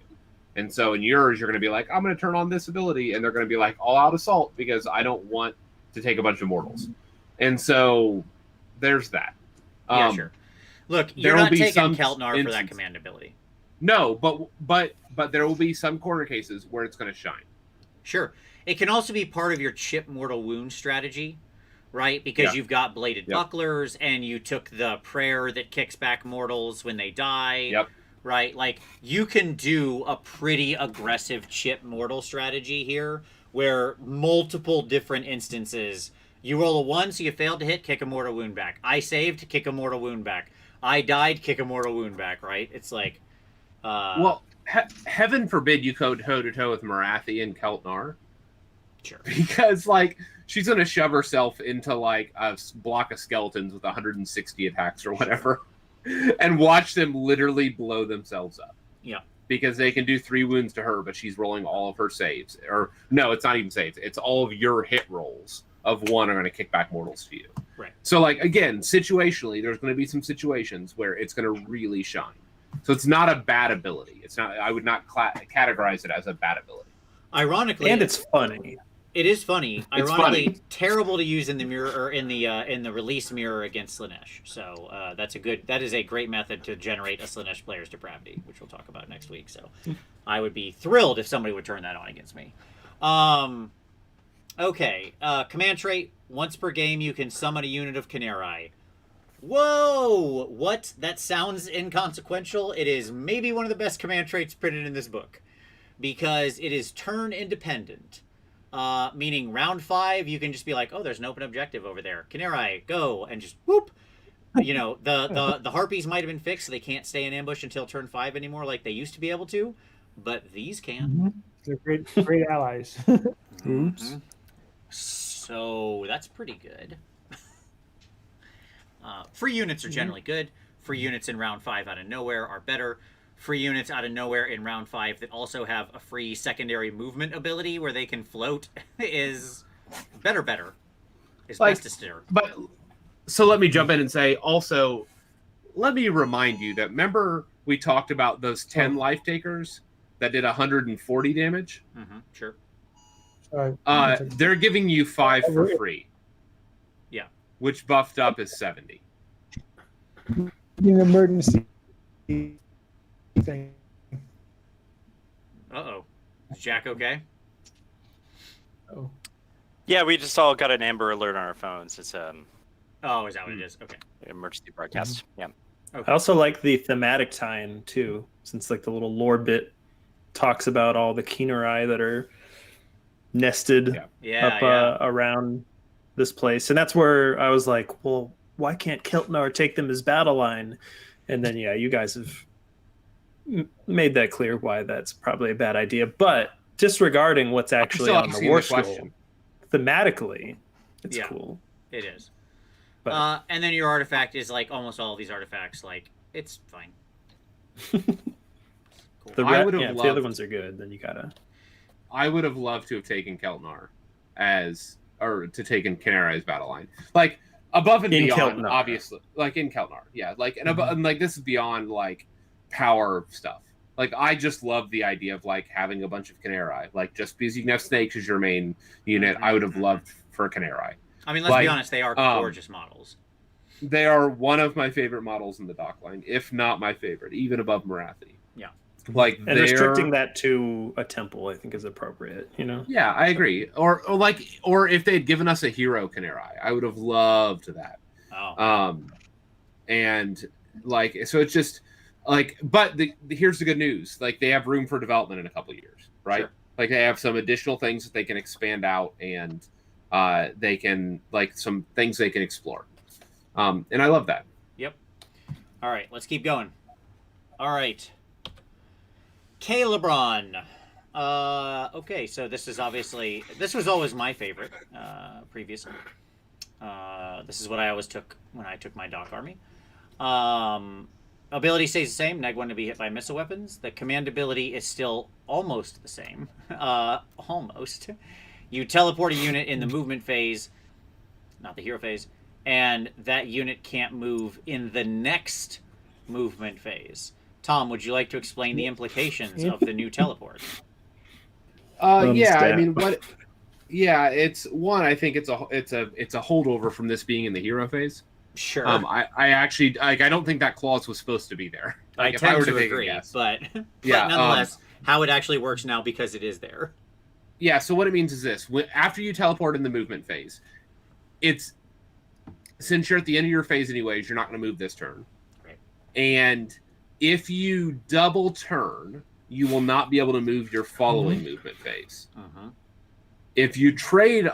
Speaker 6: And so in yours, you're going to be like, I'm going to turn on this ability. And they're going to be like, all out assault, because I don't want to take a bunch of mortals. And so there's that.
Speaker 1: Yeah, sure. Look, you're not taking Keltnar for that command ability.
Speaker 6: No, but there will be some corner cases where it's going to shine.
Speaker 1: Sure. It can also be part of your chip mortal wound strategy, right? Because you've got bladed bucklers, and you took the prayer that kicks back mortals when they die.
Speaker 6: Yep.
Speaker 1: Right? Like, you can do a pretty aggressive chip mortal strategy here, where multiple different instances, you roll a 1, so you failed to hit, kick a mortal wound back. I saved, kick a mortal wound back. I died, kick a mortal wound back, right? It's like...
Speaker 6: well, heaven forbid you go toe-to-toe with Marathi and Keltnar.
Speaker 1: Sure.
Speaker 6: Because, like, she's going to shove herself into, like, a block of skeletons with 160 attacks or whatever, and watch them literally blow themselves up.
Speaker 1: Yeah.
Speaker 6: Because they can do 3 wounds to her, but she's rolling all of her saves. Or, no, it's not even saves. It's all of your hit rolls of 1 are going to kick back mortals to you.
Speaker 1: Right.
Speaker 6: So, like, again, situationally, there's going to be some situations where it's going to really shine. So it's not a bad ability. It's not. I would not categorize it as a bad ability.
Speaker 1: Ironically,
Speaker 3: and it's funny.
Speaker 1: It is funny.
Speaker 6: It's
Speaker 1: Ironically,
Speaker 6: funny.
Speaker 1: Terrible to use in the mirror or in the release mirror against Slaanesh. So that is a great method to generate a Slaanesh player's depravity, which we'll talk about next week. So I would be thrilled if somebody would turn that on against me. Okay. Command trait. Once per game, you can summon a unit of Khaine. Whoa! What? That sounds inconsequential. It is maybe one of the best command traits printed in this book, because it is turn independent. Meaning round 5, you can just be like, oh, there's an open objective over there. Khaine, go, and just whoop. You know, the harpies might have been fixed, so they can't stay in ambush until turn 5 anymore, like they used to be able to, but these can.
Speaker 4: Mm-hmm. They're great allies.
Speaker 3: Oops.
Speaker 1: So that's pretty good. Free units are generally good. Free units in round 5 out of nowhere are better. Free units out of nowhere in round 5 that also have a free secondary movement ability where they can float is better. Is
Speaker 6: like,
Speaker 1: bestester.
Speaker 6: But so let me jump in and say also, let me remind you that remember we talked about those 10 life takers that did 140 damage?
Speaker 1: Mm-hmm, sure.
Speaker 6: They're giving you 5 for free.
Speaker 1: Yeah.
Speaker 6: Which buffed up is 70.
Speaker 4: An emergency thing.
Speaker 1: Uh-oh. Is Jack okay?
Speaker 4: Oh.
Speaker 5: Yeah, we just all got an Amber Alert on our phones. It's
Speaker 1: Oh, is that what it is? Okay.
Speaker 5: emergency broadcast. Yeah.
Speaker 1: Okay.
Speaker 3: I also like the thematic tie-in too, since like the little lore bit talks about all the Khaine that are nested around this place, and that's where I was like, well, why can't Keltnar take them as battle line? And then you guys have made that clear why that's probably a bad idea. But disregarding what's actually
Speaker 6: still
Speaker 3: on the
Speaker 6: asking
Speaker 3: war
Speaker 6: the
Speaker 3: scroll,
Speaker 6: question.
Speaker 3: thematically, it's
Speaker 1: Yeah.
Speaker 3: cool.
Speaker 1: It is.
Speaker 3: But
Speaker 1: And then your artifact is like almost all of these artifacts. Like it's fine. Cool.
Speaker 3: the
Speaker 6: I would have
Speaker 3: if the
Speaker 6: loved-
Speaker 3: other ones are good, then you gotta.
Speaker 6: I would have loved to have taken Keltnar or to taken Khaine as battle line. Like above and
Speaker 3: In
Speaker 6: beyond,
Speaker 3: Keltnar.
Speaker 6: obviously. Like in Keltnar. Yeah. Like and like this is beyond like power stuff. Like I just love the idea of like having a bunch of Khaine. Like just because you can have snakes as your main unit, I would have loved for Khaine.
Speaker 1: I mean, let's be honest, they are gorgeous models.
Speaker 6: They are one of my favorite models in the dock line, if not my favorite, even above Marathi.
Speaker 1: Yeah.
Speaker 6: Like
Speaker 3: And restricting that to a temple, I think, is appropriate. You know.
Speaker 6: Yeah, I agree. Or if they had given us a hero Khaine, I would have loved that.
Speaker 1: Oh.
Speaker 6: And like so, it's just like, but here's the good news: like they have room for development in a couple of years, right?
Speaker 1: Sure.
Speaker 6: Like they have some additional things that they can expand out, and they can like some things they can explore. And I love that.
Speaker 1: Yep. All right, let's keep going. All right. Calebron. Okay, so this was always my favorite previously. This is what I always took when I took my Dock Army. Ability stays the same, neg 1 to be hit by missile weapons. The command ability is still almost the same. Almost. You teleport a unit in the movement phase, not the hero phase, and that unit can't move in the next movement phase. Tom, would you like to explain the implications of the new teleport?
Speaker 6: Yeah, I mean, what? Yeah, it's one. I think it's a holdover from this being in the hero phase.
Speaker 1: Sure.
Speaker 6: I actually I don't think that clause was supposed to be there. Like,
Speaker 1: I
Speaker 6: if
Speaker 1: tend
Speaker 6: were
Speaker 1: to
Speaker 6: take a
Speaker 1: agree,
Speaker 6: guess.
Speaker 1: but
Speaker 6: Yeah,
Speaker 1: nonetheless, how it actually works now because it is there.
Speaker 6: Yeah, so what it means is this: after you teleport in the movement phase, it's since you're at the end of your phase anyways, you're not going to move this turn.
Speaker 1: Right.
Speaker 6: And if you double turn, you will not be able to move your following movement phase. If you trade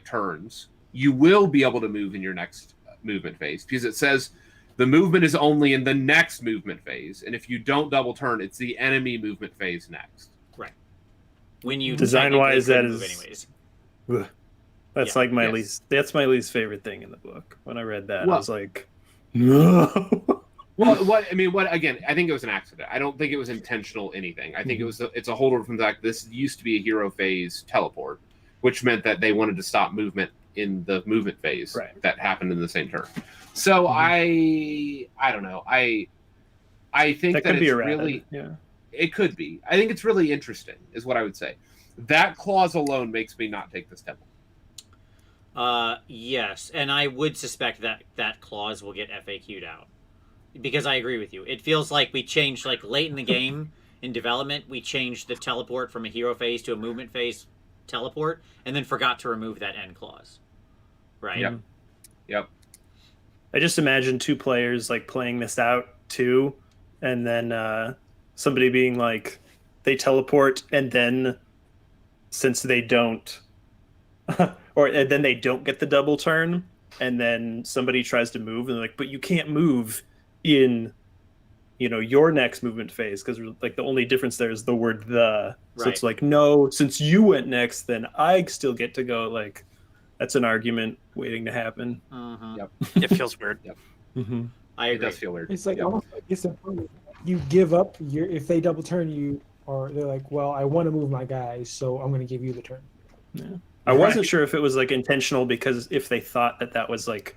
Speaker 6: turns, you will be able to move in your next movement phase because it says the movement is only in the next movement phase, and if you don't double turn, it's the enemy movement phase next.
Speaker 1: Right. When you
Speaker 3: Design-wise, that
Speaker 1: move
Speaker 3: is
Speaker 1: anyways.
Speaker 3: Ugh. That's
Speaker 1: Yeah.
Speaker 3: like my
Speaker 6: Yes.
Speaker 3: least. That's my least favorite thing in the book. When I read that, I
Speaker 6: Well-
Speaker 3: was like, no.
Speaker 6: Well, what again? I think it was an accident. I don't think it was intentional anything. I think it's a holdover from the fact this used to be a hero phase teleport, which meant that they wanted to stop movement in the movement phase that happened in the same turn. So I don't know. I think that
Speaker 3: could be
Speaker 6: it's
Speaker 3: erratic.
Speaker 6: really
Speaker 3: Yeah.
Speaker 6: it could be. I think it's really interesting, is what I would say. That clause alone makes me not take this temple.
Speaker 1: Yes, and I would suspect that that clause will get FAQ'd out. Because I agree with you. It feels like we changed, like, late in the game, in development, we changed the teleport from a hero phase to a movement phase teleport, and then forgot to remove that end clause. Right?
Speaker 6: Yep.
Speaker 3: I just imagine two players like playing this out too, and then somebody being like, they teleport, and then since they don't, and then they don't get the double turn, and then somebody tries to move, and they're like, but you can't move in, your next movement phase, because like the only difference there is the word "the." So it's like, no, since you went next, then I still get to go. Like, that's an argument waiting to happen.
Speaker 6: Yep.
Speaker 5: It feels weird.
Speaker 1: I
Speaker 6: It
Speaker 1: agree.
Speaker 6: does feel weird.
Speaker 4: It's like
Speaker 6: Yep.
Speaker 4: almost like it's important. You give up if they double turn you, or they're like, well, I want to move my guys, so I'm going to give you the turn.
Speaker 3: Yeah. I wasn't sure if it was like intentional, because if they thought that was like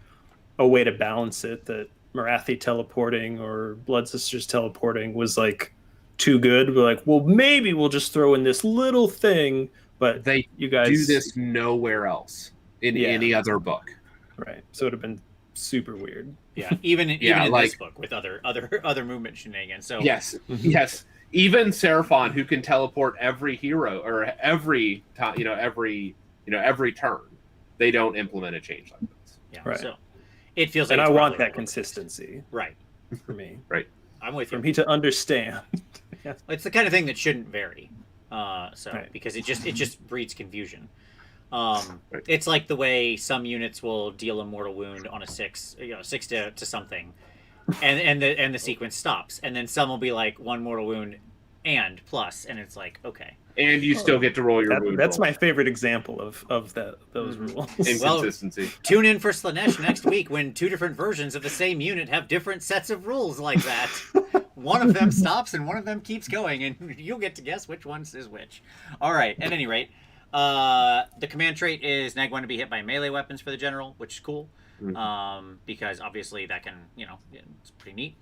Speaker 3: a way to balance it, that Marathi teleporting or Blood Sisters teleporting was like too good. We're like, well, maybe we'll just throw in this little thing, but you guys
Speaker 6: do this nowhere else in any other book.
Speaker 3: Right. So it would have been super weird.
Speaker 1: Yeah, even in
Speaker 6: like,
Speaker 1: this book with other movement shenanigans. So
Speaker 6: yes. Even Seraphon, who can teleport every hero or every time, every turn, they don't implement a change like this.
Speaker 1: Yeah.
Speaker 3: Right.
Speaker 1: So it feels like
Speaker 3: And I
Speaker 1: it's
Speaker 3: want
Speaker 1: probably
Speaker 3: that consistency.
Speaker 1: Right.
Speaker 3: For me.
Speaker 6: Right.
Speaker 1: I'm with you.
Speaker 3: For me to understand.
Speaker 1: It's the kind of thing that shouldn't vary. Because it just breeds confusion. It's like the way some units will deal a mortal wound on a 6 to something, and the sequence stops, and then some will be like 1 mortal wound, and plus, and it's like, okay.
Speaker 6: And you still get to roll your wound
Speaker 3: That's
Speaker 6: roll.
Speaker 3: my favorite example of those rules.
Speaker 6: Inconsistency.
Speaker 1: Tune in for Slanesh next week when 2 different versions of the same unit have different sets of rules like that. One of them stops and one of them keeps going, and you'll get to guess which one is which. All right, at any rate, the command trait is now going to be hit by melee weapons for the general, which is cool, because obviously that can, it's pretty neat.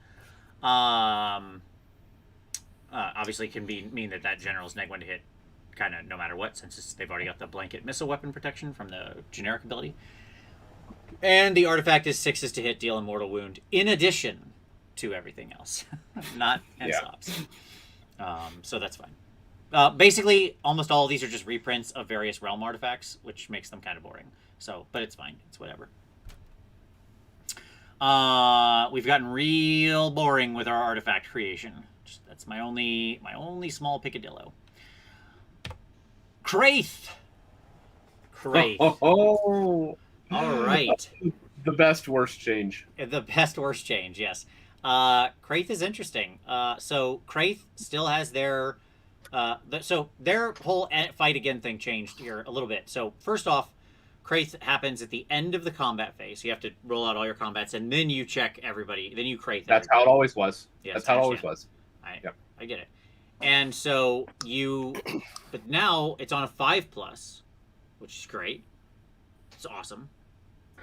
Speaker 1: Obviously can mean that general's neg 1 to hit kind of no matter what, since they've already got the blanket missile weapon protection from the generic ability. And the artifact is 6s to hit, deal a mortal wound, in addition to everything else. Not and stops. So that's fine. Basically, almost all of these are just reprints of various realm artifacts, which makes them kind of boring. So, but it's fine. It's whatever. We've gotten real boring with our artifact creation. That's my only small picadillo. Kraith.
Speaker 6: Oh.
Speaker 1: All right.
Speaker 6: The best worst change.
Speaker 1: The best worst change, yes. Kraith is interesting. So Kraith still has their so their whole fight again thing changed here a little bit. So first off, Kraith happens at the end of the combat phase. You have to roll out all your combats, and then you check everybody. Then you Kraith.
Speaker 6: That's how it always was.
Speaker 1: Yes,
Speaker 6: that's how it always was.
Speaker 1: I get it. And so but now it's on a 5+, which is great. It's awesome.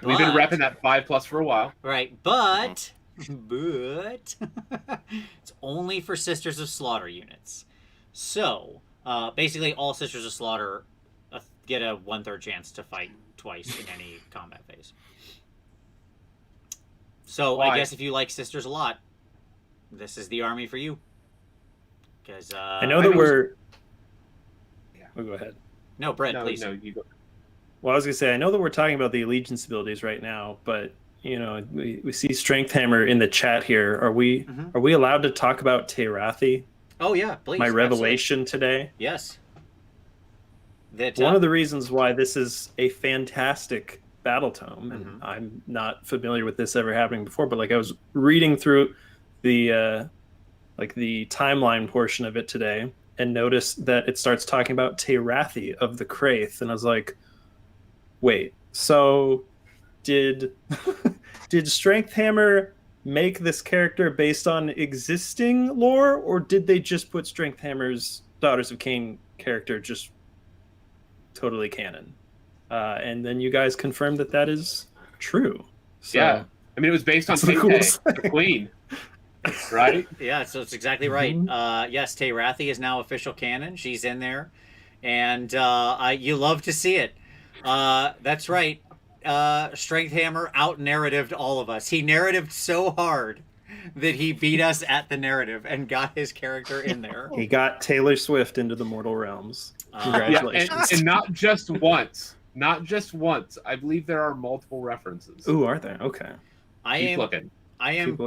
Speaker 6: We've been repping that 5+ for a while.
Speaker 1: Right, but it's only for Sisters of Slaughter units. So basically, all Sisters of Slaughter get a 1/3 chance to fight twice in any combat phase. So I guess if you like Sisters a lot, this is the army for you. Because
Speaker 3: I know that we're. Yeah, we'll go ahead.
Speaker 1: No, Brett, please.
Speaker 6: No, you go.
Speaker 3: Well, I was gonna say I know that we're talking about the allegiance abilities right now, but we see Strength Hammer in the chat here. Are we allowed to talk about Teirathi?
Speaker 1: Oh yeah, please.
Speaker 3: My revelation today.
Speaker 1: Yes.
Speaker 3: One of the reasons why this is a fantastic Battletome, and I'm not familiar with this ever happening before, but I was reading through the the timeline portion of it today and noticed that it starts talking about Teirathi of the Kraith, and I was like, wait, so did Strength Hammer make this character based on existing lore, or did they just put Strength Hammer's Daughters of Khaine character just totally canon? And then you guys confirmed that is true. So,
Speaker 6: yeah, I mean, it was based on the Queen. Right?
Speaker 1: Yeah, so it's exactly right. Yes, Teirathi is now official canon. She's in there. And you love to see it. That's right. Strength Hammer out-narratived all of us. He narratived so hard that he beat us at the narrative and got his character in there.
Speaker 3: He got Taylor Swift into the Mortal Realms. Congratulations.
Speaker 6: And not just once. Not just once. I believe there are multiple references.
Speaker 3: Ooh, are there? Okay.
Speaker 6: Keep looking.
Speaker 1: I am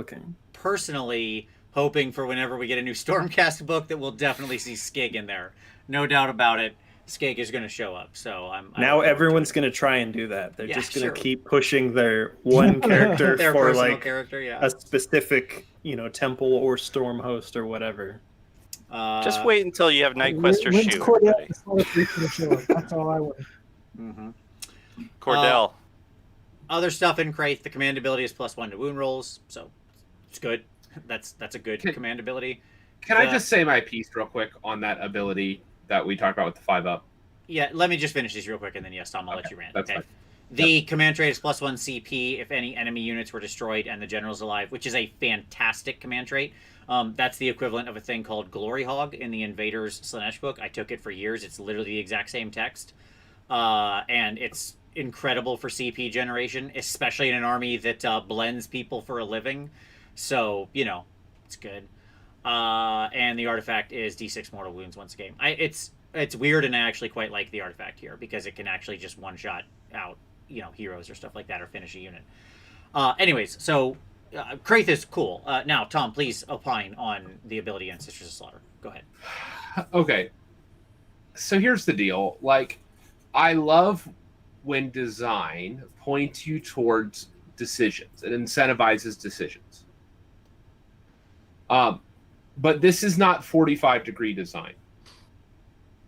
Speaker 1: personally hoping for whenever we get a new Stormcast book that we'll definitely see Skig in there. No doubt about it. Skig is going to show up. So
Speaker 3: now everyone's going to try and do that. They're just going to keep pushing their one character
Speaker 1: their
Speaker 3: for
Speaker 1: a
Speaker 3: specific, temple or storm host or whatever.
Speaker 5: Just wait until you have Night Quest or Shoe.
Speaker 4: That's all I want.
Speaker 5: Cordell.
Speaker 1: Other stuff in Kraith, the command ability is +1 to wound rolls, so it's good. That's a good command ability.
Speaker 6: Can I just say my piece real quick on that ability that we talked about with the 5-up?
Speaker 1: Yeah, let me just finish these real quick, and then yes, Tom, I'll let you rant.
Speaker 6: That's fine.
Speaker 1: The command trait is +1 CP if any enemy units were destroyed and the general's alive, which is a fantastic command trait. That's the equivalent of a thing called Glory Hog in the Invaders Slanesh book. I took it for years. It's literally the exact same text. And it's incredible for CP generation, especially in an army that blends people for a living. So, it's good. And the artifact is D6 mortal wounds once a game. It's weird, and I actually quite like the artifact here because it can actually just one-shot out, heroes or stuff like that, or finish a unit. Anyways, so Kraith is cool. Now, Tom, please opine on the ability in Sisters of Slaughter. Go ahead.
Speaker 6: Okay. So here's the deal. I love when design points you towards decisions. It incentivizes decisions. But this is not 45-degree design.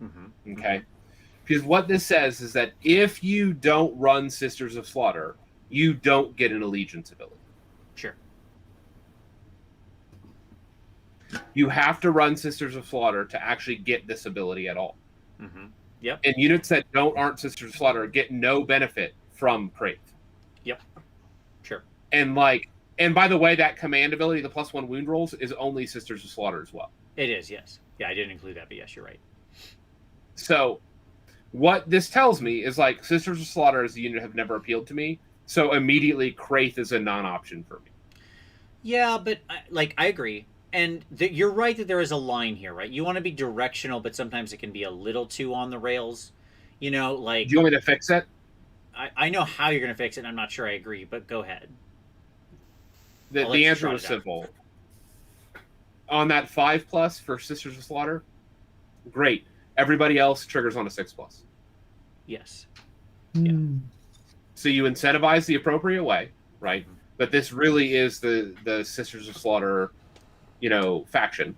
Speaker 1: Mm-hmm.
Speaker 6: Okay? Because what this says is that if you don't run Sisters of Slaughter, you don't get an allegiance ability.
Speaker 1: Sure.
Speaker 6: You have to run Sisters of Slaughter to actually get this ability at all.
Speaker 1: Mm-hmm. Yep.
Speaker 6: And units that aren't Sisters of Slaughter get no benefit from Kraith.
Speaker 1: Yep. Sure.
Speaker 6: And by the way, that command ability, the +1 wound rolls, is only Sisters of Slaughter as well.
Speaker 1: It is, yes. Yeah, I didn't include that, but yes, you're right.
Speaker 6: So what this tells me is like Sisters of Slaughter as a unit have never appealed to me. So immediately Kraith is a non-option for me.
Speaker 1: Yeah, but I agree. And you're right that there is a line here, right? You want to be directional, but sometimes it can be a little too on the rails. You know, like...
Speaker 6: Do you want me to fix it?
Speaker 1: I know how you're going to fix it, and I'm not sure I agree, but go ahead.
Speaker 6: The answer was simple. On that 5+ for Sisters of Slaughter, great. Everybody else triggers on a 6+.
Speaker 1: Yes.
Speaker 4: Yeah.
Speaker 6: So you incentivize the appropriate way, right?
Speaker 1: Mm-hmm.
Speaker 6: But this really is the Sisters of Slaughter, faction.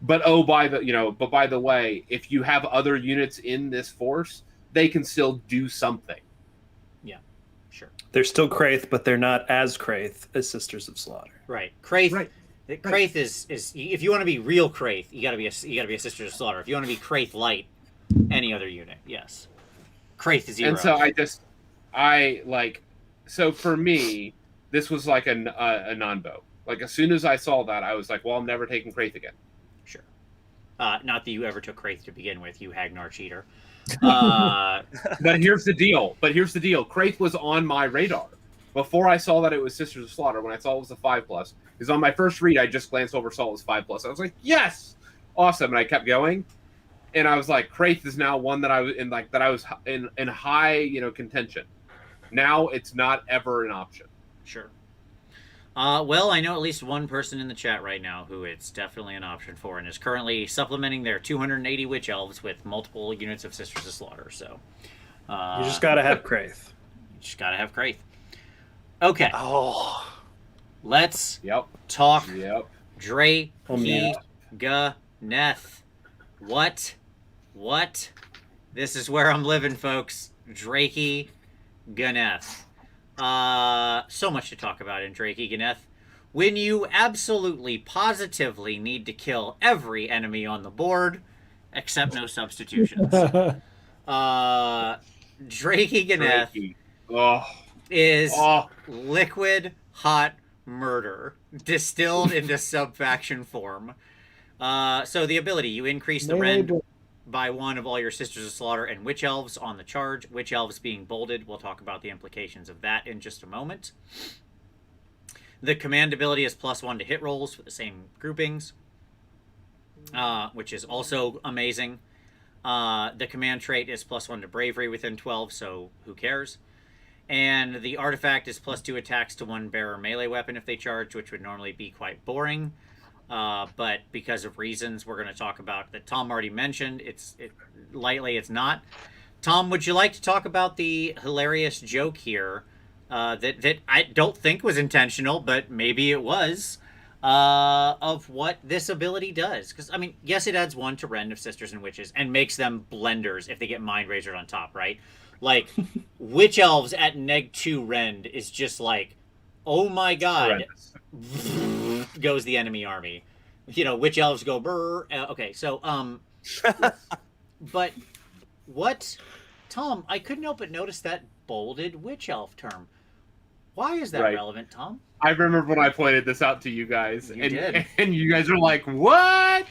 Speaker 6: But by the way, if you have other units in this force, they can still do something.
Speaker 1: Yeah, sure.
Speaker 3: They're still Kraith, but they're not as Kraith as Sisters of Slaughter.
Speaker 1: Right. Kraith.
Speaker 6: Right.
Speaker 1: Kraith is if you want to be real Kraith, you gotta be a Sisters of Slaughter. If you want to be Kraith light, any other unit, yes. Kraith is 0.
Speaker 6: And so so for me, this was like a non-bow. Like as soon as I saw that, I was like, well, I'm never taking Kraith again.
Speaker 1: Sure. Not that you ever took Kraith to begin with, you Hagnar cheater.
Speaker 6: But here's the deal. Kraith was on my radar before I saw that it was Sisters of Slaughter. When I saw it was a 5+, because on my first read, I just glanced over, saw it was 5+. I was like, yes, awesome, and I kept going. And I was like, Kraith is now one that I was in high contention. Now it's not ever an option.
Speaker 1: Sure. Well, I know at least one person in the chat right now who it's definitely an option for and is currently supplementing their 280 Witch Elves with multiple units of Sisters of Slaughter. So
Speaker 3: you just gotta have Kraith.
Speaker 1: You just gotta have Kraith. Okay.
Speaker 5: Oh.
Speaker 1: Let's talk Dre
Speaker 3: man.
Speaker 1: Neth. What? This is where I'm living, folks. Drakey Ganeth. So much to talk about in Drakey Ganeth. When you absolutely, positively need to kill every enemy on the board, except no substitutions. Drakey Ganeth is liquid hot murder distilled into subfaction form. So the ability, you increase the rend by 1 of all your Sisters of Slaughter and Witch Elves on the charge. Witch Elves being bolded. We'll talk about the implications of that in just a moment. The command ability is +1 to hit rolls for the same groupings, which is also amazing. The command trait is +1 to bravery within 12, so who cares? And the artifact is +2 attacks to 1 bearer melee weapon if they charge, which would normally be quite boring. But because of reasons we're going to talk about that Tom already mentioned, it's not. Tom, would you like to talk about the hilarious joke here that I don't think was intentional, but maybe it was, of what this ability does? Because, I mean, yes, it adds 1 to Rend of Sisters and Witches and makes them blenders if they get Mind Razored on top, right? Like, Witch Elves at -2 Rend is just like, oh my god. Goes the enemy army. Witch Elves go brr. Okay, so but what, Tom? I couldn't help but notice that bolded Witch Elf term. Why is that relevant, Tom?
Speaker 6: I remember when I pointed this out to you guys,
Speaker 1: You did.
Speaker 6: And you guys are like, "What?"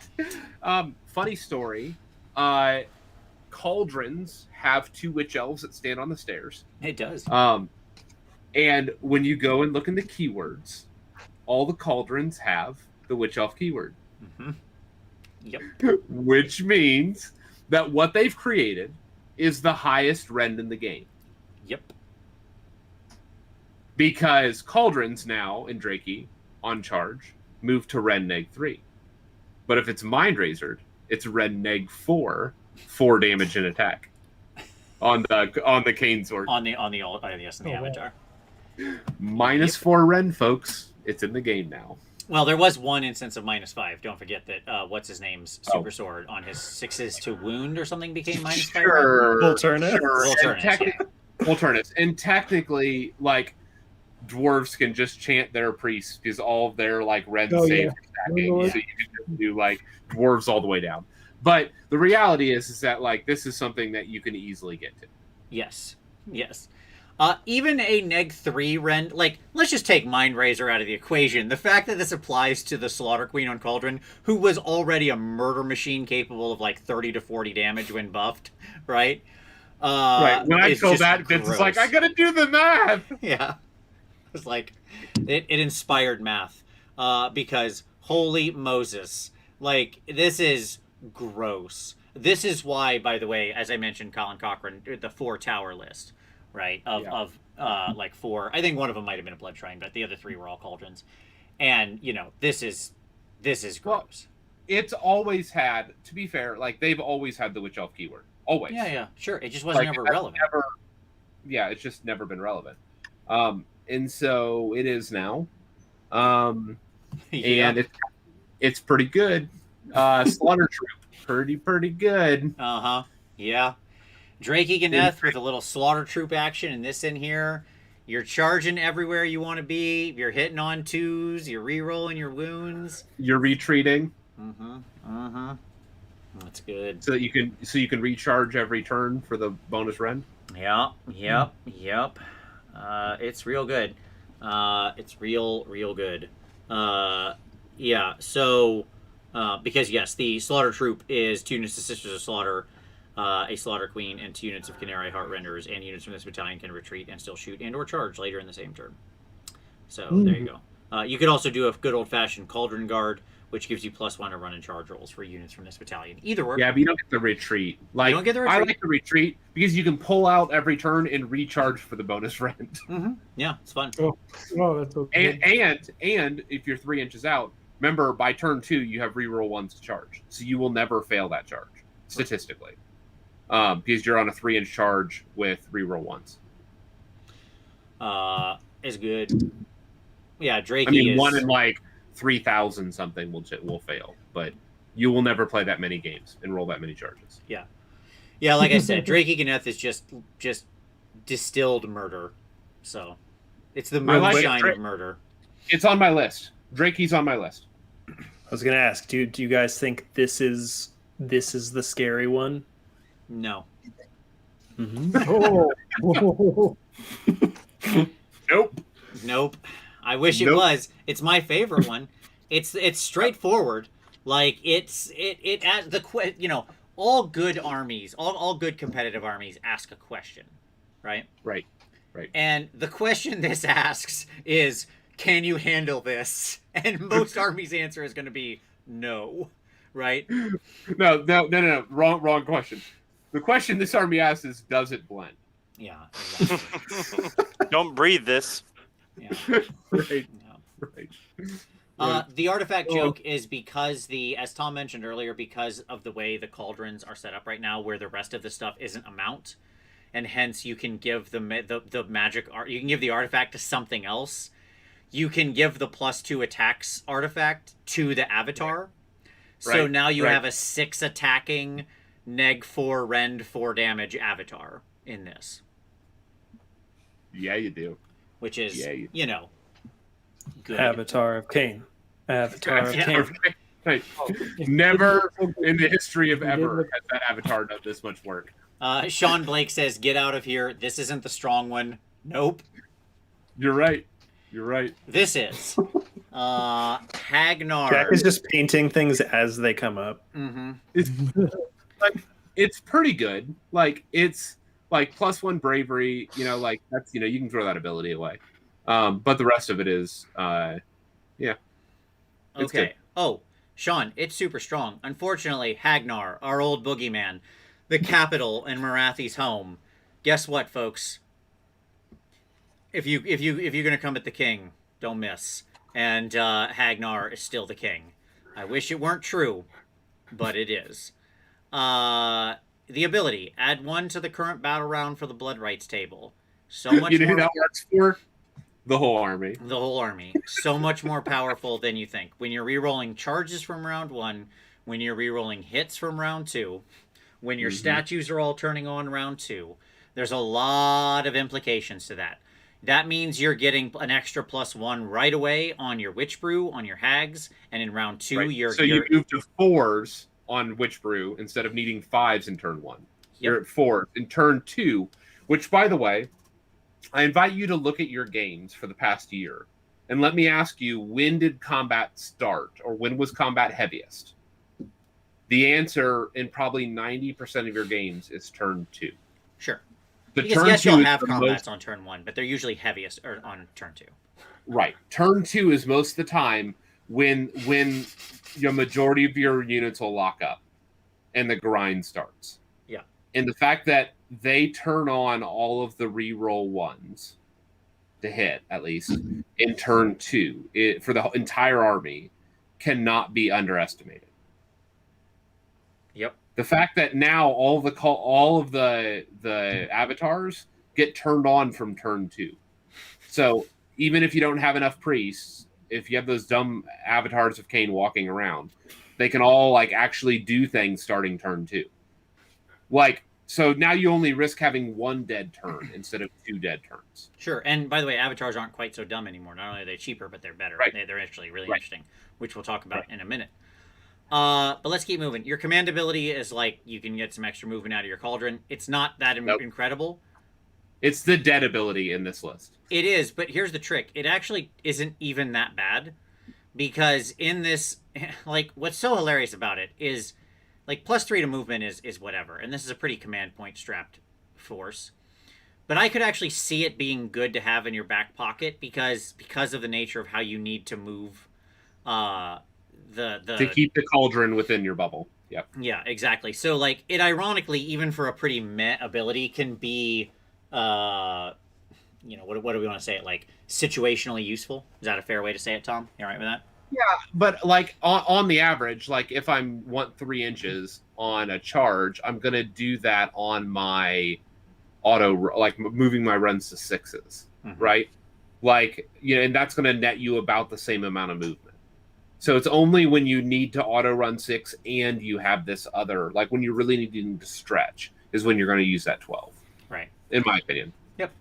Speaker 6: Funny story. Cauldrons have 2 Witch Elves that stand on the stairs.
Speaker 1: It does.
Speaker 6: And when you go and look in the keywords, all the cauldrons have the Witch Elf keyword.
Speaker 1: Mm-hmm. Yep.
Speaker 6: Which means that what they've created is the highest rend in the game.
Speaker 1: Yep.
Speaker 6: Because cauldrons now in Drakey on charge move to rend -3. But if it's Mind Razored, it's rend -4, 4 damage and attack on the Khaine sword.
Speaker 1: On the avatar.
Speaker 6: -4 rend, folks. It's in the game now.
Speaker 1: Well, there was one instance of -5. Don't forget that what's his name's super sword on his 6s to wound or something became -5.
Speaker 6: Sure,
Speaker 3: Volturnus?
Speaker 6: sure.
Speaker 1: Volturnus,
Speaker 6: And Volturnus. And technically, like, dwarves can just chant their priests because all of their like red saves are stacking,
Speaker 4: Lord.
Speaker 6: so you can just do like dwarves all the way down. But the reality is that like this is something that you can easily get to.
Speaker 1: Yes. Even a neg 3 rend, like, let's just take Mind Razor out of the equation. The fact that this applies to the Slaughter Queen on Cauldron, who was already a murder machine capable of like 30 to 40 damage when buffed, right?
Speaker 6: Right. When I
Speaker 1: is
Speaker 6: saw
Speaker 1: just
Speaker 6: that, Vince is like,
Speaker 1: gross.
Speaker 6: I gotta do the math.
Speaker 1: Yeah. It's like, it inspired math. Because, holy Moses. Like, this is gross. This is why, by the way, as I mentioned, Colin Cochran, the 4 tower list, right? Of like 4. I think one of them might have been a blood shrine, but the other 3 were all cauldrons. And, you know, this is gross.
Speaker 6: Well, it's always had, to be fair, like they've always had the witch elf keyword. Always.
Speaker 1: Yeah, sure. It just wasn't
Speaker 6: Like,
Speaker 1: ever
Speaker 6: that's
Speaker 1: relevant.
Speaker 6: it's just never been relevant. And so it is now. And it's pretty good. Slaughter Troop, pretty good.
Speaker 1: Uh-huh. Yeah. Drakey Ganeth with a little slaughter troop action and this in here. You're charging everywhere you want to be. You're hitting on 2s. You're re-rolling your wounds.
Speaker 6: You're retreating.
Speaker 1: That's good.
Speaker 6: So that you can recharge every turn for the bonus rend.
Speaker 1: Yep. It's real good. It's real good. Yeah, so because yes, the Slaughter Troop is 2 units of Sisters of Slaughter, a Slaughter Queen, and 2 units of Canary Heart Renders, and units from this battalion can retreat and still shoot and or charge later in the same turn. So there you go. You could also do a good old-fashioned Cauldron Guard, which gives you +1 to run and charge rolls for units from this battalion. Either work.
Speaker 6: Yeah, but you don't get the retreat. Like,
Speaker 1: You don't get the retreat?
Speaker 6: I like the retreat because you can pull out every turn and recharge for the bonus rend.
Speaker 1: Yeah, it's fun.
Speaker 4: Oh, that's okay.
Speaker 6: And if you're 3 inches out, remember by turn 2 you have reroll 1s to charge, so you will never fail that charge statistically, because you're on a 3-inch charge with reroll 1s.
Speaker 1: Is good. Yeah, Drakey
Speaker 6: I mean,
Speaker 1: is
Speaker 6: 1 in like 3,000 something will fail, but you will never play that many games and roll that many charges.
Speaker 1: Yeah, like I said, Drakey Ganeth is just distilled murder. So it's the
Speaker 6: I like
Speaker 1: moonshine
Speaker 6: it.
Speaker 1: of murder.
Speaker 6: It's on my list. Drakey's on my list.
Speaker 3: I was gonna ask, do you guys think this is the scary one?
Speaker 1: No.
Speaker 4: Oh.
Speaker 6: Nope.
Speaker 1: I wish it was. It's my favorite one. It's straightforward. Like it as all good armies, all good competitive armies ask a question, right?
Speaker 6: Right.
Speaker 1: And the question this asks is, can you handle this? And most armies' answer is going to be no, right?
Speaker 6: No. Wrong question. The question this army asks is, does it blend?
Speaker 1: Yeah. Exactly.
Speaker 5: Don't breathe this.
Speaker 1: Yeah.
Speaker 6: Right.
Speaker 1: Yeah. The artifact joke is because as Tom mentioned earlier, because of the way the cauldrons are set up right now, where the rest of the stuff isn't a mount, and hence you can give the magic art, you can give the artifact to something else. You can give the +2 attacks artifact to the avatar. So
Speaker 6: Right,
Speaker 1: now you
Speaker 6: right.
Speaker 1: have a 6 attacking, neg 4 rend 4 damage avatar in this,
Speaker 6: Yeah, you do.
Speaker 1: which is good.
Speaker 3: Avatar of Khaine. Avatar of Khaine.
Speaker 6: Right. Never in the history of ever has that avatar done this much work.
Speaker 1: Sean Blake says, "Get out of here. This isn't the strong one." Nope.
Speaker 6: You're right.
Speaker 1: This is Hagnar.
Speaker 3: Jack is just painting things as they come up.
Speaker 6: It's pretty good. Like, it's like +1 bravery. Like that's you can throw that ability away. But the rest of it is it's
Speaker 1: Okay.
Speaker 6: good.
Speaker 1: Oh, Sean, it's super strong. Unfortunately, Hagnar, our old boogeyman, the capital and Marathi's home. Guess what, folks? If you're gonna come at the king, don't miss. And Hagnar is still the king. I wish it weren't true, but it is. The ability: add 1 to the current battle round for the blood rights table. So much
Speaker 6: You know who
Speaker 1: more.
Speaker 6: that works for? The whole army.
Speaker 1: The whole army. So much more powerful than you think. When you're re-rolling charges from round 1, when you're re-rolling hits from round 2, when your statues are all turning on round 2, there's a lot of implications to that. That means you're getting an extra +1 right away on your Witch Brew, on your Hags, and in round 2,
Speaker 6: Right.
Speaker 1: you're...
Speaker 6: So you move to 4s on Witch Brew instead of needing 5s in turn 1. You're at 4 in turn 2, which, by the way, I invite you to look at your games for the past year and let me ask you, when did combat start, or when was combat heaviest? The answer in probably 90% of your games is turn 2.
Speaker 1: Sure.
Speaker 6: The
Speaker 1: Because
Speaker 6: turn
Speaker 1: yes,
Speaker 6: 2
Speaker 1: you'll
Speaker 6: is
Speaker 1: have
Speaker 6: the
Speaker 1: combats
Speaker 6: most...
Speaker 1: on turn 1, but they're usually heaviest on turn 2.
Speaker 6: Right. Turn 2 is most of the time when your majority of your units will lock up and the grind starts.
Speaker 1: Yeah.
Speaker 6: And the fact that they turn on all of the reroll ones to hit, at least, in turn 2, for the entire army, cannot be underestimated.
Speaker 1: Yep.
Speaker 6: The fact that now all of the avatars get turned on from turn 2. So even if you don't have enough priests, if you have those dumb avatars of Khaine walking around, they can all like actually do things starting turn 2. Like, so now you only risk having 1 dead turn instead of 2 dead turns.
Speaker 1: Sure. And by the way, avatars aren't quite so dumb anymore. Not only are they cheaper, but they're better.
Speaker 6: Right.
Speaker 1: They're actually really interesting, which we'll talk about in a minute. But let's keep moving. Your command ability is like you can get some extra movement out of your cauldron. It's not that incredible.
Speaker 6: It's the dead ability in this list.
Speaker 1: It is, but here's the trick. It actually isn't even that bad, because in this, like, what's so hilarious about it is, like, +3 to movement is whatever, and this is a pretty command point strapped force. But I could actually see it being good to have in your back pocket because of the nature of how you need to move
Speaker 6: to keep the cauldron within your bubble. Yep.
Speaker 1: Yeah, exactly. So, like, it ironically, even for a pretty meh ability, can be, you know, what do we want to say it, like, situationally useful? Is that a fair way to say it, Tom? You all right with that?
Speaker 6: Yeah, but like on the average, like if I want 3 inches on a charge, I'm gonna do that on my auto, like moving my runs to 6s, right? Like, you know, and that's gonna net you about the same amount of movement. So it's only when you need to auto run 6 and you have this other, like when you really need to stretch, is when you're gonna use that 12.
Speaker 1: Right.
Speaker 6: In my opinion.
Speaker 1: Yep.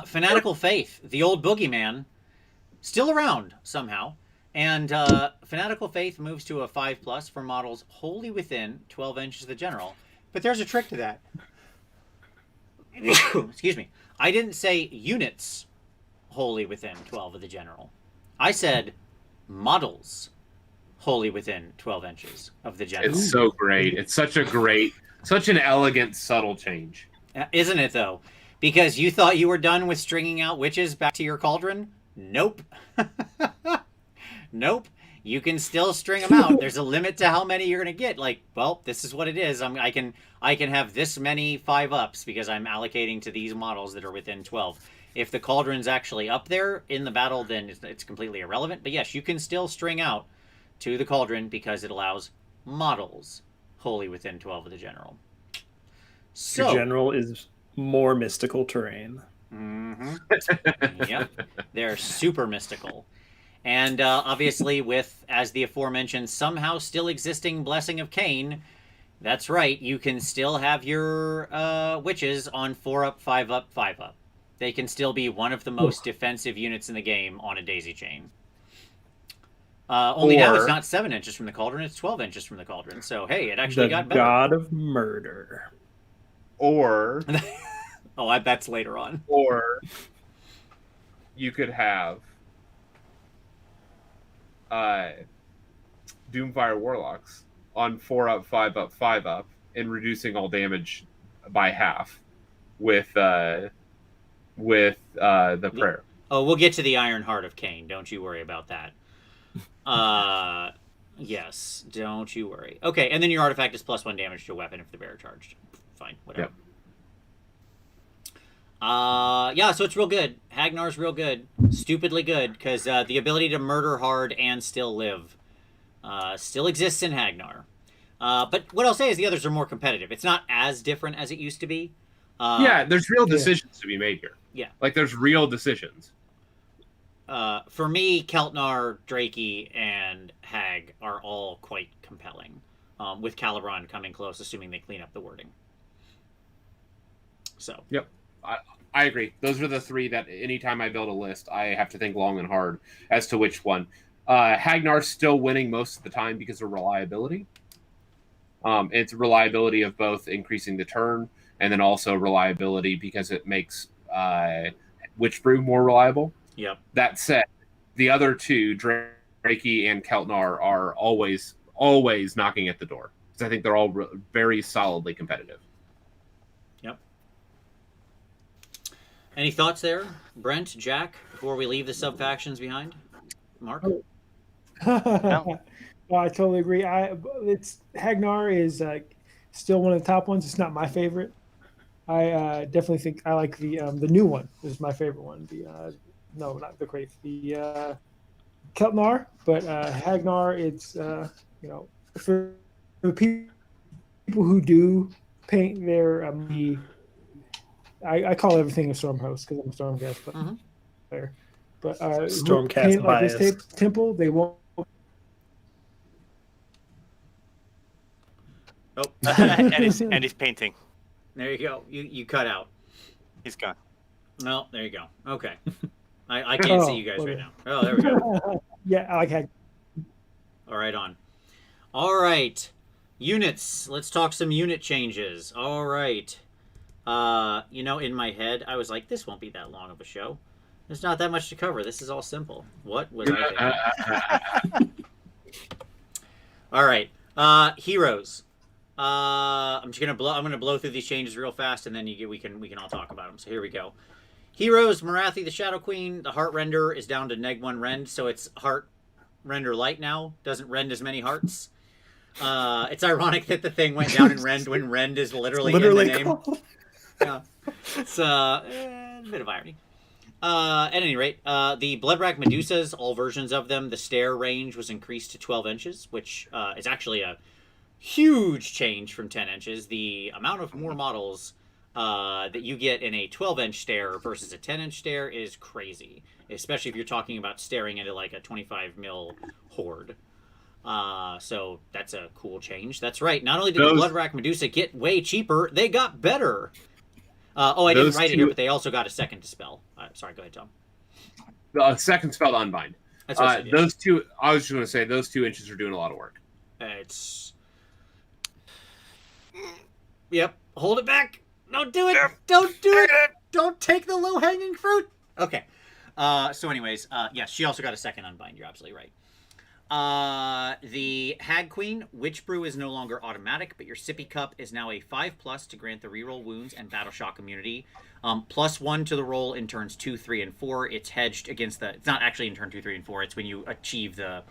Speaker 1: Fanatical Faith, the old boogeyman, still around somehow, and Fanatical Faith moves to a 5+ for models wholly within 12 inches of the general. But there's a trick to that. Excuse me. I didn't say units wholly within 12 of the general. I said models wholly within 12 inches of the general.
Speaker 6: It's so great. It's such an elegant, subtle change.
Speaker 1: Isn't it, though? Because you thought you were done with stringing out witches back to your cauldron? Nope. Nope. You can still string them out. There's a limit to how many you're going to get. Like, well, this is what it is. I can have this many 5-ups because I'm allocating to these models that are within 12. If the cauldron's actually up there in the battle, then it's completely irrelevant. But yes, you can still string out to the cauldron because it allows models wholly within 12 of the general. So,
Speaker 3: your general is more mystical terrain.
Speaker 1: Yep. They're super mystical. And obviously with, as the aforementioned, somehow still existing Blessing of Khaine, that's right, you can still have your witches on 4-up, 5-up, 5-up. They can still be one of the most defensive units in the game on a daisy chain. Only now it's not 7 inches from the cauldron, it's 12 inches from the cauldron. So, hey, it actually got better.
Speaker 3: The god of murder.
Speaker 6: Or...
Speaker 1: oh, that's later on.
Speaker 6: Or you could have Doomfire Warlocks on 4-up, 5-up, 5-up, and reducing all damage by half with the prayer.
Speaker 1: Oh, we'll get to the Iron Heart of Khaine. Don't you worry about that. Yes, don't you worry. Okay, and then your artifact is +1 damage to a weapon if the bearer charged. Fine, whatever.
Speaker 6: Yep.
Speaker 1: Yeah, so it's real good. Hagnar's real good. Stupidly good, because the ability to murder hard and still live still exists in Hagnar. But what I'll say is the others are more competitive. It's not as different as it used to be.
Speaker 6: Yeah, there's real decisions to be made here.
Speaker 1: Yeah.
Speaker 6: Like, there's real decisions.
Speaker 1: For me, Keltnar, Drakey, and Hag are all quite compelling, with Calibron coming close, assuming they clean up the wording. So.
Speaker 6: Yep. I agree. Those are the three that anytime I build a list, I have to think long and hard as to which one. Hagnar's still winning most of the time because of reliability. It's reliability of both increasing the turn and then also reliability because it makes Witchbrew more reliable.
Speaker 1: Yep.
Speaker 6: That said, the other two, Drakey and Keltnar, are always knocking at the door. Because I think they're all very solidly competitive.
Speaker 1: Yep. Any thoughts there, Brent, Jack, before we leave the sub-factions behind? Mark?
Speaker 4: No. I totally agree. Hagnar is still one of the top ones. It's not my favorite. I definitely think I like the new one. This is my favorite one. No, not the Crave. The Keltnar, but Hagnar. It's for people who do paint their I call everything a Stormhost because I'm a Stormcast, but there. But
Speaker 3: Stormcast
Speaker 4: like
Speaker 3: bias.
Speaker 4: this temple, they won't.
Speaker 1: Oh,
Speaker 5: and he's painting.
Speaker 1: there you go. You cut out.
Speaker 5: He's gone.
Speaker 1: No, there you go. Okay. I can't see you guys right now. Oh, there we go.
Speaker 4: Yeah, I like Hag.
Speaker 1: All right, on. All right. Units. Let's talk some unit changes. All right. In my head, I was like, this won't be that long of a show. There's not that much to cover. This is all simple. What was I thinking? All right. Heroes. I'm just gonna blow through these changes real fast, and then we can all talk about them. So here we go. Heroes, Marathi the Shadow Queen. The heart render is down to -1 rend, so it's heart render light now. Doesn't rend as many hearts. It's ironic that the thing went down in rend when rend is literally in the name. Yeah, it's a bit of irony. At any rate, the Bloodrack Medusas, all versions of them, the stair range was increased to 12 inches, which is actually a huge change from 10 inches. The amount of more models that you get in a 12-inch stair versus a 10-inch stair is crazy, especially if you're talking about staring into like a 25 mil horde. So that's a cool change. That's right. Not only did the Bloodrack Medusa get way cheaper, they got better. I didn't write it here, but they also got a second dispel. Sorry, go ahead, Tom.
Speaker 6: The second spell to unbind.
Speaker 1: That's what I did.
Speaker 6: Those two. I was just going to say those 2 inches are doing a lot of work.
Speaker 1: Yep. Hold it back. Don't do it. Don't do it. Don't take the low-hanging fruit. Okay. So anyways, yes, she also got a second unbind. You're absolutely right. The Hag Queen, Witchbrew is no longer automatic, but your Sippy Cup is now a 5+ to grant the reroll wounds and battle shock immunity. +1 to the roll in turns 2, 3, and 4. It's hedged against it's not actually in turn 2, 3, and 4. It's when you achieve the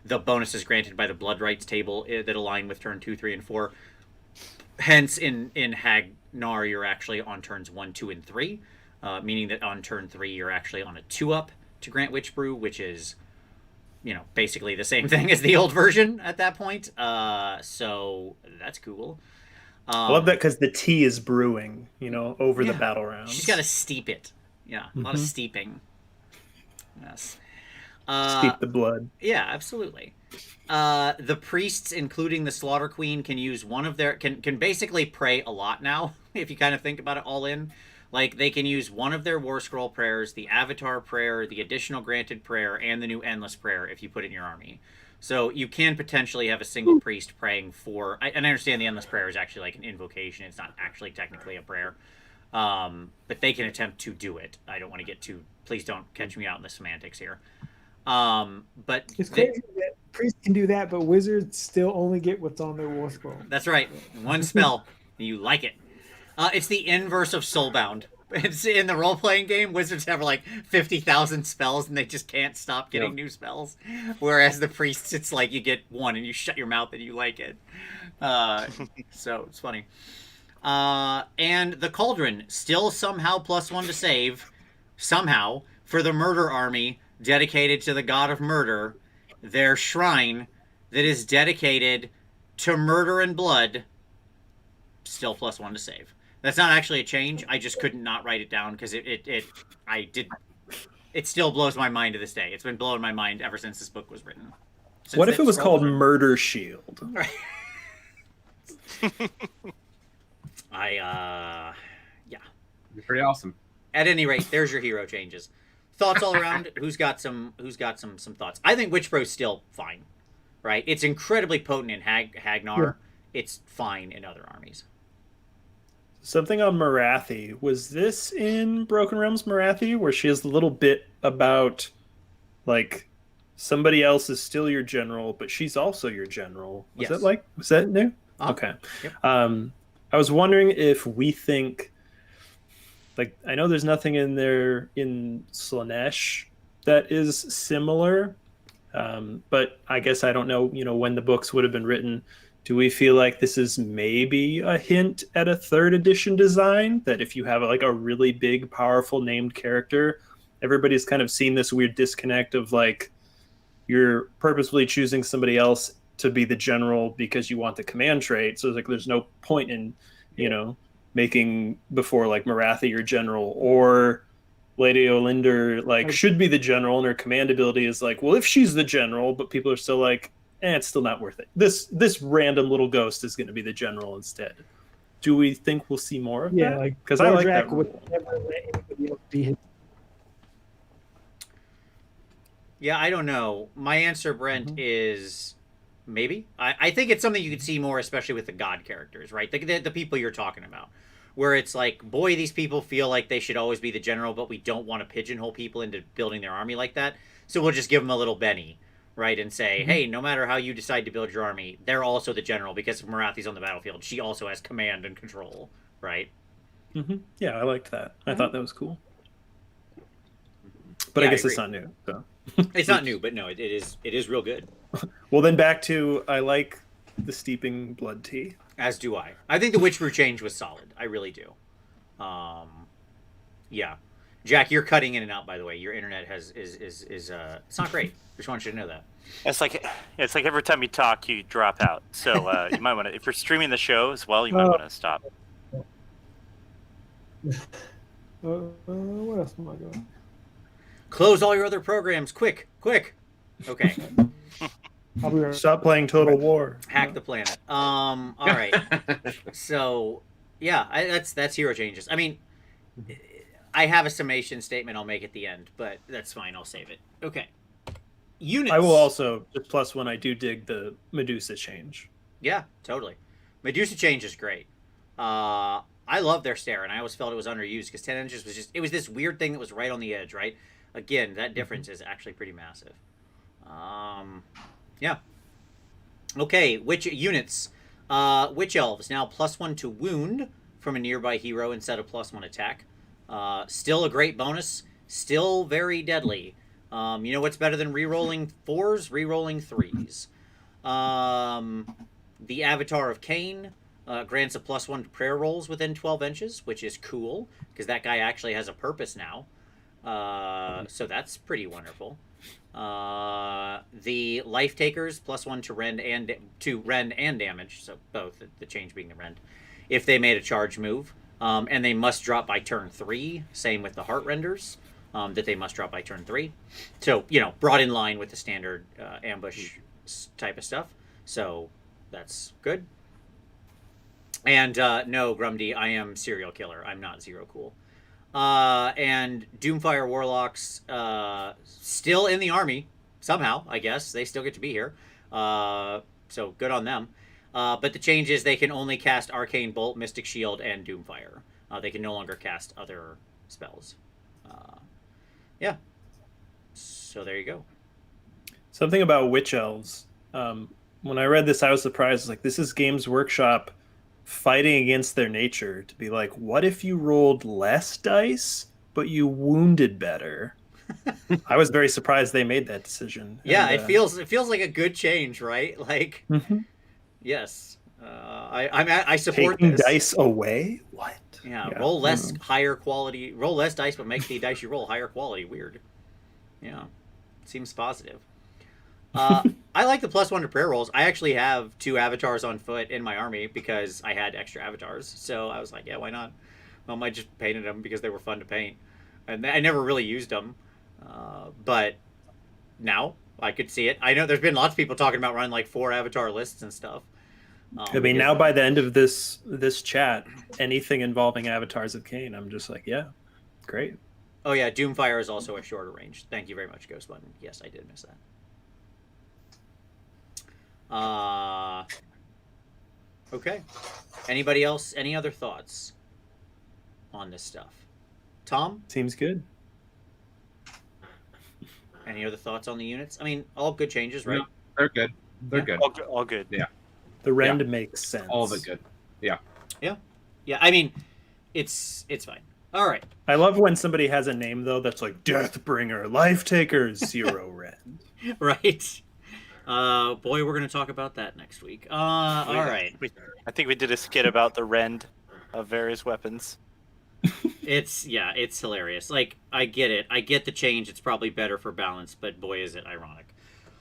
Speaker 1: bonuses granted by the Blood Rights table that align with turn 2, 3, and 4. Hence, in Hagnar, you're actually on turns 1, 2, and 3, meaning that on turn 3, you're actually on a 2-up to grant Witchbrew, which is basically the same thing as the old version at that point. So that's cool.
Speaker 3: I love that because the tea is brewing, over the battle rounds.
Speaker 1: She's got to steep it. Yeah, a lot of steeping. Yes.
Speaker 3: Steep the blood.
Speaker 1: Yeah, absolutely. The priests, including the Slaughter Queen, can use one of their... Can basically pray a lot now, if you kind of think about it all in. Like, they can use one of their War Scroll prayers, the Avatar prayer, the additional granted prayer, and the new Endless prayer if you put it in your army. So you can potentially have a single priest praying for... And I understand the Endless prayer is actually like an invocation. It's not actually technically a prayer. But they can attempt to do it. I don't want to get too... Please don't catch me out in the semantics here. But
Speaker 4: it's crazy that priests can do that, but wizards still only get what's on their War Scroll.
Speaker 1: That's right. One spell. You like it. It's the inverse of Soulbound. It's in the role-playing game, wizards have like 50,000 spells and they just can't stop getting new spells. Whereas the priests, it's like you get one and you shut your mouth and you like it. So it's funny. And the Cauldron, still somehow +1 to save, somehow, for the Murder Army, dedicated to the god of murder, their shrine that is dedicated to murder and blood, still +1 to save. That's not actually a change. I just couldn't not write it down because it still blows my mind to this day. It's been blowing my mind ever since this book was written.
Speaker 3: What if it was called Murder Shield?
Speaker 1: Yeah.
Speaker 6: Pretty awesome.
Speaker 1: At any rate, there's your hero changes. Thoughts all around. Who's got some thoughts? I think Witchbro's still fine, right? It's incredibly potent in Hagnar. Yeah. It's fine in other armies.
Speaker 3: Something on Marathi. Was this in Broken Realms Marathi, where she has the little bit about, like, somebody else is still your general, but she's also your general? Was that new? Okay.
Speaker 1: Yep.
Speaker 3: I was wondering if we think, like, I know there's nothing in there in Slaanesh that is similar, but I guess I don't know, when the books would have been written. Do we feel like this is maybe a hint at a 3rd edition design? That if you have like a really big, powerful named character, everybody's kind of seen this weird disconnect of like you're purposefully choosing somebody else to be the general because you want the command trait. So like there's no point in, making before like Marathi your general, or Lady Olinder like should be the general and her command ability is like, well, if she's the general, but people are still like, it's still not worth it. This random little ghost is going to be the general instead. Do we think we'll see more of that?
Speaker 4: Like
Speaker 3: because I like that.
Speaker 1: Yeah, I don't know. My answer, Brent, is maybe. I think it's something you could see more, especially with the god characters, right? The people you're talking about, where it's like, boy, these people feel like they should always be the general, but we don't want to pigeonhole people into building their army like that, so we'll just give them a little Benny. Right, and say, hey, no matter how you decide to build your army, they're also the general because if Marathi's on the battlefield, she also has command and control, right?
Speaker 3: Yeah, I liked that. I thought that was cool. But I guess it's not new. So.
Speaker 1: It's not new, but no, it is real good.
Speaker 3: Well, then back to I like the steeping blood tea.
Speaker 1: As do I. I think the Witchbrew change was solid. I really do. Yeah. Jack, you're cutting in and out, by the way. Your internet is it's not great. Just want you to know that.
Speaker 5: It's like every time you talk, you drop out. So you might want to, if you're streaming the show as well, you might want to stop.
Speaker 4: What else am I doing?
Speaker 1: Close all your other programs, quick. Okay.
Speaker 4: I'll be right.
Speaker 3: Stop playing Total War.
Speaker 1: Hack the planet. All right. So yeah, that's hero changes. I mean, I have a summation statement I'll make at the end, but that's fine. I'll save it. Okay. Units.
Speaker 3: I will also just plus one. I do dig the Medusa change.
Speaker 1: Yeah, totally. Medusa change is great. I love their stare, and I always felt it was underused because 10 inches was this weird thing that was right on the edge, right? Again, that difference is actually pretty massive. Yeah. Okay, witch units. Witch elves now +1 to wound from a nearby hero instead of +1 attack. Still a great bonus. Still very deadly. You know what's better than rerolling 4s? Rerolling 3s. The Avatar of Khaine grants a +1 to prayer rolls within 12 inches, which is cool, because that guy actually has a purpose now. So that's pretty wonderful. The Life Takers +1 to rend and damage, so both, the change being the rend, if they made a charge move. And they must drop by turn 3. Same with the Heart Renders. That they must drop by turn 3. So, brought in line with the standard ambush type of stuff. So, that's good. And no, Grumdy, I am serial killer. I'm not zero cool. And Doomfire Warlocks still in the army, somehow, I guess. They still get to be here. So, good on them. But the change is they can only cast Arcane Bolt, Mystic Shield, and Doomfire. They can no longer cast other spells. Yeah. So there you go.
Speaker 3: Something about witch elves. When I read this, I was surprised. Like, this is Games Workshop fighting against their nature to be like, what if you rolled less dice, but you wounded better? I was very surprised they made that decision.
Speaker 1: Yeah, and, it feels like a good change, right? Like, yes. I support
Speaker 3: taking
Speaker 1: this.
Speaker 3: Dice away? What?
Speaker 1: Yeah, roll less higher quality. Roll less dice, but make the dice you roll higher quality. Weird. Yeah, seems positive. I like the +1 to prayer rolls. I actually have 2 avatars on foot in my army because I had extra avatars. So I was like, yeah, why not? Well, I just painted them because they were fun to paint. And I never really used them. But now I could see it. I know there's been lots of people talking about running like 4 avatar lists and stuff.
Speaker 3: I mean, now by the end of this chat, anything involving avatars of Khaine, I'm just like, yeah, great.
Speaker 1: Oh yeah, Doomfire is also a shorter range. Thank you very much, Ghost Button. Yes, I did miss that. Okay. Anybody else? Any other thoughts on this stuff? Tom?
Speaker 3: Seems good.
Speaker 1: Any other thoughts on the units? I mean, all good changes, right?
Speaker 6: No, they're good. They're good.
Speaker 5: All good.
Speaker 6: Yeah.
Speaker 3: The rend makes sense.
Speaker 6: All of it good. Yeah.
Speaker 1: Yeah, I mean, it's fine. All right.
Speaker 3: I love when somebody has a name, though, that's like Deathbringer, Life Taker, 0 rend.
Speaker 1: Right. Boy, we're going to talk about that next week. All right.
Speaker 5: I think we did a skit about the rend of various weapons.
Speaker 1: It's hilarious. Like, I get it. I get the change. It's probably better for balance, but boy, is it ironic.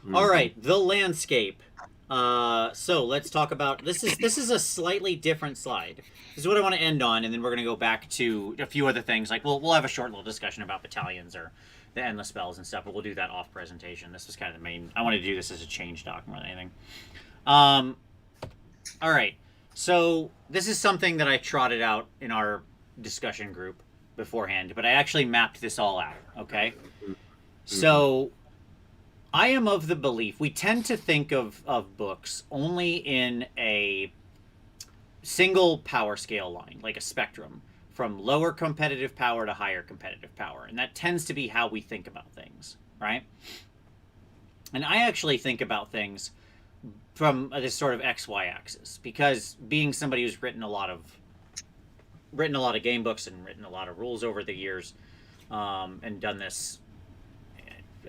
Speaker 1: Mm-hmm. All right, the landscape. So let's talk about this is a slightly different slide. This is what I want to end on, and then we're going to go back to a few other things. Like we'll have a short little discussion about battalions or the endless spells and stuff, but we'll do that off presentation. This was kind of the main. I wanted to do this as a change doc more than anything. All right. So this is something that I trotted out in our discussion group beforehand, but I actually mapped this all out. Okay. So I am of the belief we tend to think of books only in a single power scale line, like a spectrum, from lower competitive power to higher competitive power. And that tends to be how we think about things, right? And I actually think about things from this sort of XY axis, because being somebody who's written a lot of game books and written a lot of rules over the years, and done this,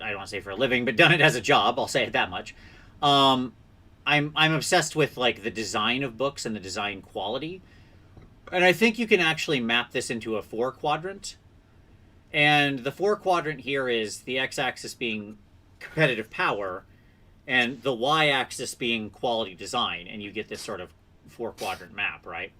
Speaker 1: I don't want to say for a living, but done it as a job, I'll say it that much. I'm obsessed with like the design of books and the design quality. And I think you can actually map this into a 4-quadrant. And the 4-quadrant here is the x-axis being competitive power and the y-axis being quality design, and you get this sort of 4-quadrant map, right?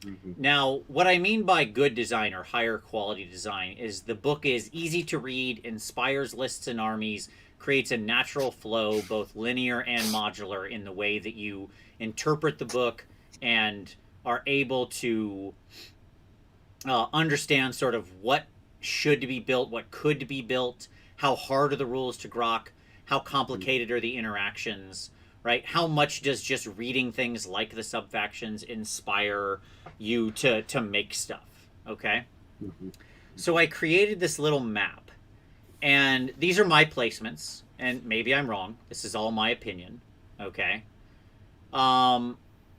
Speaker 1: Mm-hmm. Now, what I mean by good design or higher quality design is the book is easy to read, inspires lists and armies, creates a natural flow, both linear and modular, in the way that you interpret the book and are able to understand sort of what should be built, what could be built, how hard are the rules to grok, how complicated are the interactions, right? How much does just reading things like the Subfactions inspire you to make stuff, okay? Mm-hmm. So I created this little map, and these are my placements, and maybe I'm wrong. This is all my opinion, okay?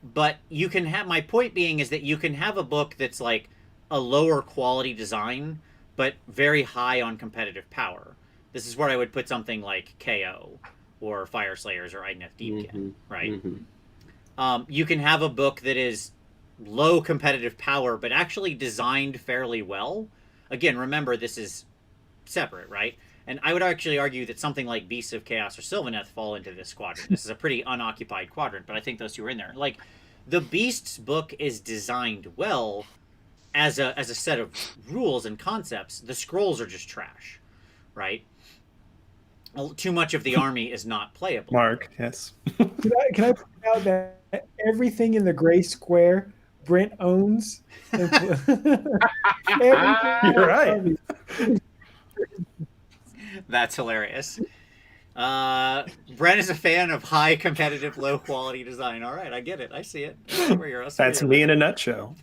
Speaker 1: But you can have, my point being is that you can have a book that's like a lower quality design, but very high on competitive power. This is where I would put something like KO, or Fire Slayers, or Idneth Deepkin, right? Mm-hmm. You can have a book that is low competitive power, but actually designed fairly well. Again, remember, this is separate, right? And I would actually argue that something like Beasts of Chaos or Sylvaneth fall into this quadrant. This is a pretty unoccupied quadrant, but I think those two are in there. Like, the Beasts book is designed well as a set of rules and concepts. The scrolls are just trash, right? Too much of the army is not playable.
Speaker 3: Mark, yes.
Speaker 4: Can I point out that everything in the gray square Brent owns?
Speaker 3: You're right.
Speaker 1: That's hilarious. Brent is a fan of high competitive, low quality design. All right, I get it. I see it.
Speaker 3: That's me in a nutshell.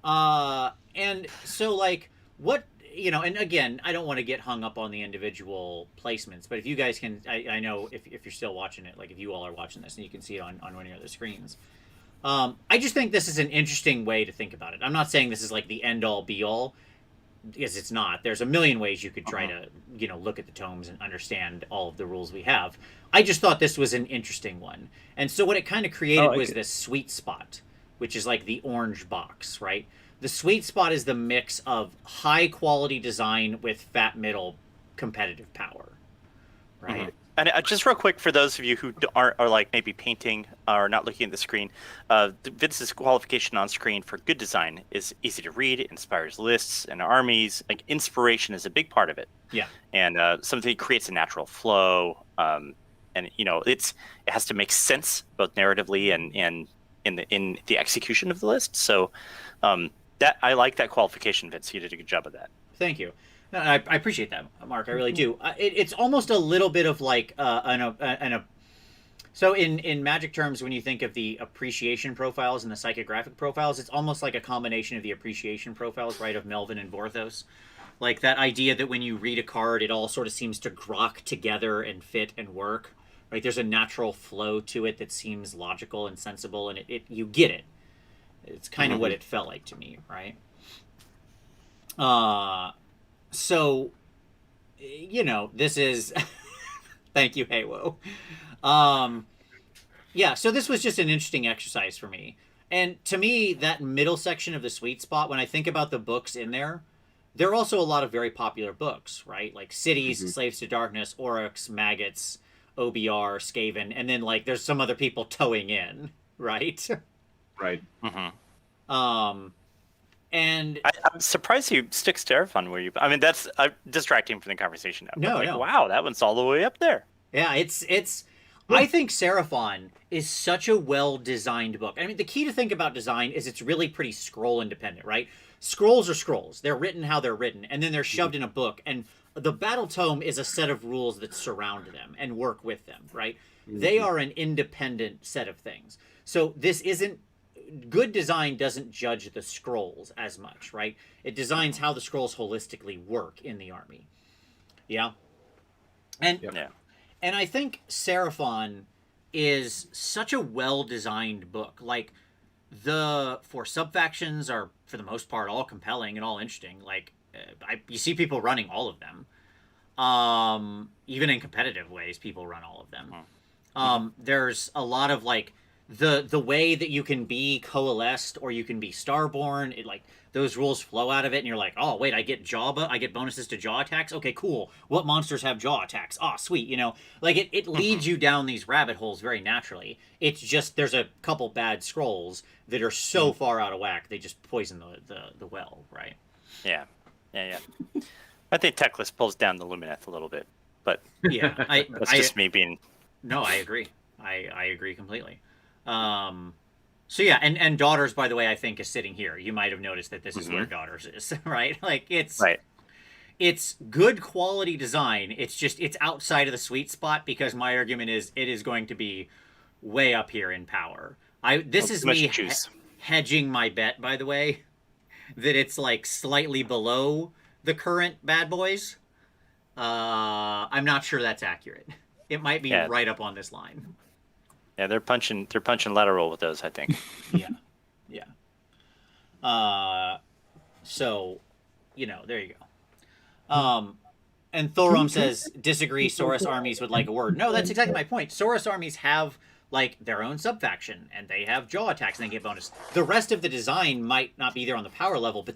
Speaker 1: And so, like, what, you know, and again, I don't want to get hung up on the individual placements, but if you guys can, I know if you're still watching it, like if you all are watching this and you can see it on one of your other screens. I just think this is an interesting way to think about it. I'm not saying this is like the end all be all, because it's not. There's a million ways you could try to, you know, look at the tomes and understand all of the rules we have. I just thought this was an interesting one. And so what it kind of created was this sweet spot, which is like the orange box, right? The sweet spot is the mix of high quality design with fat middle competitive power, right?
Speaker 5: And just real quick, for those of you who aren't are like maybe painting or not looking at the screen, Vince's qualification on screen for good design is easy to read. It inspires lists and armies. Like inspiration is a big part of it.
Speaker 1: Yeah.
Speaker 5: And something that creates a natural flow. And it has to make sense both narratively and in the execution of the list. So that I like that qualification, Vince. You did a good job of that.
Speaker 1: Thank you. No, I appreciate that, Mark. I really do. It's almost a little bit of like so in Magic terms, when you think of the appreciation profiles and the psychographic profiles, it's almost like a combination of the appreciation profiles, right, of Melvin and Vorthos. Like that idea that when you read a card, it all sort of seems to grok together and fit and work. Right? There's a natural flow to it that seems logical and sensible, and you get it. It's kind of what it felt like to me, right? So, this is... Thank you, Heywo. Yeah, so this was just an interesting exercise for me. And to me, that middle section of the sweet spot, when I think about the books in there are also a lot of very popular books, right? Like Cities, Slaves to Darkness, Oryx, Maggots, OBR, Skaven, and then, like, there's some other people towing in, right?
Speaker 6: Right.
Speaker 1: And
Speaker 5: I'm surprised you stick Seraphon where you. I mean, that's distracting from the conversation now.
Speaker 1: No.
Speaker 5: Wow, that one's all the way up there.
Speaker 1: Yeah, it's. I think Seraphon is such a well-designed book. I mean, the key to think about design is it's really pretty scroll independent, right? Scrolls are scrolls. They're written how they're written, and then they're shoved in a book. And the Battletome is a set of rules that surround them and work with them, right? They are an independent set of things. So this isn't... Good design doesn't judge the scrolls as much, right? It designs how the scrolls holistically work in the army. Yeah? And and I think Seraphon is such a well-designed book. Like, the four subfactions are, for the most part, all compelling and all interesting. Like, you see people running all of them. Even in competitive ways, people run all of them. There's a lot of, like, the way that you can be coalesced or you can be starborn, it, like, those rules flow out of it, and you're like, oh wait, I get bonuses to jaw attacks. Okay, cool. What monsters have jaw attacks? Oh, sweet. Like it leads you down these rabbit holes very naturally. It's just there's a couple bad scrolls that are so far out of whack they just poison the well, right?
Speaker 5: Yeah. I think Teclis pulls down the Lumineth a little bit, but
Speaker 1: yeah,
Speaker 5: that's just me being.
Speaker 1: No, I agree. I agree completely. So yeah, and Daughters, by the way, I think is sitting here. You might have noticed that this is where Daughters is, right? Like it's good quality design. It's outside of the sweet spot because my argument is it is going to be way up here in power. This is me hedging my bet, by the way, that it's like slightly below the current Bad Boys. I'm not sure that's accurate. It might be right up on this line.
Speaker 5: Yeah, they're punching lateral with those, I think.
Speaker 1: Yeah. So, there you go. And Thorum says, disagree, Saurus armies would like a word. No, that's exactly my point. Saurus armies have, like, their own subfaction, and they have jaw attacks, and they get bonus. The rest of the design might not be there on the power level, but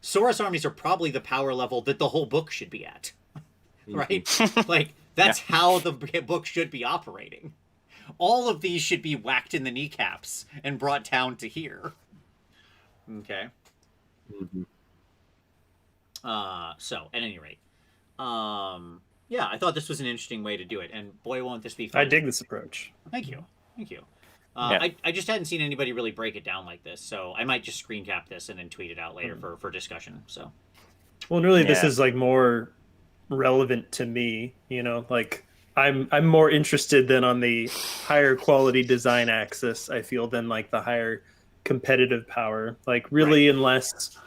Speaker 1: Saurus armies are probably the power level that the whole book should be at. Right? Like, that's how the book should be operating. All of these should be whacked in the kneecaps and brought down to here. Okay. So, at any rate. Yeah, I thought this was an interesting way to do it. And boy, won't this be fun.
Speaker 3: I dig this approach.
Speaker 1: Thank you. I just hadn't seen anybody really break it down like this. So I might just screen cap this and then tweet it out later for discussion. So.
Speaker 3: Well, really, this is like more relevant to me, like... I'm more interested than on the higher quality design axis, I feel, than like the higher competitive power. Like really, unless,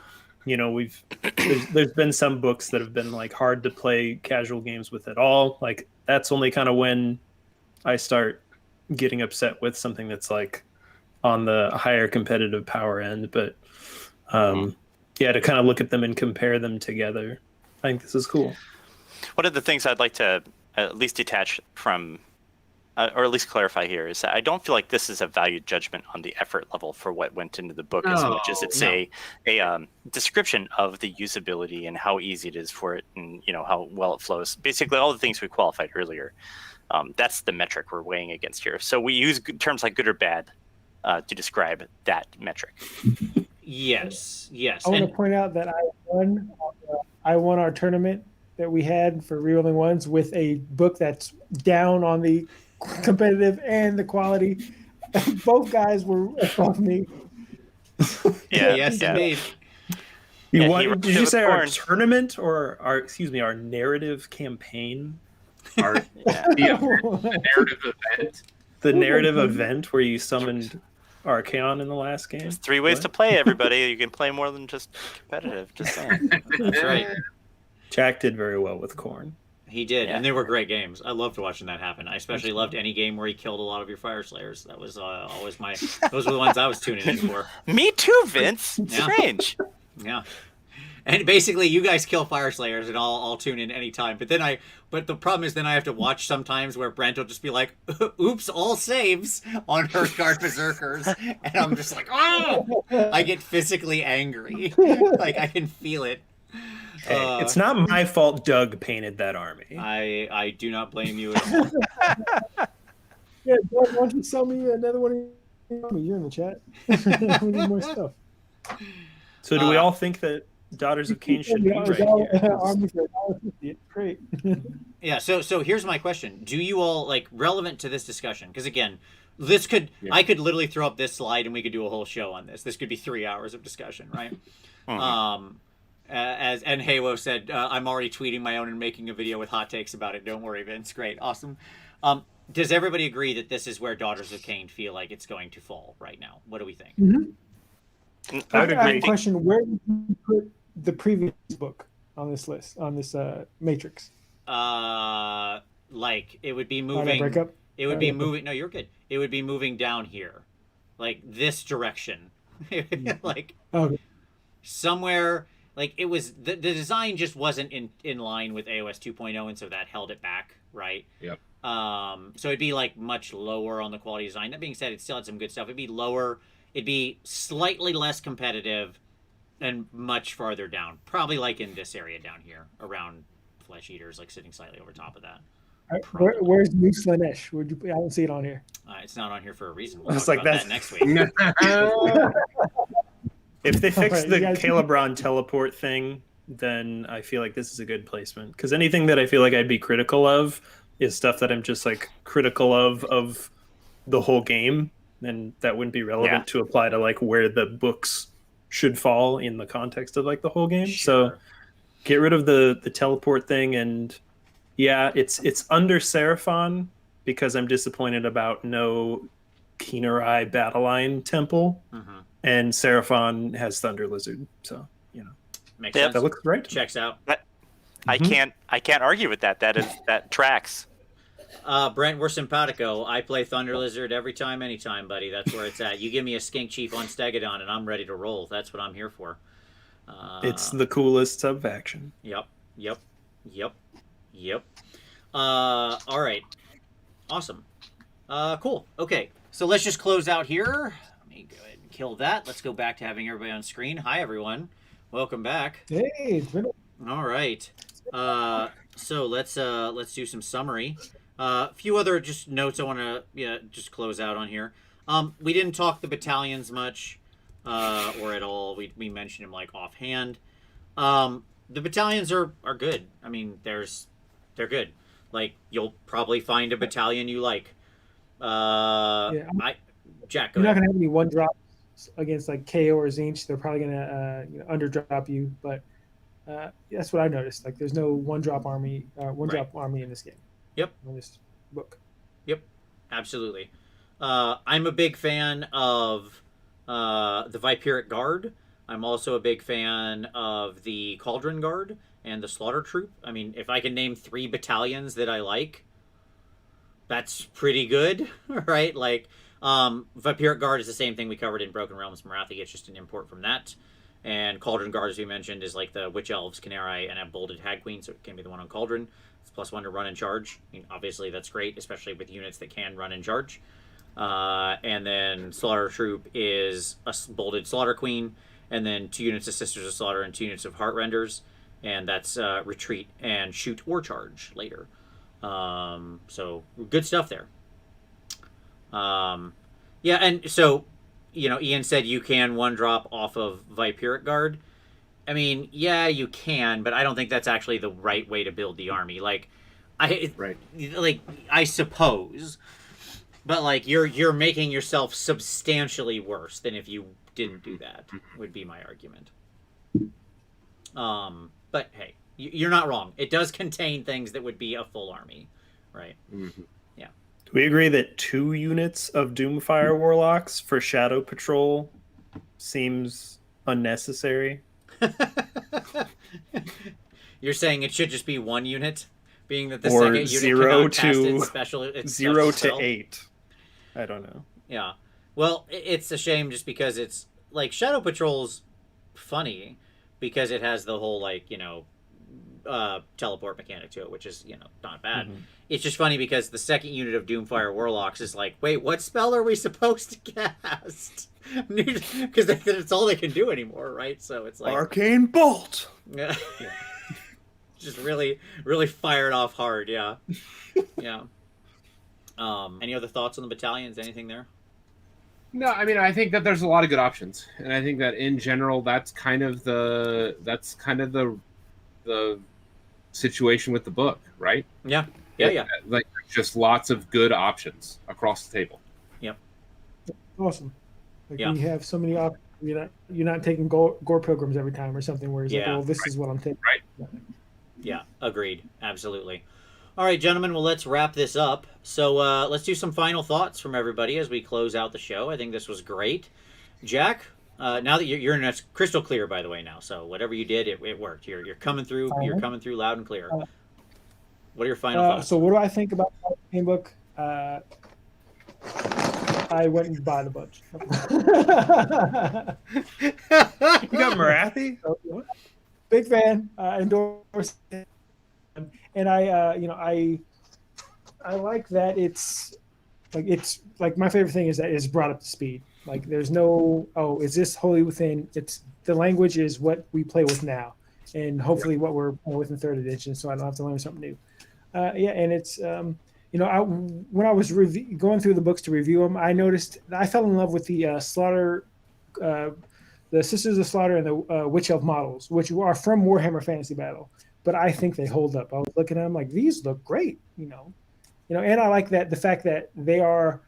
Speaker 3: there's been some books that have been like hard to play casual games with at all. Like that's only kind of when I start getting upset with something that's like on the higher competitive power end. But to kind of look at them and compare them together, I think this is cool.
Speaker 5: One of the things I'd like to at least detach from or at least clarify here, is that I don't feel like this is a valued judgment on the effort level for what went into the book as much as it's a description of the usability and how easy it is for it, and how well it flows. Basically, all the things we qualified earlier. That's the metric we're weighing against here. So we use terms like good or bad to describe that metric.
Speaker 1: Yes.
Speaker 4: I want to point out that I won our tournament that we had for Rerolling Ones with a book that's down on the competitive and the quality. Both guys were above me.
Speaker 1: Yes, indeed.
Speaker 3: Did you say our tournament or our narrative campaign?
Speaker 6: The narrative event.
Speaker 3: The narrative event where you summoned Archaon in the last game.
Speaker 5: There's 3 ways to play, everybody. You can play more than just competitive. Just saying.
Speaker 1: That's right.
Speaker 3: Jack did very well with Khorne.
Speaker 1: He did, and they were great games. I loved watching that happen. I especially loved any game where he killed a lot of your Fire Slayers. That was always those were the ones I was tuning in for.
Speaker 5: Me too, Vince. Strange.
Speaker 1: Yeah. And basically, you guys kill Fire Slayers, and I'll tune in anytime. But the problem is, then I have to watch sometimes where Brent will just be like, "Oops, all saves on Hearthguard Berserkers," and I'm just like, "Oh!" I get physically angry. Like I can feel it.
Speaker 3: Hey, it's not my fault Doug painted that army.
Speaker 1: I do not blame you at all.
Speaker 4: Yeah, Doug, why don't you sell me another one of your army? You're in the chat. We need more stuff.
Speaker 3: So do we all think that Daughters of Khaine should be right here?
Speaker 4: Army for $1.50. Great.
Speaker 1: Yeah, so here's my question. Do you all, relevant to this discussion, because again, I could literally throw up this slide and we could do a whole show on this. This could be 3 hours of discussion, right? As Halo said, I'm already tweeting my own and making a video with hot takes about it. Don't worry, Vince. Great. Awesome. Does everybody agree that this is where Daughters of Khaine feel like it's going to fall right now? What do we think?
Speaker 4: Mm-hmm. I have a question. Where did you put the previous book on this list, on this matrix?
Speaker 1: It would be moving.
Speaker 4: Break up?
Speaker 1: It would be moving. No, you're good. It would be moving down here, like this direction, somewhere. Like it was the design just wasn't in line with AOS 2.0, and so that held it back, right?
Speaker 6: Yep.
Speaker 1: So it'd be much lower on the quality design. That being said, it still had some good stuff. It'd be lower. It'd be slightly less competitive, and much farther down. Probably in this area down here, around Flesh Eaters, sitting slightly over top of that.
Speaker 4: Where's New Slanesh? I don't see it on here.
Speaker 1: It's not on here for a reason. We'll
Speaker 3: It's
Speaker 1: talk about that next week.
Speaker 3: If they fix the Calibron teleport thing, then I feel like this is a good placement. Because anything that I feel like I'd be critical of is stuff that I'm just critical of the whole game, and that wouldn't be relevant to apply to where the books should fall in the context of the whole game.
Speaker 1: Sure.
Speaker 3: So get rid of the teleport thing, and it's under Seraphon because I'm disappointed about no Keenerai Battle Line Temple.
Speaker 1: Mm-hmm.
Speaker 3: And Seraphon has Thunder Lizard, so
Speaker 1: makes sense.
Speaker 3: That looks right.
Speaker 1: Checks out.
Speaker 5: I can't argue with that. That tracks.
Speaker 1: Brent, we're simpatico. I play Thunder Lizard every time, anytime, buddy. That's where it's at. You give me a Skink Chief on Stegodon, and I'm ready to roll. That's what I'm here for.
Speaker 3: It's the coolest subfaction.
Speaker 1: Yep. All right. Awesome. Cool. Okay, so let's just close out here. Let me go ahead and kill that. Let's go back to having everybody on screen. Hi, everyone. Welcome back.
Speaker 4: Hey, it's been...
Speaker 1: All right. So let's do some summary. A few other just notes I want to just close out on here. We didn't talk the battalions much, or at all. We mentioned them offhand. The battalions are good. I mean, they're good. You'll probably find a battalion you like. Jack, go
Speaker 4: You're not
Speaker 1: ahead.
Speaker 4: gonna have any one drops against KO or Zinch. They're probably gonna underdrop you, but that's what I noticed. There's no one drop army in this game.
Speaker 1: Yep.
Speaker 4: On this book.
Speaker 1: Yep. Absolutely. I'm a big fan of the Viperic Guard. I'm also a big fan of the Cauldron Guard and the Slaughter Troop. I mean, if I can name 3 battalions that I like, that's pretty good, right? Viperic Guard is the same thing we covered in Broken Realms Marathi. It's just an import from that. And Cauldron Guard, as we mentioned, is like the Witch Elves, Canary, and a Bolded Hag Queen, so it can be the one on Cauldron. It's +1 to run and charge. I mean, obviously, that's great, especially with units that can run and charge. And then Slaughter Troop is a Bolded Slaughter Queen, and then 2 units of Sisters of Slaughter and 2 units of Heart Renders, and that's retreat and shoot or charge later. So good stuff there. Yeah, and so, Ian said you can 1-drop off of Viperic Guard. I mean, yeah, you can, but I don't think that's actually the right way to build the army. I suppose, but you're making yourself substantially worse than if you didn't do that. Would be my argument. But hey, you're not wrong. It does contain things that would be a full army, right?
Speaker 6: Mm-hmm.
Speaker 1: Yeah.
Speaker 3: Do we agree that 2 units of Doomfire Warlocks for Shadow Patrol seems unnecessary?
Speaker 1: You're saying it should just be 1 unit, being that the
Speaker 3: Or
Speaker 1: second unit
Speaker 3: 0
Speaker 1: cannot cast
Speaker 3: to
Speaker 1: its special
Speaker 3: 0
Speaker 1: spell?
Speaker 3: to 8. I don't know.
Speaker 1: Yeah. Well, it's a shame just because it's like Shadow Patrol's funny because it has the whole teleport mechanic to it, which is not bad.
Speaker 3: Mm-hmm.
Speaker 1: It's just funny because the second unit of Doomfire Warlocks is like, wait, what spell are we supposed to cast? Because that's all they can do anymore, right? So it's like
Speaker 3: Arcane Bolt.
Speaker 1: Yeah. Just really, really fired off hard. Yeah. Yeah. Any other thoughts on the battalions? Anything there?
Speaker 6: No, I mean, I think that there's a lot of good options, and I think that in general, that's kind of the situation with the book, right?
Speaker 1: Yeah. Yeah.
Speaker 6: Like just lots of good options across the table.
Speaker 1: Yep.
Speaker 4: Awesome. Like
Speaker 1: Yeah.
Speaker 4: we have so many options. You're not taking gore pilgrims every time or something where it's
Speaker 1: Yeah.
Speaker 4: like, this is what I'm taking.
Speaker 6: Right.
Speaker 1: Yeah. Agreed. Absolutely. All right, gentlemen. Well, let's wrap this up. So let's do some final thoughts from everybody as we close out the show. I think this was great. Jack, now that your internet's crystal clear, by the way, now. So whatever you did, it worked. You're coming through. You're coming through loud and clear. What are your final thoughts?
Speaker 4: So what do I think about the handbook? I went and bought a bunch.
Speaker 3: You got Marathi?
Speaker 4: Big fan. Endorse it. And I like that it's like my favorite thing is that it's brought up to speed. Like there's no, is this wholly within? It's the language is what we play with now, and hopefully what we're playing with in 3rd edition. So I don't have to learn something new. And it's when I was going through the books to review them, I noticed I fell in love with the Slaughter, the Sisters of Slaughter and the Witch Elf models, which are from Warhammer Fantasy Battle. But I think they hold up. I was looking at them like these look great, and I like that the fact that they are,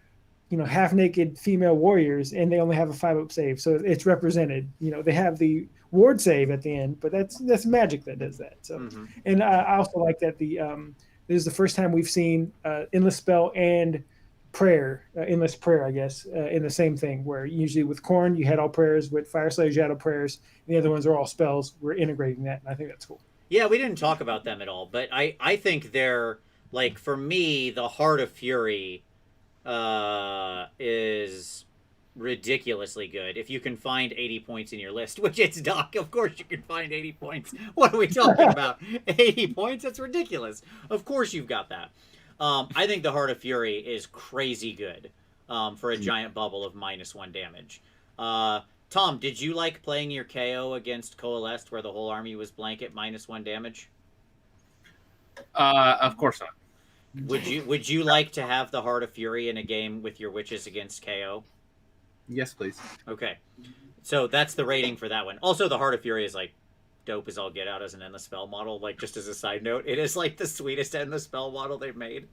Speaker 4: half naked female warriors and they only have a 5-up save, so it's represented. They have the ward save at the end, but that's magic that does that. So, and I also like that this is the first time we've seen endless spell and prayer, endless prayer, I guess, in the same thing. Where usually with Khorne you had all prayers, with Fyreslayer you had all prayers, and the other ones are all spells. We're integrating that, and I think that's cool.
Speaker 1: Yeah, we didn't talk about them at all, but I think they're, like, for me, the Heart of Fury is ridiculously good. If you can find 80 points in your list, which it's Doc, of course you can find 80 points. What are we talking about? 80 points? That's ridiculous. Of course you've got that. I think the Heart of Fury is crazy good for a giant bubble of -1 damage. Tom, did you like playing your KO against Coalesced where the whole army was blanket -1 damage?
Speaker 6: Of course not.
Speaker 1: Would you like to have the Heart of Fury in a game with your witches against KO?
Speaker 6: Yes, please.
Speaker 1: Okay. So that's the rating for that one. Also, the Heart of Fury is like dope as all get out as an endless spell model. Like, just as a side note, it is like the sweetest endless spell model they've made.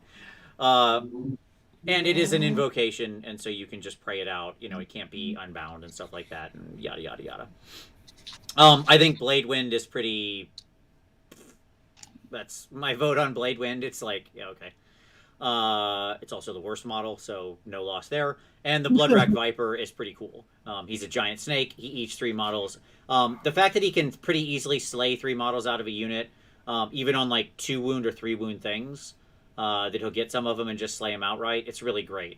Speaker 1: And it is an invocation, and so you can just pray it out. It can't be unbound and stuff like that, and yada, yada, yada. I think Blade Wind is pretty... That's my vote on Blade Wind. It's like, yeah, okay. It's also the worst model, so no loss there. And the Bloodrack Viper is pretty cool. He's a giant snake. He eats 3 models. The fact that he can pretty easily slay 3 models out of a unit, even on like 2 wound or 3 wound things, that he'll get some of them and just slay them outright, it's really great.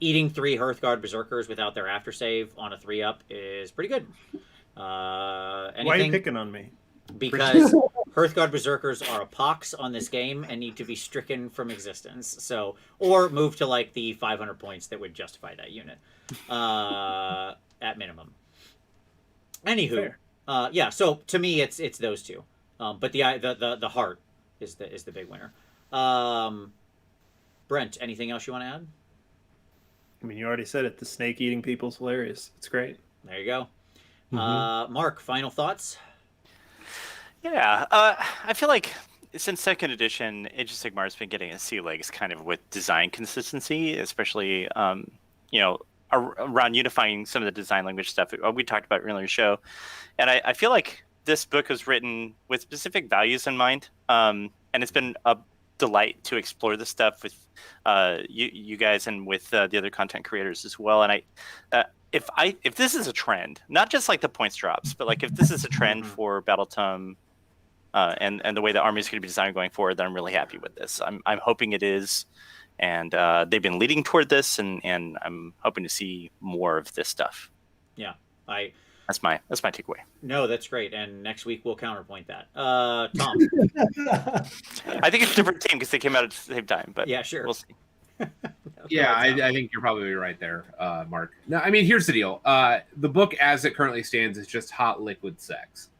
Speaker 1: Eating 3 Hearthguard Berserkers without their after save on a 3-up is pretty good.
Speaker 3: Why are you
Speaker 1: Anything?
Speaker 3: picking on me?
Speaker 1: Because Hearthguard Berserkers are a pox on this game and need to be stricken from existence. So, or move to like the 500 points that would justify that unit, at minimum. Anywho, yeah. So to me, it's those two. But the heart is the big winner. Brent, anything else you want to add?
Speaker 3: I mean, you already said it. The snake eating people's hilarious. It's great.
Speaker 1: There you go. Mark, final thoughts?
Speaker 5: Yeah, I feel like since second edition, Age of Sigmar's been getting a sea legs kind of with design consistency, especially around unifying some of the design language stuff we talked about earlier in the show. And I feel like this book was written with specific values in mind, and it's been a delight to explore this stuff with you guys and with the other content creators as well. And if this is a trend, not just like the points drops, but like if this is a trend for Battletome and the way the army is going to be designed going forward, then I'm really happy with this. I'm hoping it is, and they've been leading toward this, and I'm hoping to see more of this stuff.
Speaker 1: Yeah,
Speaker 5: that's my takeaway.
Speaker 1: No, that's great, and next week we'll counterpoint that. Tom.
Speaker 5: I think it's a different team because they came out at the same time, but
Speaker 1: yeah, sure,
Speaker 5: we'll see.
Speaker 6: Yeah, I think you're probably right there, Mark. No, I mean, here's the deal. The book as it currently stands is just hot liquid sex.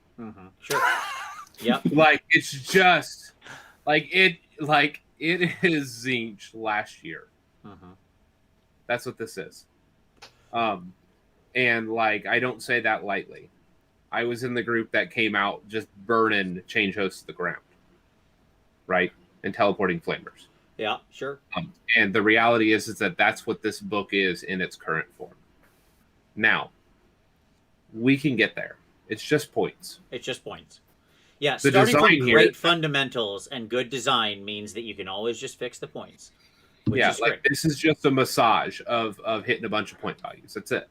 Speaker 1: Sure. Yep.
Speaker 6: Like, it's just like it is Zinch last year. That's what this is. And like, I don't say that lightly. I was in the group that came out just burning change hosts to the ground, right, and teleporting flamers.
Speaker 1: Yeah, sure.
Speaker 6: And the reality is that that's what this book is in its current form. Now, we can get there. It's just points.
Speaker 1: It's just points. Yeah,
Speaker 6: The
Speaker 1: starting from
Speaker 6: design
Speaker 1: great
Speaker 6: here-
Speaker 1: fundamentals and good design means that you can always just fix the points. Which
Speaker 6: Yeah,
Speaker 1: is
Speaker 6: like
Speaker 1: great.
Speaker 6: this is just a massage of hitting a bunch of point values. That's it.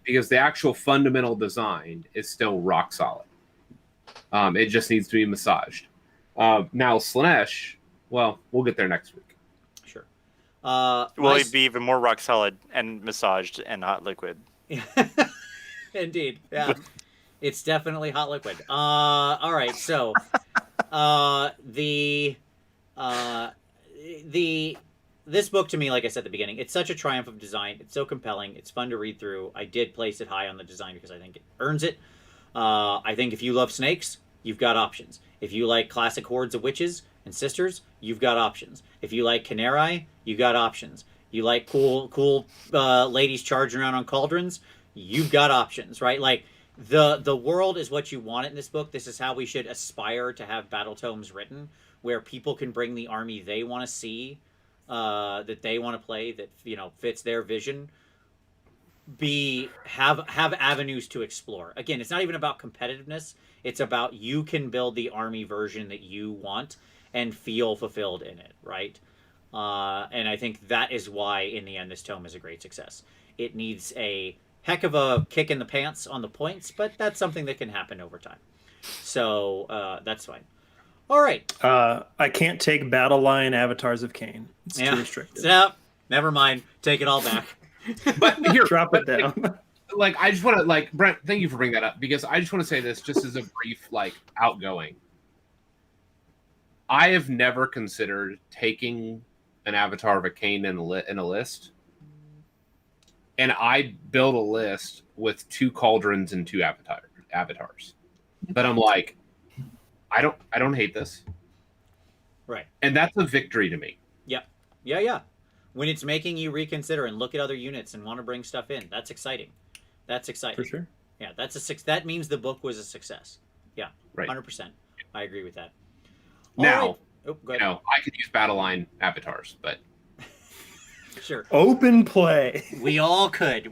Speaker 6: Because the actual fundamental design is still rock solid. It just needs to be massaged. Now, Slanesh, well, we'll get there next week.
Speaker 1: Sure.
Speaker 5: Will it be even more rock solid and massaged and hot liquid?
Speaker 1: Indeed. Yeah. It's definitely hot liquid. All right. So, this book to me, like I said at the beginning, it's such a triumph of design. It's so compelling. It's fun to read through. I did place it high on the design because I think it earns it. I think if you love snakes, you've got options. If you like classic hordes of witches and sisters, you've got options. If you like Khaine, you got options. You like cool ladies charging around on cauldrons, you've got options, right? Like, the world is what you want in this book. This is how we should aspire to have Battletomes written, where people can bring the army they want to see, that they want to play, that fits their vision. Have avenues to explore. Again, it's not even about competitiveness. It's about you can build the army version that you want and feel fulfilled in it, right? And I think that is why, in the end, this tome is a great success. It needs a heck of a kick in the pants on the points, but that's something that can happen over time. So that's fine. All right.
Speaker 3: I can't take Battle Line Avatars of Khaine. It's too restricted.
Speaker 1: Yep. Never mind. Take it all back.
Speaker 6: But here,
Speaker 3: Drop it down.
Speaker 6: Like, I just want to, Brent, thank you for bringing that up, because I just want to say this just as a brief, outgoing. I have never considered taking an avatar of a Khaine in a list, and I build a list with 2 cauldrons and 2 avatars. But I'm like, I don't hate this.
Speaker 1: Right.
Speaker 6: And that's a victory to me.
Speaker 1: Yep. Yeah. When it's making you reconsider and look at other units and want to bring stuff in, that's exciting. That's exciting.
Speaker 3: For sure.
Speaker 1: Yeah, that means the book was a success. Yeah,
Speaker 6: Right.
Speaker 1: 100%. I agree with that.
Speaker 6: Now,
Speaker 1: All right. Go ahead.
Speaker 6: I could use Battle Line avatars, but
Speaker 1: Sure.
Speaker 3: Open play.
Speaker 1: We all could.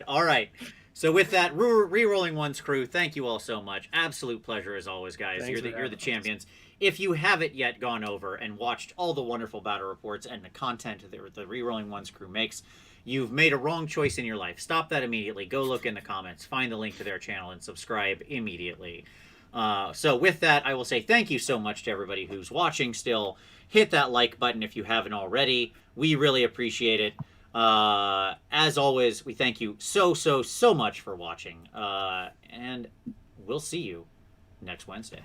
Speaker 1: All right. So with that, Rerolling One's crew, thank you all so much. Absolute pleasure as always, guys.
Speaker 3: Thanks
Speaker 1: You're
Speaker 3: for
Speaker 1: the
Speaker 3: having us.
Speaker 1: champions. If you haven't yet gone over and watched all the wonderful battle reports and the content that the Rerolling One's crew makes, you've made a wrong choice in your life. Stop that immediately. Go look in the comments, find the link to their channel, and subscribe immediately. So with that, I will say thank you so much to everybody who's watching still. Hit that like button if you haven't already. We really appreciate it. As always, we thank you so much for watching, and we'll see you next Wednesday.